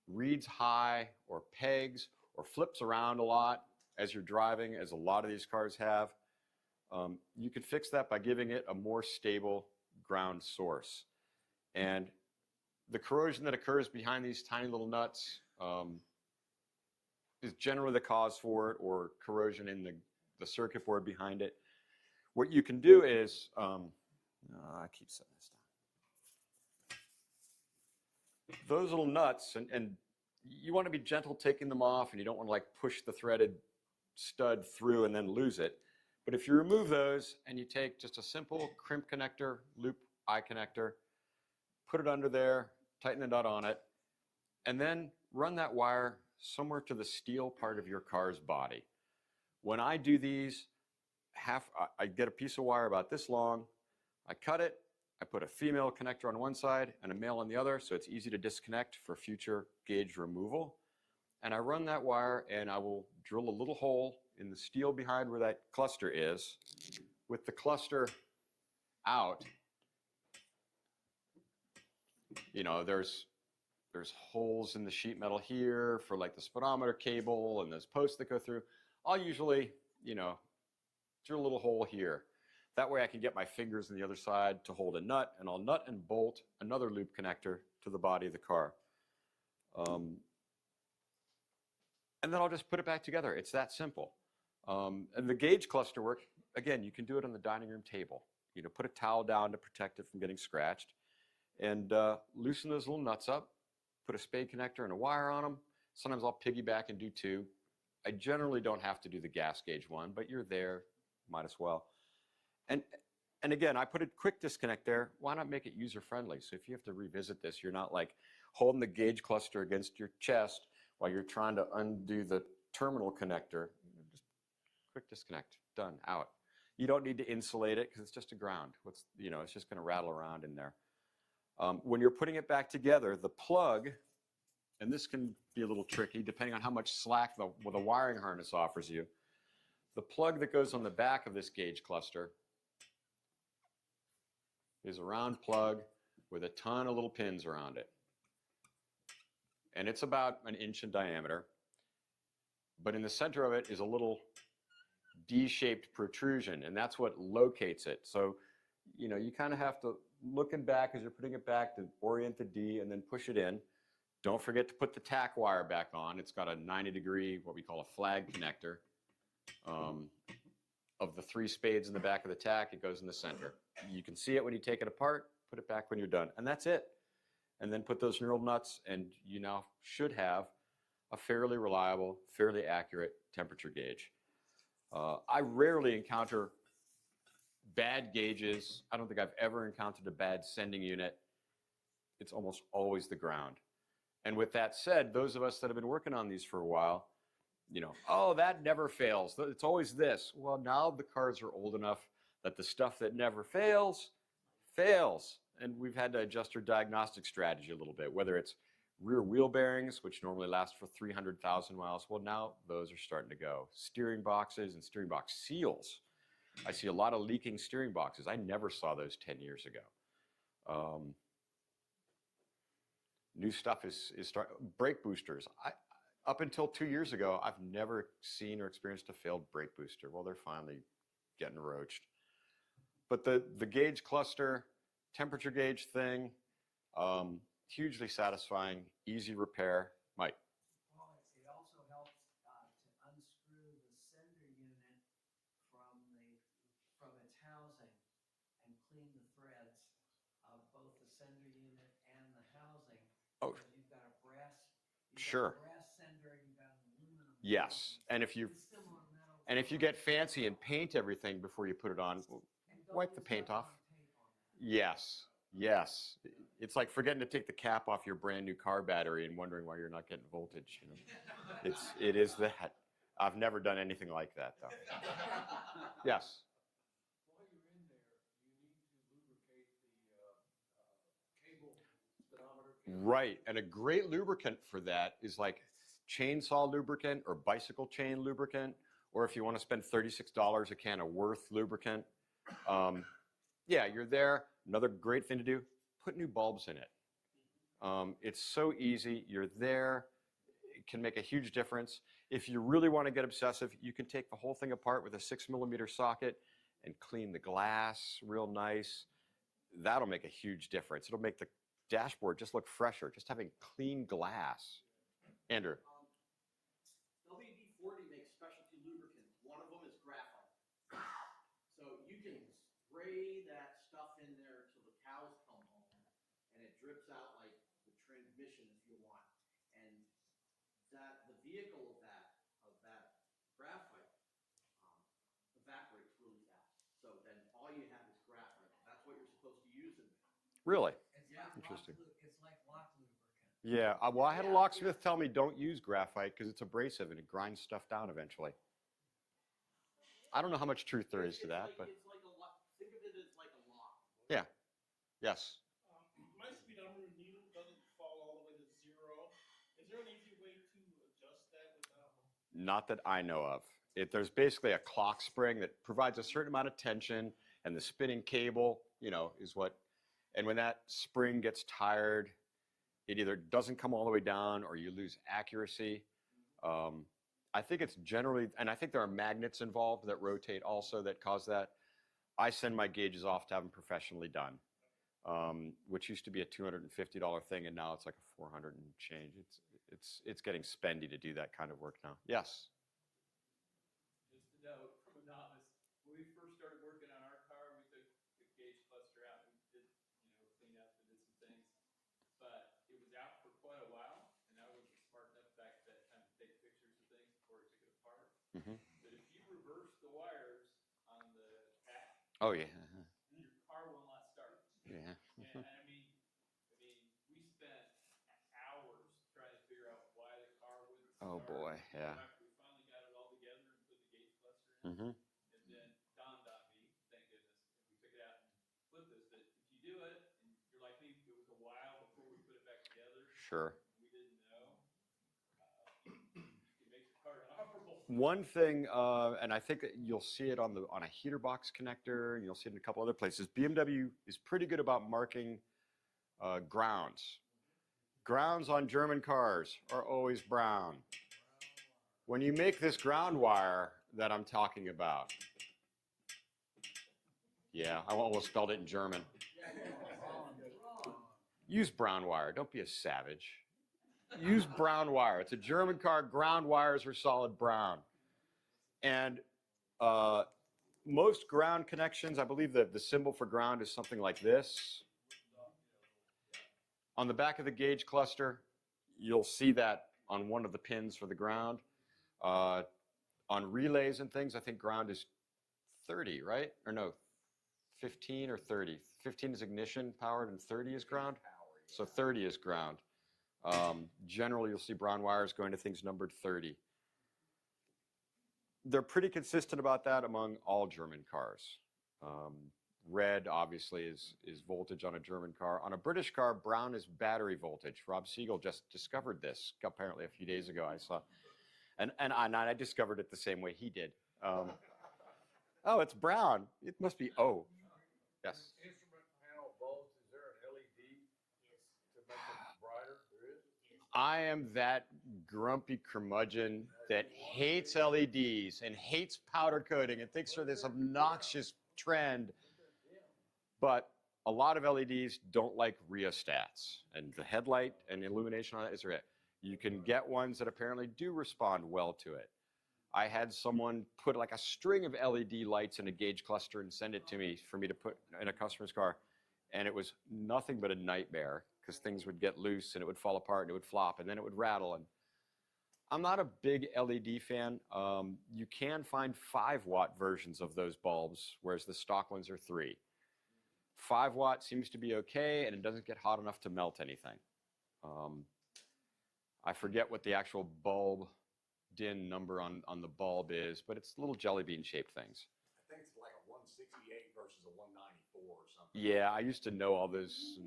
reads high or pegs or flips around a lot as you're driving, as a lot of these cars have, you could fix that by giving it a more stable ground source. And the corrosion that occurs behind these tiny little nuts is generally the cause for it, or corrosion in the circuit board behind it. What you can do is, I keep setting this down. Those little nuts, and you want to be gentle taking them off, and you don't want to like push the threaded stud through and then lose it. But if you remove those and you take just a simple crimp connector, loop eye connector, put it under there, tighten the nut on it, and then run that wire somewhere to the steel part of your car's body. When I do these, I get a piece of wire about this long, I cut it, I put a female connector on one side and a male on the other, so it's easy to disconnect for future gauge removal. And I run that wire, and I will drill a little hole in the steel behind where that cluster is. With the cluster out, you know, there's holes in the sheet metal here for like the speedometer cable, and there's posts that go through. I'll usually, you know, drill a little hole here. That way I can get my fingers on the other side to hold a nut, and I'll nut and bolt another loop connector to the body of the car. And then I'll just put it back together. It's that simple. And the gauge cluster work, again, you can do it on the dining room table. You know, put a towel down to protect it from getting scratched, and loosen those little nuts up, put a spade connector and a wire on them. Sometimes I'll piggyback and do two. I generally don't have to do the gas gauge one, but you're there, might as well. And again, I put a quick disconnect there. Why not make it user-friendly? So if you have to revisit this, you're not like holding the gauge cluster against your chest while you're trying to undo the terminal connector. Just quick disconnect, done, out. You don't need to insulate it because it's just a ground. You know, it's just going to rattle around in there. When you're putting it back together, the plug, and this can be a little tricky depending on how much slack the wiring harness offers you. The plug that goes on the back of this gauge cluster is a round plug with a ton of little pins around it. And it's about an inch in diameter. But in the center of it is a little D-shaped protrusion, and that's what locates it. So, you know, you kind of have to, looking back as you're putting it back, to orient the D and then push it in. Don't forget to put the tack wire back on. It's got a 90-degree, what we call a flag connector. Of the 3 spades in the back of the tack, it goes in the center. You can see it when you take it apart, put it back when you're done, and that's it. And then put those knurled nuts, and you now should have a fairly reliable, fairly accurate temperature gauge. I rarely encounter bad gauges. I don't think I've ever encountered a bad sending unit. It's almost always the ground. And with that said, those of us that have been working on these for a while, you know, oh, that never fails. It's always this. Well, now the cars are old enough that the stuff that never fails, fails. And we've had to adjust our diagnostic strategy a little bit, whether it's rear wheel bearings, which normally last for 300,000 miles. Well, now those are starting to go. Steering boxes and steering box seals. I see a lot of leaking steering boxes. I never saw those 10 years ago. New stuff is brake boosters. Up until 2 years ago, I've never seen or experienced a failed brake booster. Well, they're finally getting roached. But the gauge cluster, temperature gauge thing, hugely satisfying, easy repair. Mike. Well, it also helps to unscrew the sender unit from its housing and clean the threads of both the sender unit and the housing. Oh, because you've got a brass. Sure. Got a brass sender, you've got an aluminum. Yes, and if you get fancy and paint everything before you put it on, wipe the paint off. Yes, yes. It's like forgetting to take the cap off your brand new car battery and wondering why you're not getting voltage. You know, it is that. I've never done anything like that though. Yes. While you're in there, you need to lubricate the cable, speedometer cable. Right, and a great lubricant for that is like chainsaw lubricant or bicycle chain lubricant, or if you want to spend $36 a can of Worth lubricant. Yeah, you're there. Another great thing to do, put new bulbs in it. It's so easy. You're there. It can make a huge difference. If you really want to get obsessive, you can take the whole thing apart with a 6mm socket and clean the glass real nice. that'll make a huge difference. It'll make the dashboard just look fresher, just having clean glass. Andrew. WD-40 makes specialty lubricants. One of them is graphite. So you can spray that stuff in there till the cows come home, and it drips out like the transmission if you want. And that the vehicle of that graphite evaporates really fast. So then all you have is graphite. That's what you're supposed to use in there. Really? Interesting. It's like lock lubricant. Yeah. Well, I had a locksmith tell me don't use graphite because it's abrasive and it grinds stuff down eventually. I don't know how much truth there is to that, but It's like a lock. Think of it as like a lock. yeah. Yes. My speedometer needle doesn't fall all the way to 0. Is there an easy way to adjust that without? Not that I know of. There's basically a clock spring that provides a certain amount of tension, and the spinning cable, is what. And when that spring gets tired, it either doesn't come all the way down or you lose accuracy. I think it's generally, and I think there are magnets involved that rotate also that cause that. I send my gauges off to have them professionally done, which used to be a $250 thing, and now it's like a $400 and change. It's getting spendy to do that kind of work now. Yes. Just a note from a novice, when we first started working on our car, we took the gauge cluster out and did, clean up and did some things. But it was out for quite a while, and I wasn't smart enough back at that time to take pictures of things before I took it apart. Mm-hmm. But if you reverse the wires on the pack, Oh yeah. your car will not start. Yeah. And I mean, we spent hours trying to figure out why the car wouldn't start. Oh boy, yeah. After we finally got it all together and put the gauge cluster in, Mm-hmm. and then dawned on me, thank goodness, and we took it out and flipped this, that if you do it, and you're like me, it was a while before we put it back together. Sure. We didn't know. It makes the car inoperable. One thing, and I think that you'll see it on a heater box connector, and you'll see it in a couple other places. BMW is pretty good about marking grounds. Grounds on German cars are always brown. When you make this ground wire that I'm talking about, yeah, I almost spelled it in German. Use brown wire. Don't be a savage. Use brown wire. It's a German car. Ground wires are solid brown. And most ground connections, I believe that the symbol for ground is something like this. On the back of the gauge cluster, you'll see that on one of the pins for the ground. On relays and things, I think ground is 30, right? Or no, 15 or 30. 15 is ignition powered and 30 is ground. So 30 is ground. Generally, you'll see brown wires going to things numbered 30. They're pretty consistent about that among all German cars. Red, obviously, is voltage on a German car. On a British car, brown is battery voltage. Rob Siegel just discovered this apparently a few days ago. I saw, and I discovered it the same way he did. Oh, it's brown. It must be O. Yes. Instrument panel bulbs, is there an LED to make them brighter? There is? I am that grumpy curmudgeon that hates LEDs and hates powder coating and thinks they're this obnoxious trend. But a lot of LEDs don't like rheostats, and the headlight and illumination on that is it. You can get ones that apparently do respond well to it. I had someone put like a string of LED lights in a gauge cluster and send it to me for me to put in a customer's car, and it was nothing but a nightmare because things would get loose and it would fall apart and it would flop and then it would rattle. And I'm not a big LED fan. You can find 5-watt versions of those bulbs, whereas the stock ones are 3. 5-watt seems to be okay, and it doesn't get hot enough to melt anything. I forget what the actual bulb DIN number on the bulb is, but it's little jelly bean shaped things. I think it's like a 168 versus a 194 or something. Yeah, I used to know all those.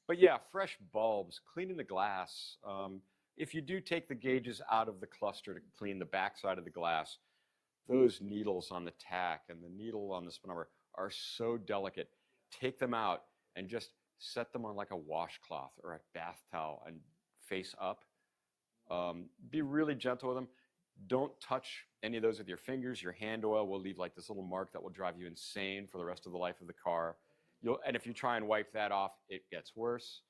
But yeah, fresh bulbs, cleaning the glass. If you do take the gauges out of the cluster to clean the backside of the glass, those needles on the tack and the needle on the speedometer are so delicate. Take them out and just set them on like a washcloth or a bath towel and face up. Be really gentle with them. Don't touch any of those with your fingers. Your hand oil will leave like this little mark that will drive you insane for the rest of the life of the car. And if you try and wipe that off, it gets worse.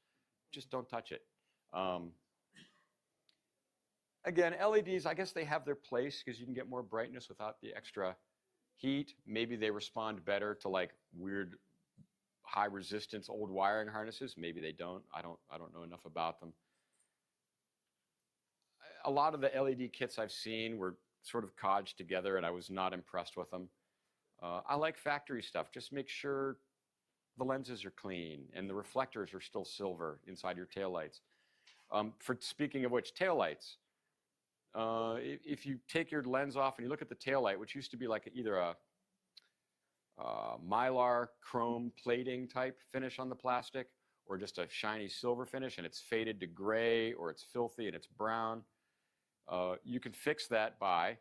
Just don't touch it. Again, LEDs, I guess they have their place because you can get more brightness without the extra heat. Maybe they respond better to like weird high resistance old wiring harnesses. Maybe they don't. I don't know enough about them. A lot of the LED kits I've seen were sort of codged together, and I was not impressed with them. I like factory stuff. Just make sure the lenses are clean and the reflectors are still silver inside your taillights. Speaking of which, taillights. If you take your lens off and you look at the taillight, which used to be like either a mylar chrome plating type finish on the plastic, or just a shiny silver finish, and it's faded to gray, or it's filthy and it's brown. You can fix that by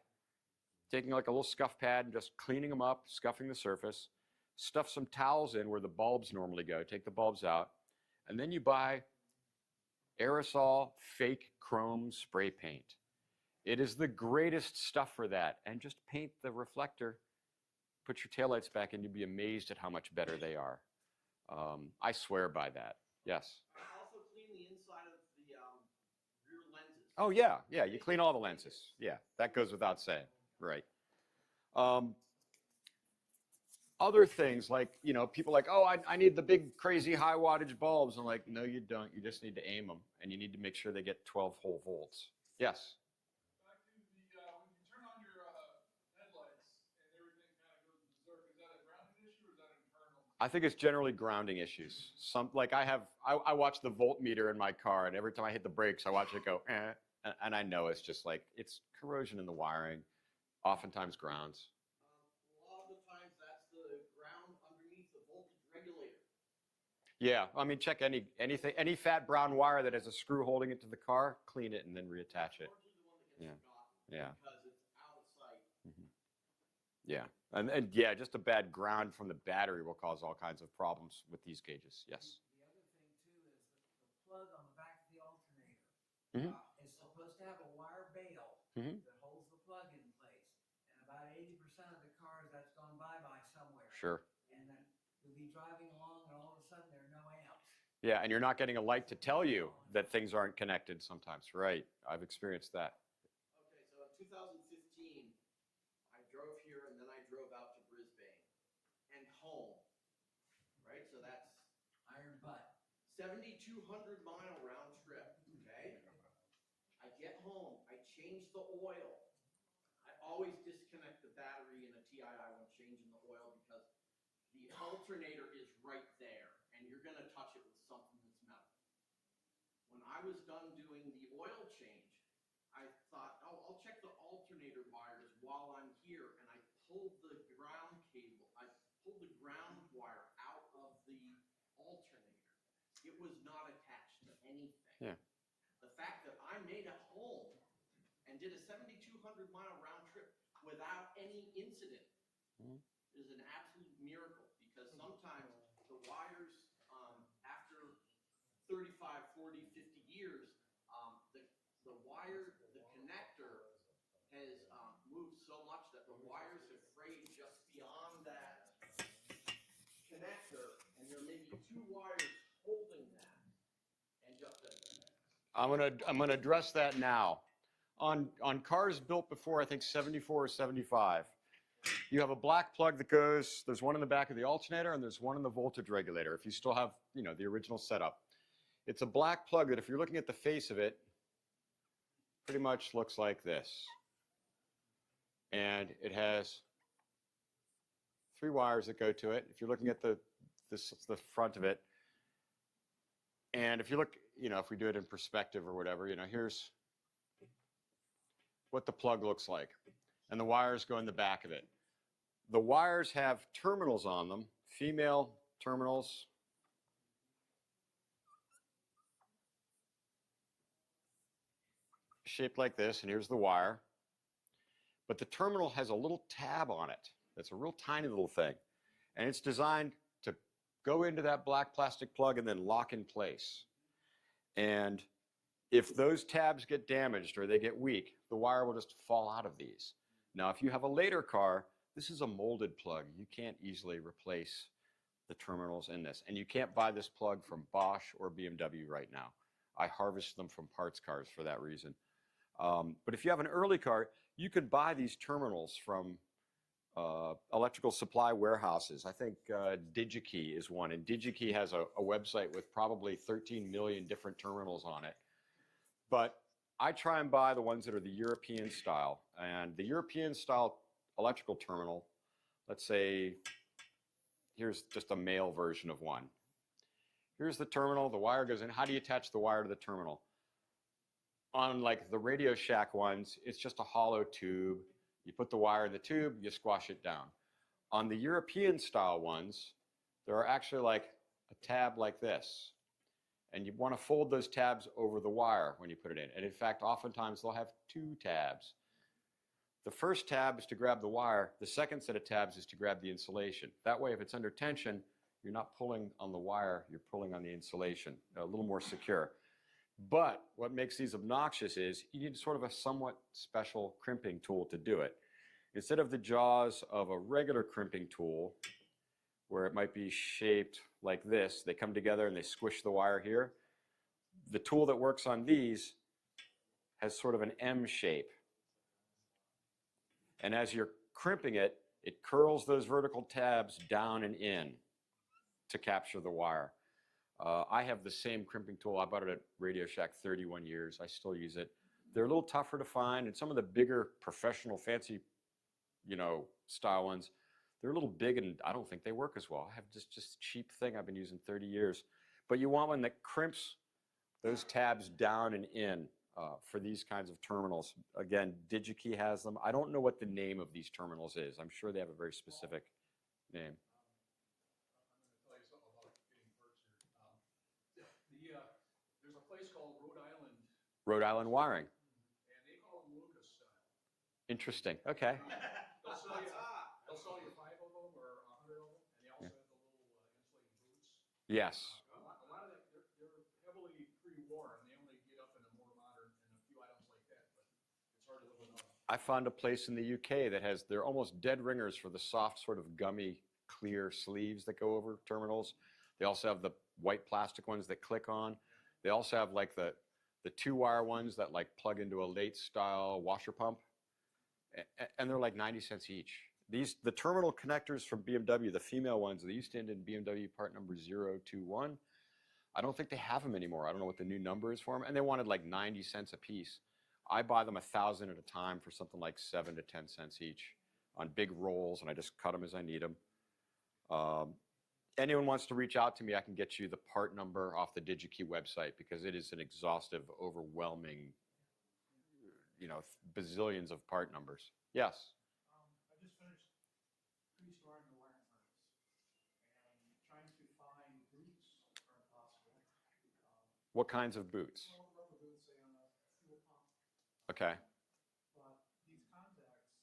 taking like a little scuff pad and just cleaning them up, scuffing the surface, stuff some towels in where the bulbs normally go, take the bulbs out, and then you buy aerosol fake chrome spray paint. It is the greatest stuff for that. And just paint the reflector, put your taillights back, and you'll be amazed at how much better they are. I swear by that. Yes? Also clean the inside of the rear lenses. Oh, yeah. Yeah, you clean all the lenses. Yeah, that goes without saying. Right. Other things like, people like, oh, I need the big, crazy high wattage bulbs. I'm like, no, you don't. You just need to aim them, and you need to make sure they get 12 whole volts. Yes? Back to the, when you turn on your headlights and everything kind of goes berserk, is that a grounding issue or is that internal? I think it's generally grounding issues. I watch the voltmeter in my car, and every time I hit the brakes, I watch it go, and I know it's just like, it's corrosion in the wiring, oftentimes grounds. A lot of the times that's the ground underneath the voltage regulator. Yeah, I mean, check any fat brown wire that has a screw holding it to the car, clean it and then reattach it. Yeah, yeah. Because it's out of sight. Mm-hmm. Yeah, and yeah, just a bad ground from the battery will cause all kinds of problems with these gauges. Yes. The other thing too is the plug on the back of the alternator Mm-hmm. is supposed to have a wire bail Mm-hmm. that holds the plug in place. And about 80% of the cars that's gone bye-bye somewhere. Sure. And then you'll be driving along and all of a sudden there are no amps. Yeah, and you're not getting a light to tell you that things aren't connected sometimes. Right. I've experienced that. Okay, so in 2015, I drove here and then I drove out to Brisbane and home. Right, so that's iron butt. 7,200 mile round trip. Okay, I get home, I change the oil. I always disconnect the battery in a TII when changing the oil because the alternator is right there and you're going to touch it with something that's metal. When I was done doing the oil change, I thought, oh, I'll check the alternator wires while I'm here, and I pulled the ground cable. I pulled the ground wire out of the alternator. It was not attached to anything. Yeah. The fact that I made it home and did a 7,200 mile round trip without any incident is an absolute miracle, because sometimes the wires, after 35, 40, 50 years, the wire, the connector has moved so much that the wires have frayed just beyond that connector, and there may be two wires holding that. And just I'm gonna address that now. On cars built before, I think 74 or 75, you have a black plug that goes, there's one in the back of the alternator and there's one in the voltage regulator if you still have, the original setup. It's a black plug that if you're looking at the face of it, pretty much looks like this. And it has 3 wires that go to it. If you're looking at the front of it, and if you look, if we do it in perspective or whatever, here's what the plug looks like. And the wires go in the back of it. The wires have terminals on them, female terminals. Shaped like this, and here's the wire. But the terminal has a little tab on it. It's a real tiny little thing. And it's designed to go into that black plastic plug and then lock in place. And If those tabs get damaged or they get weak, the wire will just fall out of these. Now, if you have a later car, this is a molded plug. You can't easily replace the terminals in this. And you can't buy this plug from Bosch or BMW right now. I harvest them from parts cars for that reason. But if you have an early car, you could buy these terminals from electrical supply warehouses. I think DigiKey is one, and DigiKey has a website with probably 13 million different terminals on it. But I try and buy the ones that are the European style. And the European style electrical terminal, let's say, here's just a male version of one. Here's the terminal, the wire goes in. How do you attach the wire to the terminal? On like the Radio Shack ones, it's just a hollow tube. You put the wire in the tube, you squash it down. On the European style ones, there are actually like a tab like this. And you want to fold those tabs over the wire when you put it in. And in fact, oftentimes they'll have two tabs. The first tab is to grab the wire. The second set of tabs is to grab the insulation. That way, if it's under tension, you're not pulling on the wire, you're pulling on the insulation, a little more secure. But what makes these obnoxious is you need sort of a somewhat special crimping tool to do it. Instead of the jaws of a regular crimping tool, where it might be shaped like this, they come together and they squish the wire here. The tool that works on these has sort of an M shape. And as you're crimping it, it curls those vertical tabs down and in to capture the wire. I have the same crimping tool. I bought it at Radio Shack 31 years. I still use it. They're a little tougher to find, and some of the bigger professional fancy, style ones, they're a little big and I don't think they work as well. I have just cheap thing I've been using 30 years. But you want one that crimps those tabs down and in for these kinds of terminals. Again, DigiKey has them. I don't know what the name of these terminals is. I'm sure they have a very specific name. I'm going to tell you something about getting parts here. There's a place called Rhode Island. Rhode Island Wiring. And they call them Lucas style. Interesting. Okay. They'll sell you 5 of them or 100 of them, and they also have the little insulating boots. Yes. A lot of that, they're heavily pre-war, and they only get up in a more modern and a few items like that, but it's hard to live without. I found a place in the UK that has, they're almost dead ringers for the soft sort of gummy clear sleeves that go over terminals. They also have the white plastic ones that click on. They also have like the 2-wire ones that like plug into a late style washer pump. And they're like 90 cents each. The terminal connectors from BMW, the female ones, they used to end in BMW part number 021. I don't think they have them anymore. I don't know what the new number is for them. And they wanted like 90 cents a piece. I buy them 1,000 at a time for something like 7 to 10 cents each on big rolls, and I just cut them as I need them. Anyone wants to reach out to me, I can get you the part number off the DigiKey website because it is an exhaustive, overwhelming, bazillions of part numbers. Yes? I just finished restoring the wiring harness and trying to find boots are impossible. What kinds of boots? Rubber boots, say on a fuel pump. Okay. But these contacts,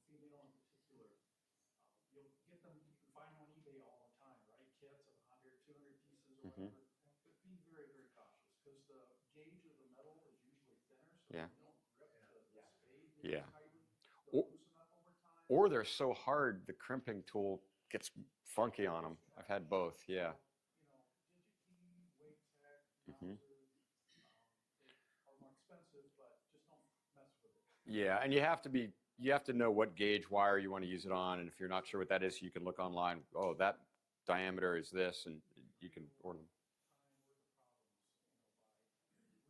female in particular, you'll get them, you can find them on eBay all the time, right? Kits of 100, 200 pieces or whatever. But be very, very cautious because the gauge of the metal is usually thinner, so Yeah. you don't grip the spade Yeah. tightly. They'll loosen up over time. Or they're so hard, the crimping tool gets funky on them. I've had both, yeah. DigiKey, Wegtech, Mhm. they are more expensive, but just don't mess with it. Yeah, and you have to know what gauge wire you want to use it on, and if you're not sure what that is, you can look online. Oh, that diameter is this, and you can order them.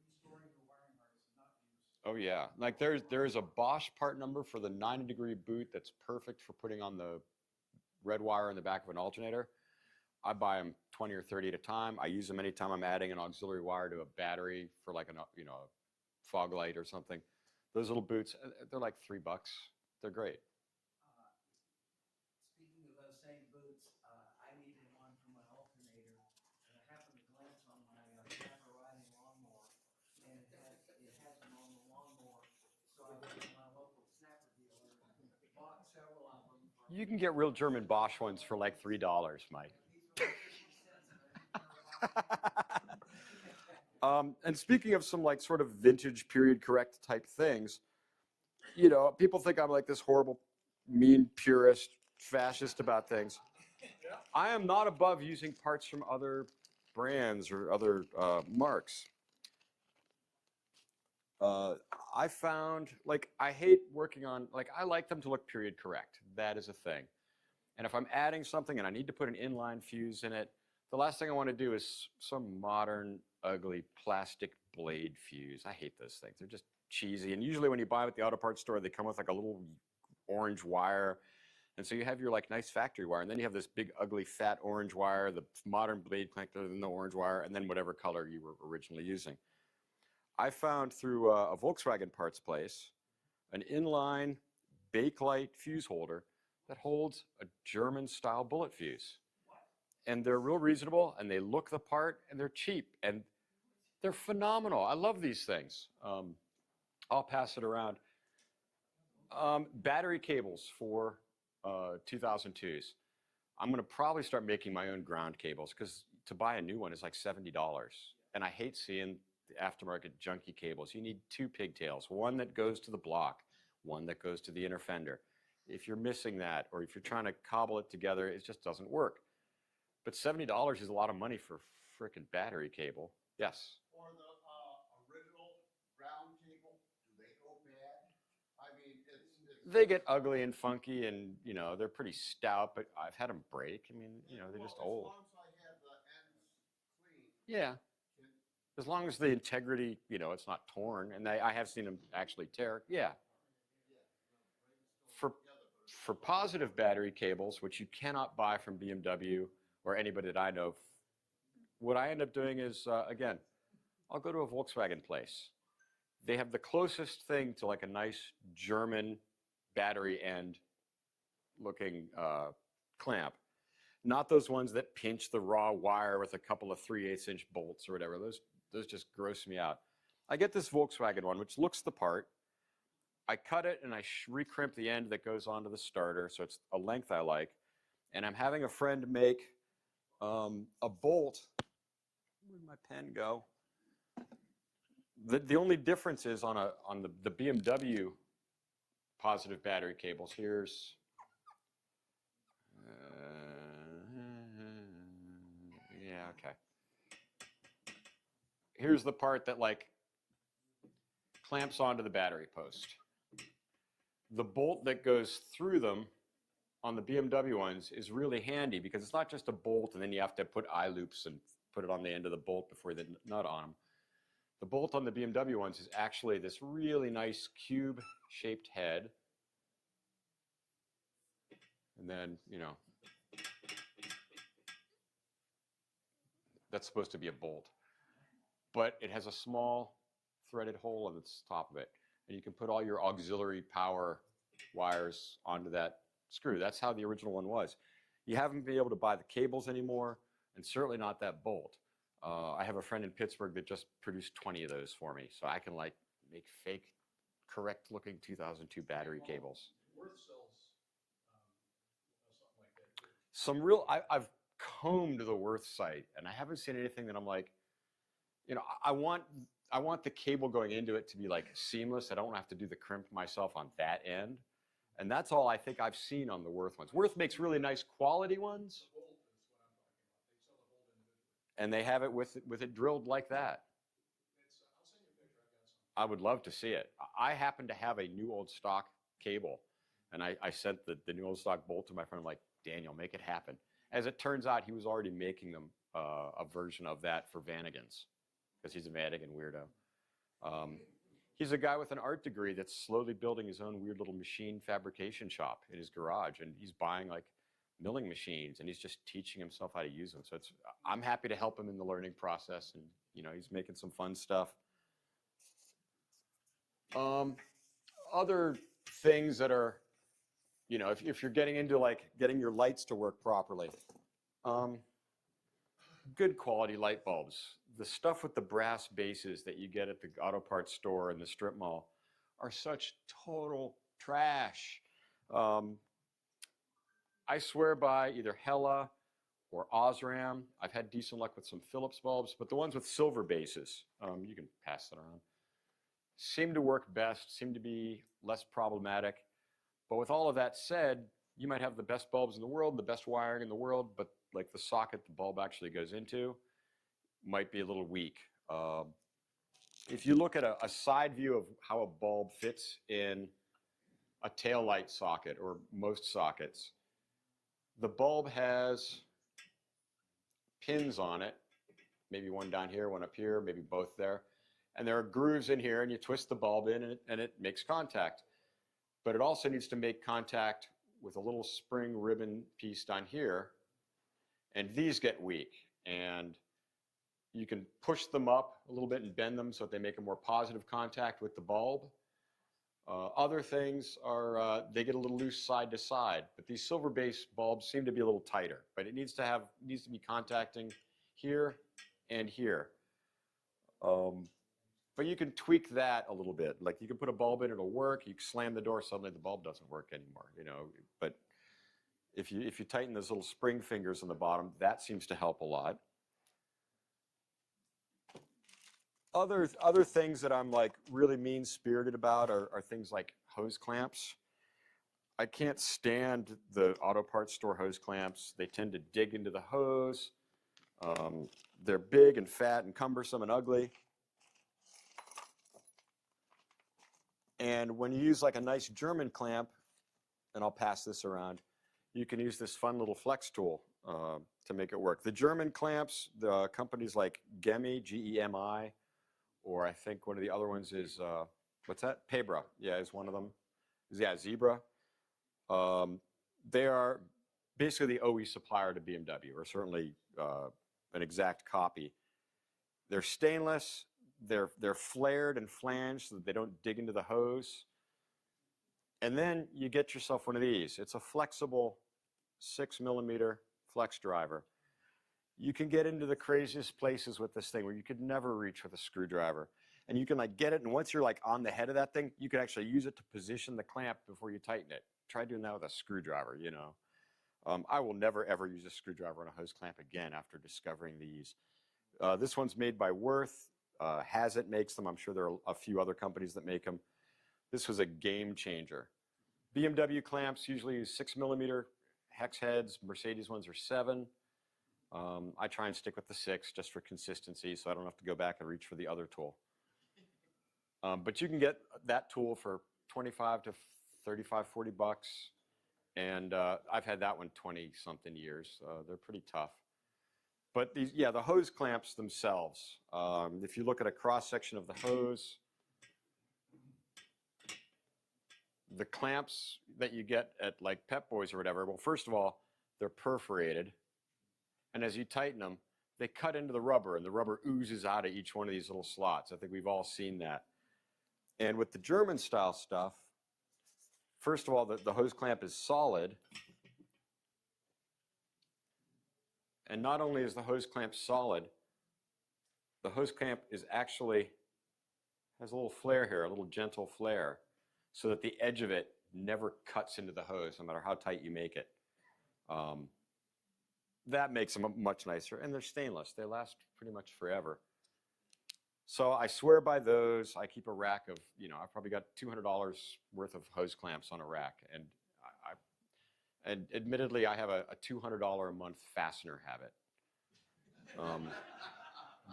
Restoring the wiring harness and not use. Oh yeah, like there is a Bosch part number for the 90-degree boot that's perfect for putting on the red wire in the back of an alternator. I buy them 20 or 30 at a time. I use them anytime I'm adding an auxiliary wire to a battery for like a fog light or something. Those little boots, they're like $3. They're great. Speaking of those same boots, I needed one for my alternator, and I happened to glance on my snapper riding lawnmower, and it has them on the lawnmower. So I went to my local snapper dealer and bought several of them. You can get real German Bosch ones for like $3, Mike. And speaking of some like sort of vintage period correct type things, you know, people think I'm like this horrible, mean purist, fascist about things. I am not above using parts from other brands or other marks. I found, like, I hate working on, like, I like them to look period correct. That is a thing. And if I'm adding something and I need to put an inline fuse in it, the last thing I want to do is some modern, ugly plastic blade fuse. I hate those things. They're just cheesy. And usually when you buy them at the auto parts store, they come with like a little orange wire. And so you have your like nice factory wire, and then you have this big, ugly, fat orange wire, the modern blade connector, then the orange wire, and then whatever color you were originally using. I found through a Volkswagen parts place an inline Bakelite fuse holder that holds a German-style bullet fuse. And they're real reasonable, and they look the part, and they're cheap, and they're phenomenal. I love these things. I'll pass it around. Battery cables for 2002s. I'm going to probably start making my own ground cables because to buy a new one is like $70. And I hate seeing the aftermarket junky cables. You need two pigtails, one that goes to the block, one that goes to the inner fender. If you're missing that, or if you're trying to cobble it together, it just doesn't work. But $70 is a lot of money for a frickin' battery cable. Yes? Or the original ground cable, do they go bad? I mean, it's They get ugly and funky, and you know they're pretty stout. But I've had them break. I mean, you know, they're just old. As long as I have the ends clean. Yeah. As long as the integrity, you know, it's not torn, and I have seen them actually tear. Yeah. For positive battery cables, which you cannot buy from BMW or anybody that I know, what I end up doing is, again, I'll go to a Volkswagen place. They have the closest thing to like a nice German battery end looking clamp. Not those ones that pinch the raw wire with a couple of 3/8 inch bolts or whatever. Those just gross me out. I get this Volkswagen one, which looks the part. I cut it and I recrimp the end that goes onto the starter, so it's a length I like. And I'm having a friend make a bolt. Where'd my pen go? The only difference is on the BMW positive battery cables. Here's yeah, okay. Here's the part that like clamps onto the battery post. The bolt that goes through them on the BMW ones is really handy because it's not just a bolt and then you have to put eye loops and put it on the end of the bolt before the nut on them. The bolt on the BMW ones is actually this really nice cube-shaped head. And then, you know, that's supposed to be a bolt. But it has a small threaded hole in the top of it. And you can put all your auxiliary power wires onto that screw. That's how the original one was. You haven't been able to buy the cables anymore, and certainly not that bolt. I have a friend in Pittsburgh that just produced 20 of those for me, so I can like make fake, correct-looking 2002 battery cables. Worth sells something like that too. Some real, I've combed the Worth site, and I haven't seen anything that I'm like, you know, I want the cable going into it to be like seamless. I don't have to do the crimp myself on that end. And that's all I think I've seen on the Worth ones. Worth makes really nice quality ones. And they have it with it drilled like that. I'll send you a picture. I've got some. I would love to see it. I happen to have a new old stock cable. And I sent the new old stock bolt to my friend. I'm like, Daniel, make it happen. As it turns out, he was already making them a version of that for Vanagons. Because he's a Vanagon weirdo. He's a guy with an art degree that's slowly building his own weird little machine fabrication shop in his garage. And he's buying like milling machines and he's just teaching himself how to use them. So I'm happy to help him in the learning process. And, you know, he's making some fun stuff. Other things that are, you know, if you're getting into like getting your lights to work properly, good quality light bulbs. The stuff with the brass bases that you get at the auto parts store and the strip mall are such total trash. I swear by either Hella or Osram. I've had decent luck with some Philips bulbs, but the ones with silver bases, you can pass that around, seem to work best, seem to be less problematic. But with all of that said, you might have the best bulbs in the world, the best wiring in the world, but like the socket the bulb actually goes into might be a little weak. If you look at a side view of how a bulb fits in a taillight socket or most sockets, the bulb has pins on it, maybe one down here, one up here, maybe both there. And there are grooves in here, and you twist the bulb in, and it makes contact. But it also needs to make contact with a little spring ribbon piece down here. And these get weak. And you can push them up a little bit and bend them so that they make a more positive contact with the bulb. Other things are, they get a little loose side to side. But these silver-based bulbs seem to be a little tighter. But it needs to be contacting here and here. But you can tweak that a little bit. Like you can put a bulb in, it'll work. You slam the door, suddenly the bulb doesn't work anymore. You know, but if you tighten those little spring fingers on the bottom, that seems to help a lot. Other things that I'm like really mean-spirited about are things like hose clamps. I can't stand the auto parts store hose clamps. They tend to dig into the hose. They're big and fat and cumbersome and ugly. And when you use like a nice German clamp, and I'll pass this around, you can use this fun little flex tool to make it work. The German clamps, the companies like Gemi, G-E-M-I, or I think one of the other ones is, what's that? Pebra, yeah, is one of them. Yeah, Zebra. They are basically the OE supplier to BMW, or certainly an exact copy. They're stainless. They're flared and flanged so that they don't dig into the hose. And then you get yourself one of these. It's a flexible 6mm flex driver. You can get into the craziest places with this thing where you could never reach with a screwdriver. And you can like get it, and once you're like on the head of that thing, you can actually use it to position the clamp before you tighten it. Try doing that with a screwdriver, you know. I will never ever use a screwdriver on a hose clamp again after discovering these. This one's made by Worth. Hazit makes them. I'm sure there are a few other companies that make them. This was a game changer. BMW clamps usually use 6mm hex heads. Mercedes ones are 7. I try and stick with the 6 just for consistency so I don't have to go back and reach for the other tool. But you can get that tool for 25 to 35, 40 bucks. And I've had that one 20-something years. They're pretty tough. But these, yeah, the hose clamps themselves, if you look at a cross-section of the hose, the clamps that you get at like Pep Boys or whatever, well, first of all, they're perforated. And as you tighten them, they cut into the rubber, and the rubber oozes out of each one of these little slots. I think we've all seen that. And with the German-style stuff, first of all, the hose clamp is solid. And not only is the hose clamp solid, the hose clamp is actually, has a little flare here, a little gentle flare, so that the edge of it never cuts into the hose, no matter how tight you make it. That makes them much nicer, and they're stainless. They last pretty much forever. So I swear by those. I keep a rack of, you know, I've probably got $200 worth of hose clamps on a rack, and and admittedly, I have a $200 a month fastener habit.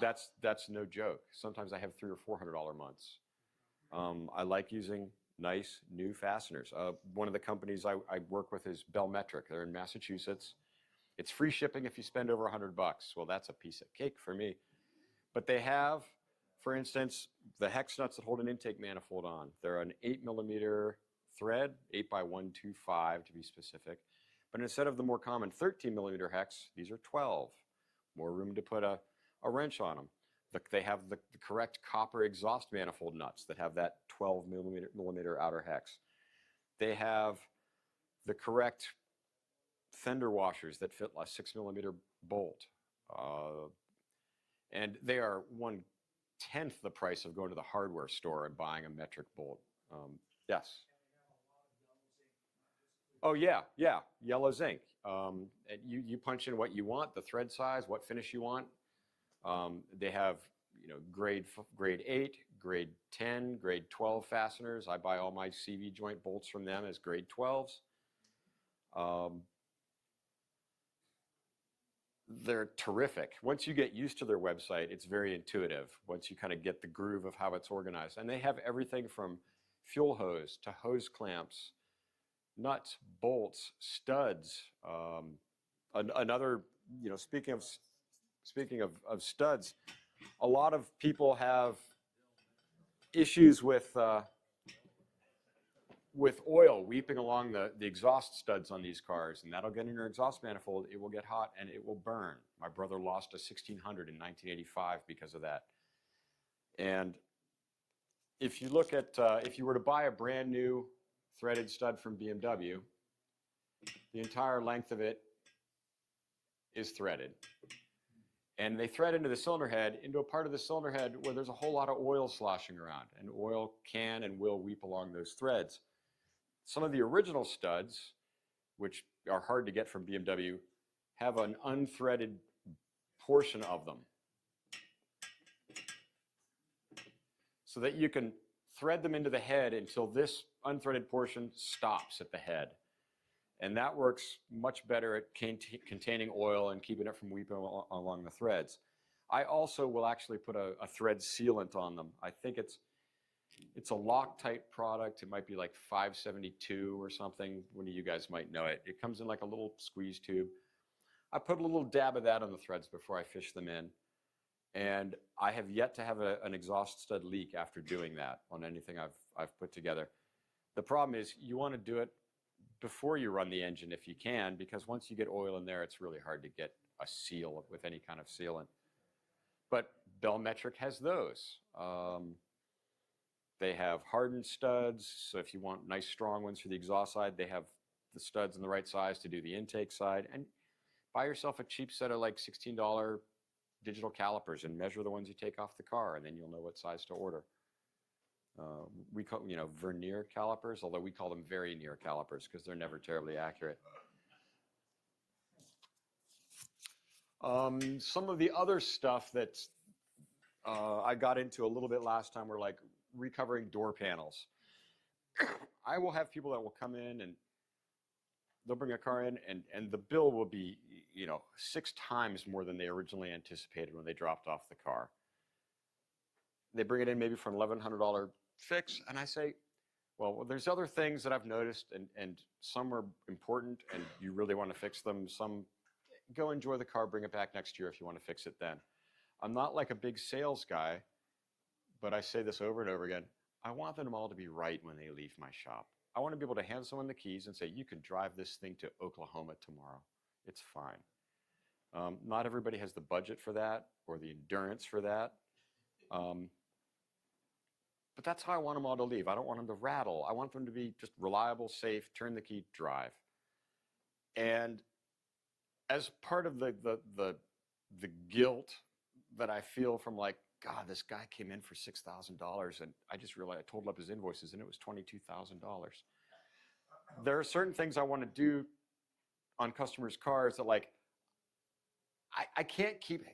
That's no joke. Sometimes I have $300 or $400 months. I like using nice new fasteners. One of the companies I work with is Belmetric. They're in Massachusetts. It's free shipping if you spend over $100. Well, that's a piece of cake for me. But they have, for instance, the hex nuts that hold an intake manifold on. They're an 8mm thread, 8x125 to be specific. But instead of the more common 13mm hex, these are 12. More room to put a wrench on them. They have the correct copper exhaust manifold nuts that have that 12mm outer hex. They have the correct fender washers that fit a 6mm bolt. And they are 1/10 the price of going to the hardware store and buying a metric bolt. Yes? Oh yeah, yeah, yellow zinc. And you punch in what you want, the thread size, what finish you want. They have, you know, grade 8, grade 10, grade 12 fasteners. I buy all my CV joint bolts from them as grade 12s. They're terrific. Once you get used to their website, it's very intuitive. Once you kind of get the groove of how it's organized. And they have everything from fuel hose to hose clamps, nuts, bolts, studs. Another, you know, speaking of studs, a lot of people have issues with oil weeping along the exhaust studs on these cars, and that'll get in your exhaust manifold. It will get hot and it will burn. My brother lost a 1600 in 1985 because of that. And if you look at, if you were to buy a brand new threaded stud from BMW, the entire length of it is threaded. And they thread into the cylinder head, into a part of the cylinder head where there's a whole lot of oil sloshing around, and oil can and will weep along those threads. Some of the original studs, which are hard to get from BMW, have an unthreaded portion of them, so that you can thread them into the head until this unthreaded portion stops at the head. And that works much better at containing oil and keeping it from weeping along the threads. I also will actually put a thread sealant on them. I think it's a Loctite product. It might be like 572 or something. One of you guys might know it. It comes in like a little squeeze tube. I put a little dab of that on the threads before I fish them in. And I have yet to have an exhaust stud leak after doing that on anything I've put together. The problem is you want to do it before you run the engine if you can, because once you get oil in there, it's really hard to get a seal with any kind of sealant. But Bellmetric has those. They have hardened studs, so if you want nice strong ones for the exhaust side, they have the studs in the right size to do the intake side. And buy yourself a cheap set of like $16 digital calipers and measure the ones you take off the car, and then you'll know what size to order. We call, you know, vernier calipers, although we call them very near calipers because they're never terribly accurate. Some of the other stuff that I got into a little bit last time were like recovering door panels. I will have people that will come in and they'll bring a car in and the bill will be, you know, 6 times more than they originally anticipated when they dropped off the car. They bring it in maybe for an $1,100 fix, and I say, well, there's other things that I've noticed, and some are important and you really want to fix them. Some, go enjoy the car, bring it back next year if you want to fix it then. I'm not like a big sales guy, but I say this over and over again. I want them all to be right when they leave my shop. I want to be able to hand someone the keys and say, you can drive this thing to Oklahoma tomorrow. It's fine. Not everybody has the budget for that or the endurance for that. But that's how I want them all to leave. I don't want them to rattle. I want them to be just reliable, safe, turn the key, drive. And as part of the guilt that I feel from like, God, this guy came in for $6,000 and I just realized I totaled up his invoices and it was $22,000. There are certain things I want to do on customers' cars that like, I can't keep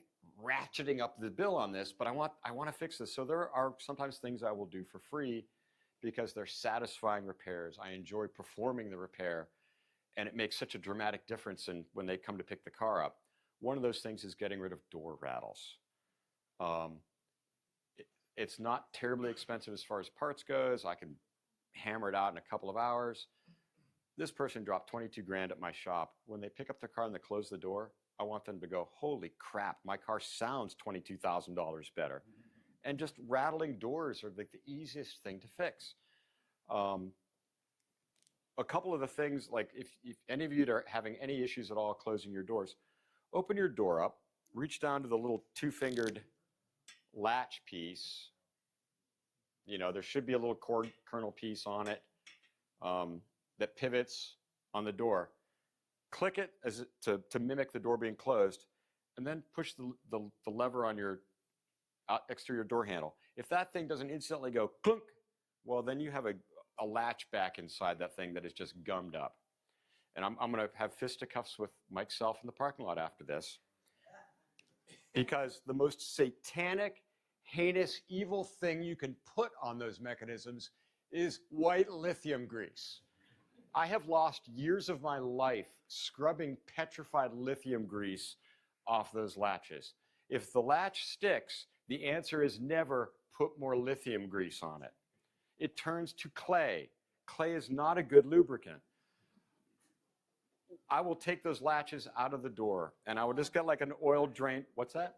ratcheting up the bill on this, but I want to fix this. So there are sometimes things I will do for free because they're satisfying repairs. I enjoy performing the repair and it makes such a dramatic difference when they come to pick the car up. One of those things is getting rid of door rattles. It's not terribly expensive as far as parts goes. I can hammer it out in a couple of hours. This person dropped 22 grand at my shop. When they pick up their car and they close the door, I want them to go, holy crap, my car sounds $22,000 better. And just rattling doors are like the easiest thing to fix. A couple of the things, like if any of you are having any issues at all closing your doors, open your door up, reach down to the little 2-fingered latch piece. You know, there should be a little kernel piece on it that pivots on the door. Click it to mimic the door being closed, and then push the lever on your exterior door handle. If that thing doesn't instantly go clunk, well, then you have a latch back inside that thing that is just gummed up. and I'm going to have fisticuffs with Mike Self in the parking lot after this, because the most satanic, heinous, evil thing you can put on those mechanisms is white lithium grease. I have lost years of my life scrubbing petrified lithium grease off those latches. If the latch sticks, the answer is never put more lithium grease on it. It turns to clay. Clay is not a good lubricant. I will take those latches out of the door, and I will just get like an oil drain. What's that?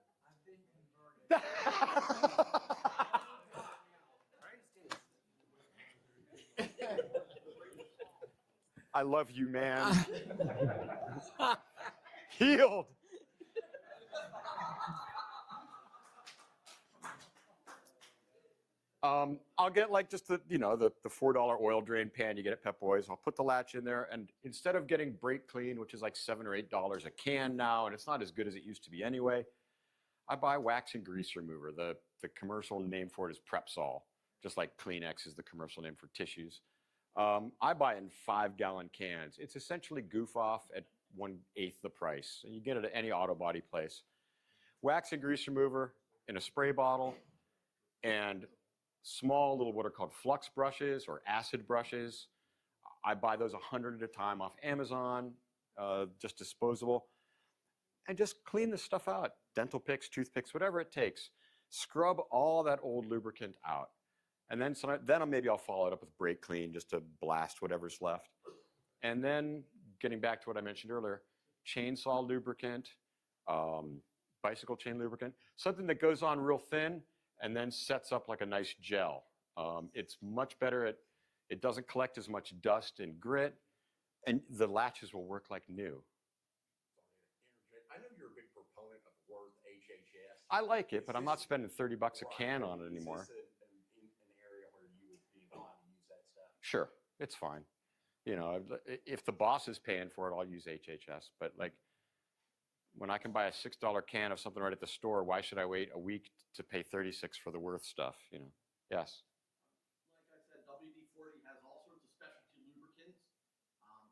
I love you, man. Healed. I'll get like just the $4 oil drain pan you get at Pep Boys. I'll put the latch in there, and instead of getting brake clean, which is like $7 or $8 a can now, and it's not as good as it used to be anyway, I buy wax and grease remover. The commercial name for it is Prepsol, just like Kleenex is the commercial name for tissues. I buy in 5-gallon cans. It's essentially Goof Off at 1/8 the price, and you get it at any auto body place. Wax and grease remover in a spray bottle, and small little what are called flux brushes or acid brushes. I buy those 100 at a time off Amazon, just disposable, and just clean the stuff out. Dental picks, toothpicks, whatever it takes. Scrub all that old lubricant out. And then maybe I'll follow it up with brake clean just to blast whatever's left. And then getting back to what I mentioned earlier, chainsaw lubricant, bicycle chain lubricant, something that goes on real thin and then sets up like a nice gel. It's much better it doesn't collect as much dust and grit, and the latches will work like new. I know you're a big proponent of the word HHS. I like it, but I'm not spending $30 a can on it anymore. Is this an area where you would be inclined to use that stuff? Sure, it's fine. You know, if the boss is paying for it, I'll use HHS. But like, when I can buy a $6 can of something right at the store, why should I wait a week to pay $36 for the Worth stuff? You know, yes. Like I said, WD-40 has all sorts of specialty lubricants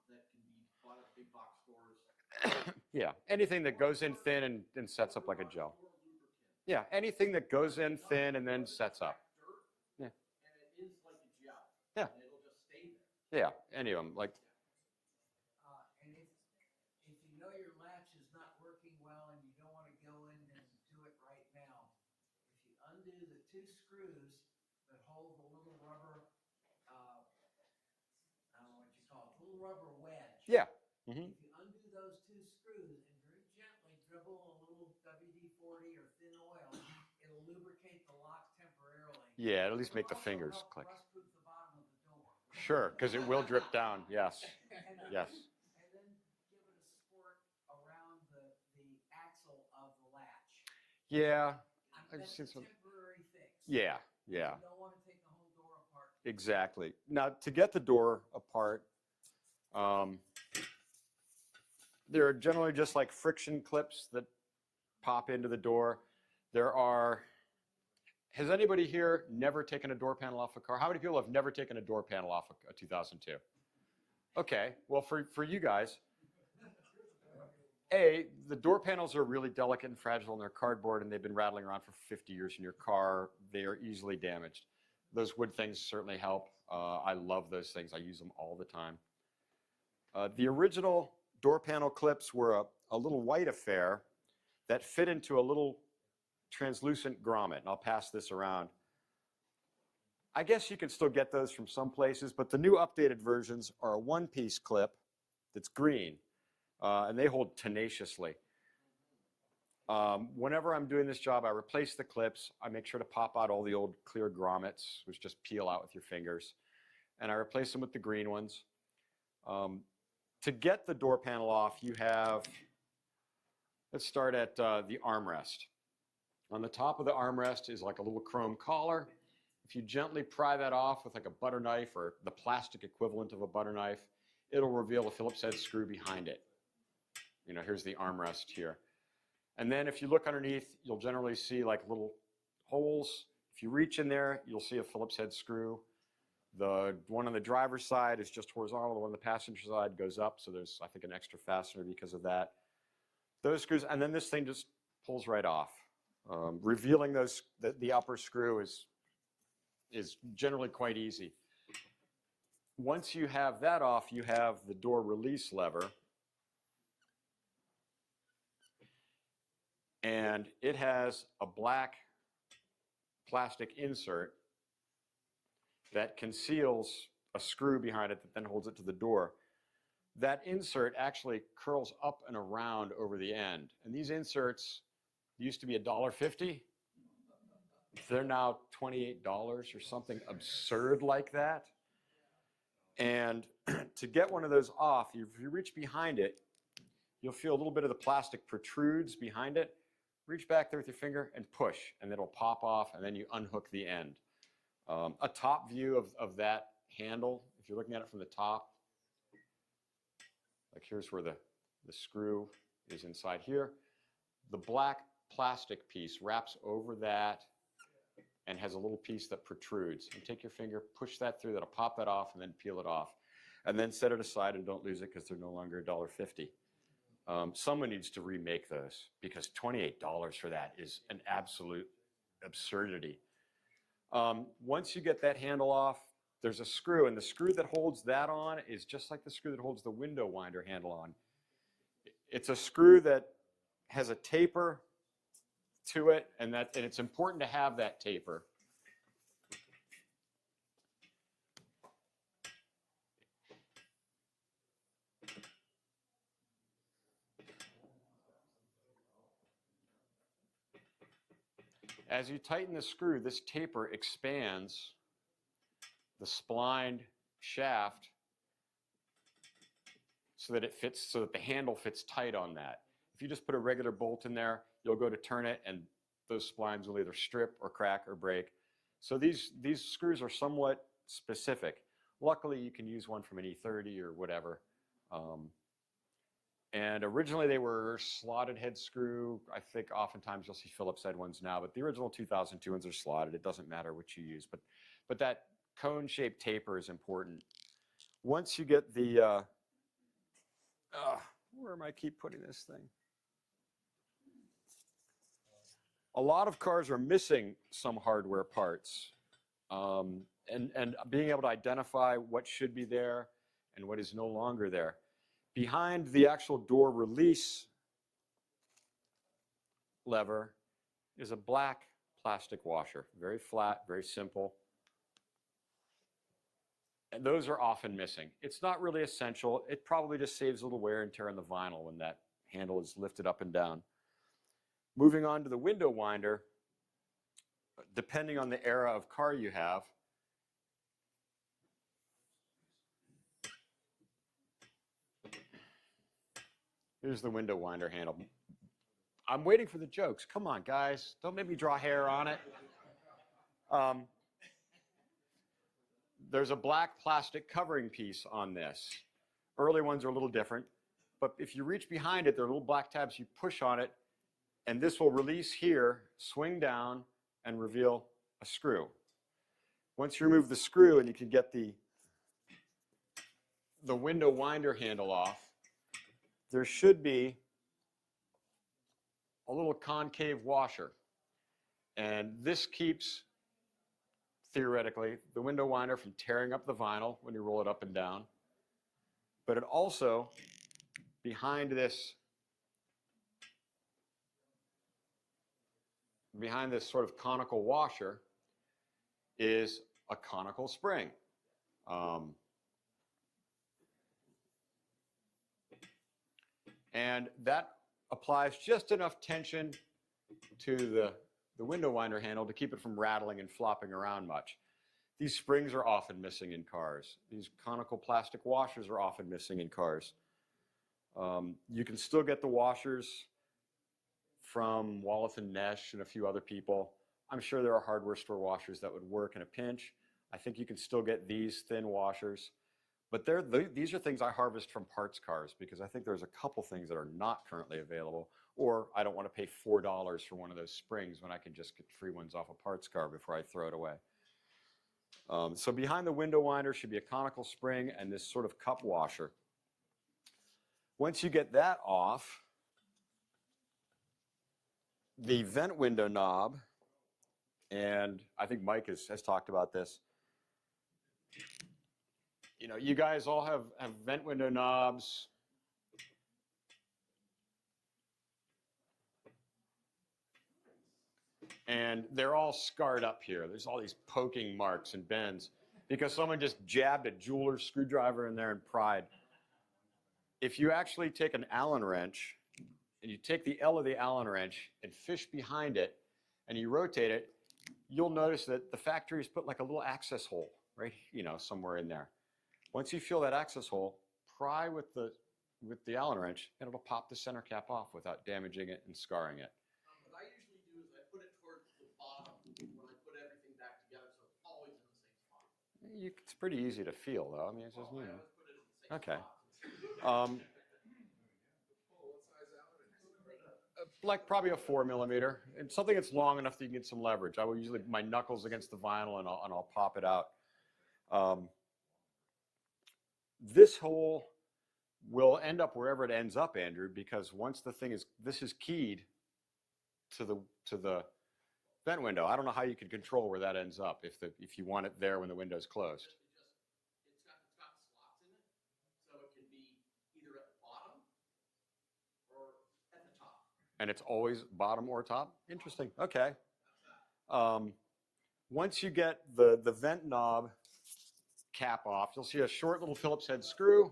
that can be bought at big box stores. Yeah, anything that goes in thin and sets up like a gel. Yeah, anything that goes in thin and then sets up. Yeah. And it is like a gel. Yeah. And it'll just stay there. Yeah, any of them. Like, And if you know your latch is not working well and you don't want to go in and do it right now, if you undo the 2 screws that hold the little rubber, I don't know what you call it, little rubber wedge. yeah. If you undo those 2 screws and very gently dribble a little WD-40 or thin oil, it'll lubricate the lock temporarily. Yeah, at least make the It'll also fingers help click. rust-proof the bottom of the door. Sure, because it will drip down. Yes. Yes. And then give it a squirt around the axle of the latch. Yeah. I've That's seen a some. temporary fix. Yeah. Yeah. You don't want to take the whole door apart. Exactly. Now, to get the door apart, there are generally just like friction clips that pop into the door. Has anybody here never taken a door panel off a car? How many people have never taken a door panel off a 2002? Okay, well, for you guys, the door panels are really delicate and fragile, and they're cardboard, and they've been rattling around for 50 years in your car. They are easily damaged. Those wood things certainly help. I love those things. I use them all the time. The original door panel clips were a little white affair that fit into a little translucent grommet, and I'll pass this around. I guess you can still get those from some places, but the new updated versions are a 1-piece clip that's green, and they hold tenaciously. Whenever I'm doing this job, I replace the clips. I make sure to pop out all the old clear grommets, which just peel out with your fingers, and I replace them with the green ones. To get the door panel off, you have, let's start at the armrest. On the top of the armrest is like a little chrome collar. If you gently pry that off with like a butter knife or the plastic equivalent of a butter knife, it'll reveal a Phillips head screw behind it. You know, here's the armrest here. And then if you look underneath, you'll generally see like little holes. If you reach in there, you'll see a Phillips head screw. The one on the driver's side is just horizontal. The one on the passenger side goes up. So there's, I think, an extra fastener because of that. Those screws, and then this thing just pulls right off. Revealing the upper screw is generally quite easy. Once you have that off, you have the door release lever. And it has a black plastic insert that conceals a screw behind it that then holds it to the door. That insert actually curls up and around over the end. And these inserts used to be $1.50. They're now $28 or something absurd like that. And to get one of those off, if you reach behind it, you'll feel a little bit of the plastic protrudes behind it. Reach back there with your finger and push, and it'll pop off, and then you unhook the end. A top view of that handle, if you're looking at it from the top, like here's where the screw is inside here. The black plastic piece wraps over that and has a little piece that protrudes. And take your finger, push that through, that'll pop that off, and then peel it off. And then set it aside and don't lose it because they're no longer $1.50. Someone needs to remake those because $28 for that is an absolute absurdity. Once you get that handle off, there's a screw, and the screw that holds that on is just like the screw that holds the window winder handle on. It's a screw that has a taper to it, and it's important to have that taper. As you tighten the screw, this taper expands the splined shaft so that it fits, so that the handle fits tight on that. If you just put a regular bolt in there, you'll go to turn it and those splines will either strip or crack or break. So these screws are somewhat specific. Luckily, you can use one from an E30 or whatever. And originally they were slotted head screw. I think oftentimes you'll see Phillips head ones now, but the original 2002 ones are slotted. It doesn't matter what you use, but that cone-shaped taper is important. Once you get the, where am I keep putting this thing? A lot of cars are missing some hardware parts, and being able to identify what should be there and what is no longer there. Behind the actual door release lever is a black plastic washer, very flat, very simple. And those are often missing. It's not really essential. It probably just saves a little wear and tear on the vinyl when that handle is lifted up and down. Moving on to the window winder, depending on the era of car you have, here's the window winder handle. I'm waiting for the jokes. Come on, guys. Don't make me draw hair on it. There's a black plastic covering piece on this. Early ones are a little different, but if you reach behind it, there are little black tabs. You push on it, and this will release here, swing down, and reveal a screw. Once you remove the screw and you can get the window winder handle off, there should be a little concave washer. And this keeps, theoretically, the window winder from tearing up the vinyl when you roll it up and down. But it also, behind this sort of conical washer is a conical spring. And that applies just enough tension to the window winder handle to keep it from rattling and flopping around much. These springs are often missing in cars. These conical plastic washers are often missing in cars. You can still get the washers from Wallace and Nesh and a few other people. I'm sure there are hardware store washers that would work in a pinch. I think you can still get these thin washers. But these are things I harvest from parts cars because I think there's a couple things that are not currently available, or I don't want to pay $4 for one of those springs when I can just get free ones off a parts car before I throw it away. So behind the window winder should be a conical spring and this sort of cup washer. Once you get that off, the vent window knob, and I think Mike has talked about this. You know, you guys all have vent window knobs. And they're all scarred up here. There's all these poking marks and bends because someone just jabbed a jeweler's screwdriver in there and pried. If you actually take an Allen wrench and you take the L of the Allen wrench and fish behind it and you rotate it, you'll notice that the factory's put like a little access hole, right? You know, somewhere in there. Once you feel that access hole, pry with the Allen wrench and it'll pop the center cap off without damaging it and scarring it. What I usually do is I put it towards the bottom when I put everything back together, so it's always in the same spot. It's pretty easy to feel, though. I mean, it's just, you I know. always put it in the same Okay. spot. Like probably a 4mm, and something that's long enough that you can get some leverage. I will usually my knuckles against the vinyl, and I'll pop it out. This hole will end up wherever it ends up, Andrew, because once this is keyed to the vent window. I don't know how you can control where that ends up if you want it there when the window's closed. It's got slots in it, so it can be either at the bottom or at the top. And it's always bottom or top? Interesting. Okay. Once you get the vent knob cap off, you'll see a short little Phillips head screw.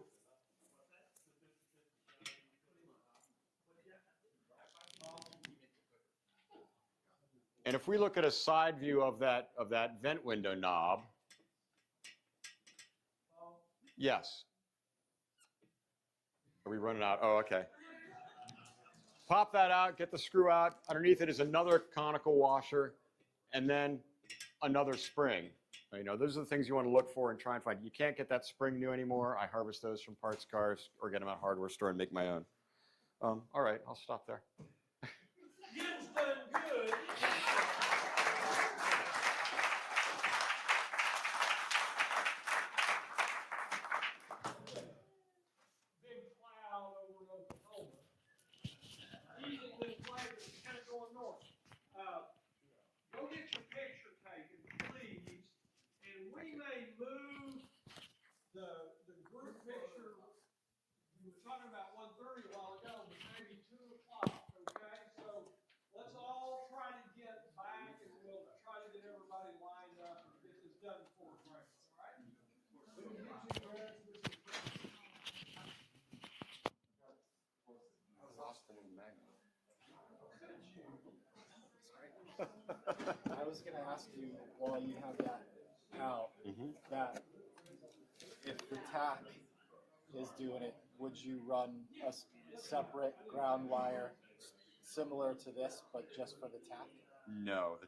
And if we look at a side view of that vent window knob, yes. Are we running out? Oh, okay. Pop that out, get the screw out. Underneath it is another conical washer, and then another spring. You know, those are the things you want to look for and try and find. You can't get that spring new anymore. I harvest those from parts cars or get them at a hardware store and make my own. All right, I'll stop there. Jim's done good. Big cloud over Oklahoma. Easy little flight that's kind of going north. Go get your picture taken, please, and we may move the group picture. We were talking about 1:30 a while ago, but maybe 2 o'clock, okay? So let's all try to get back and we'll try to get everybody lined up and get this done before break, all right? We can get you dressed with some I was going to ask you while you have that out, that if the tack is doing it, would you run a separate ground wire similar to this, but just for the tack? No, the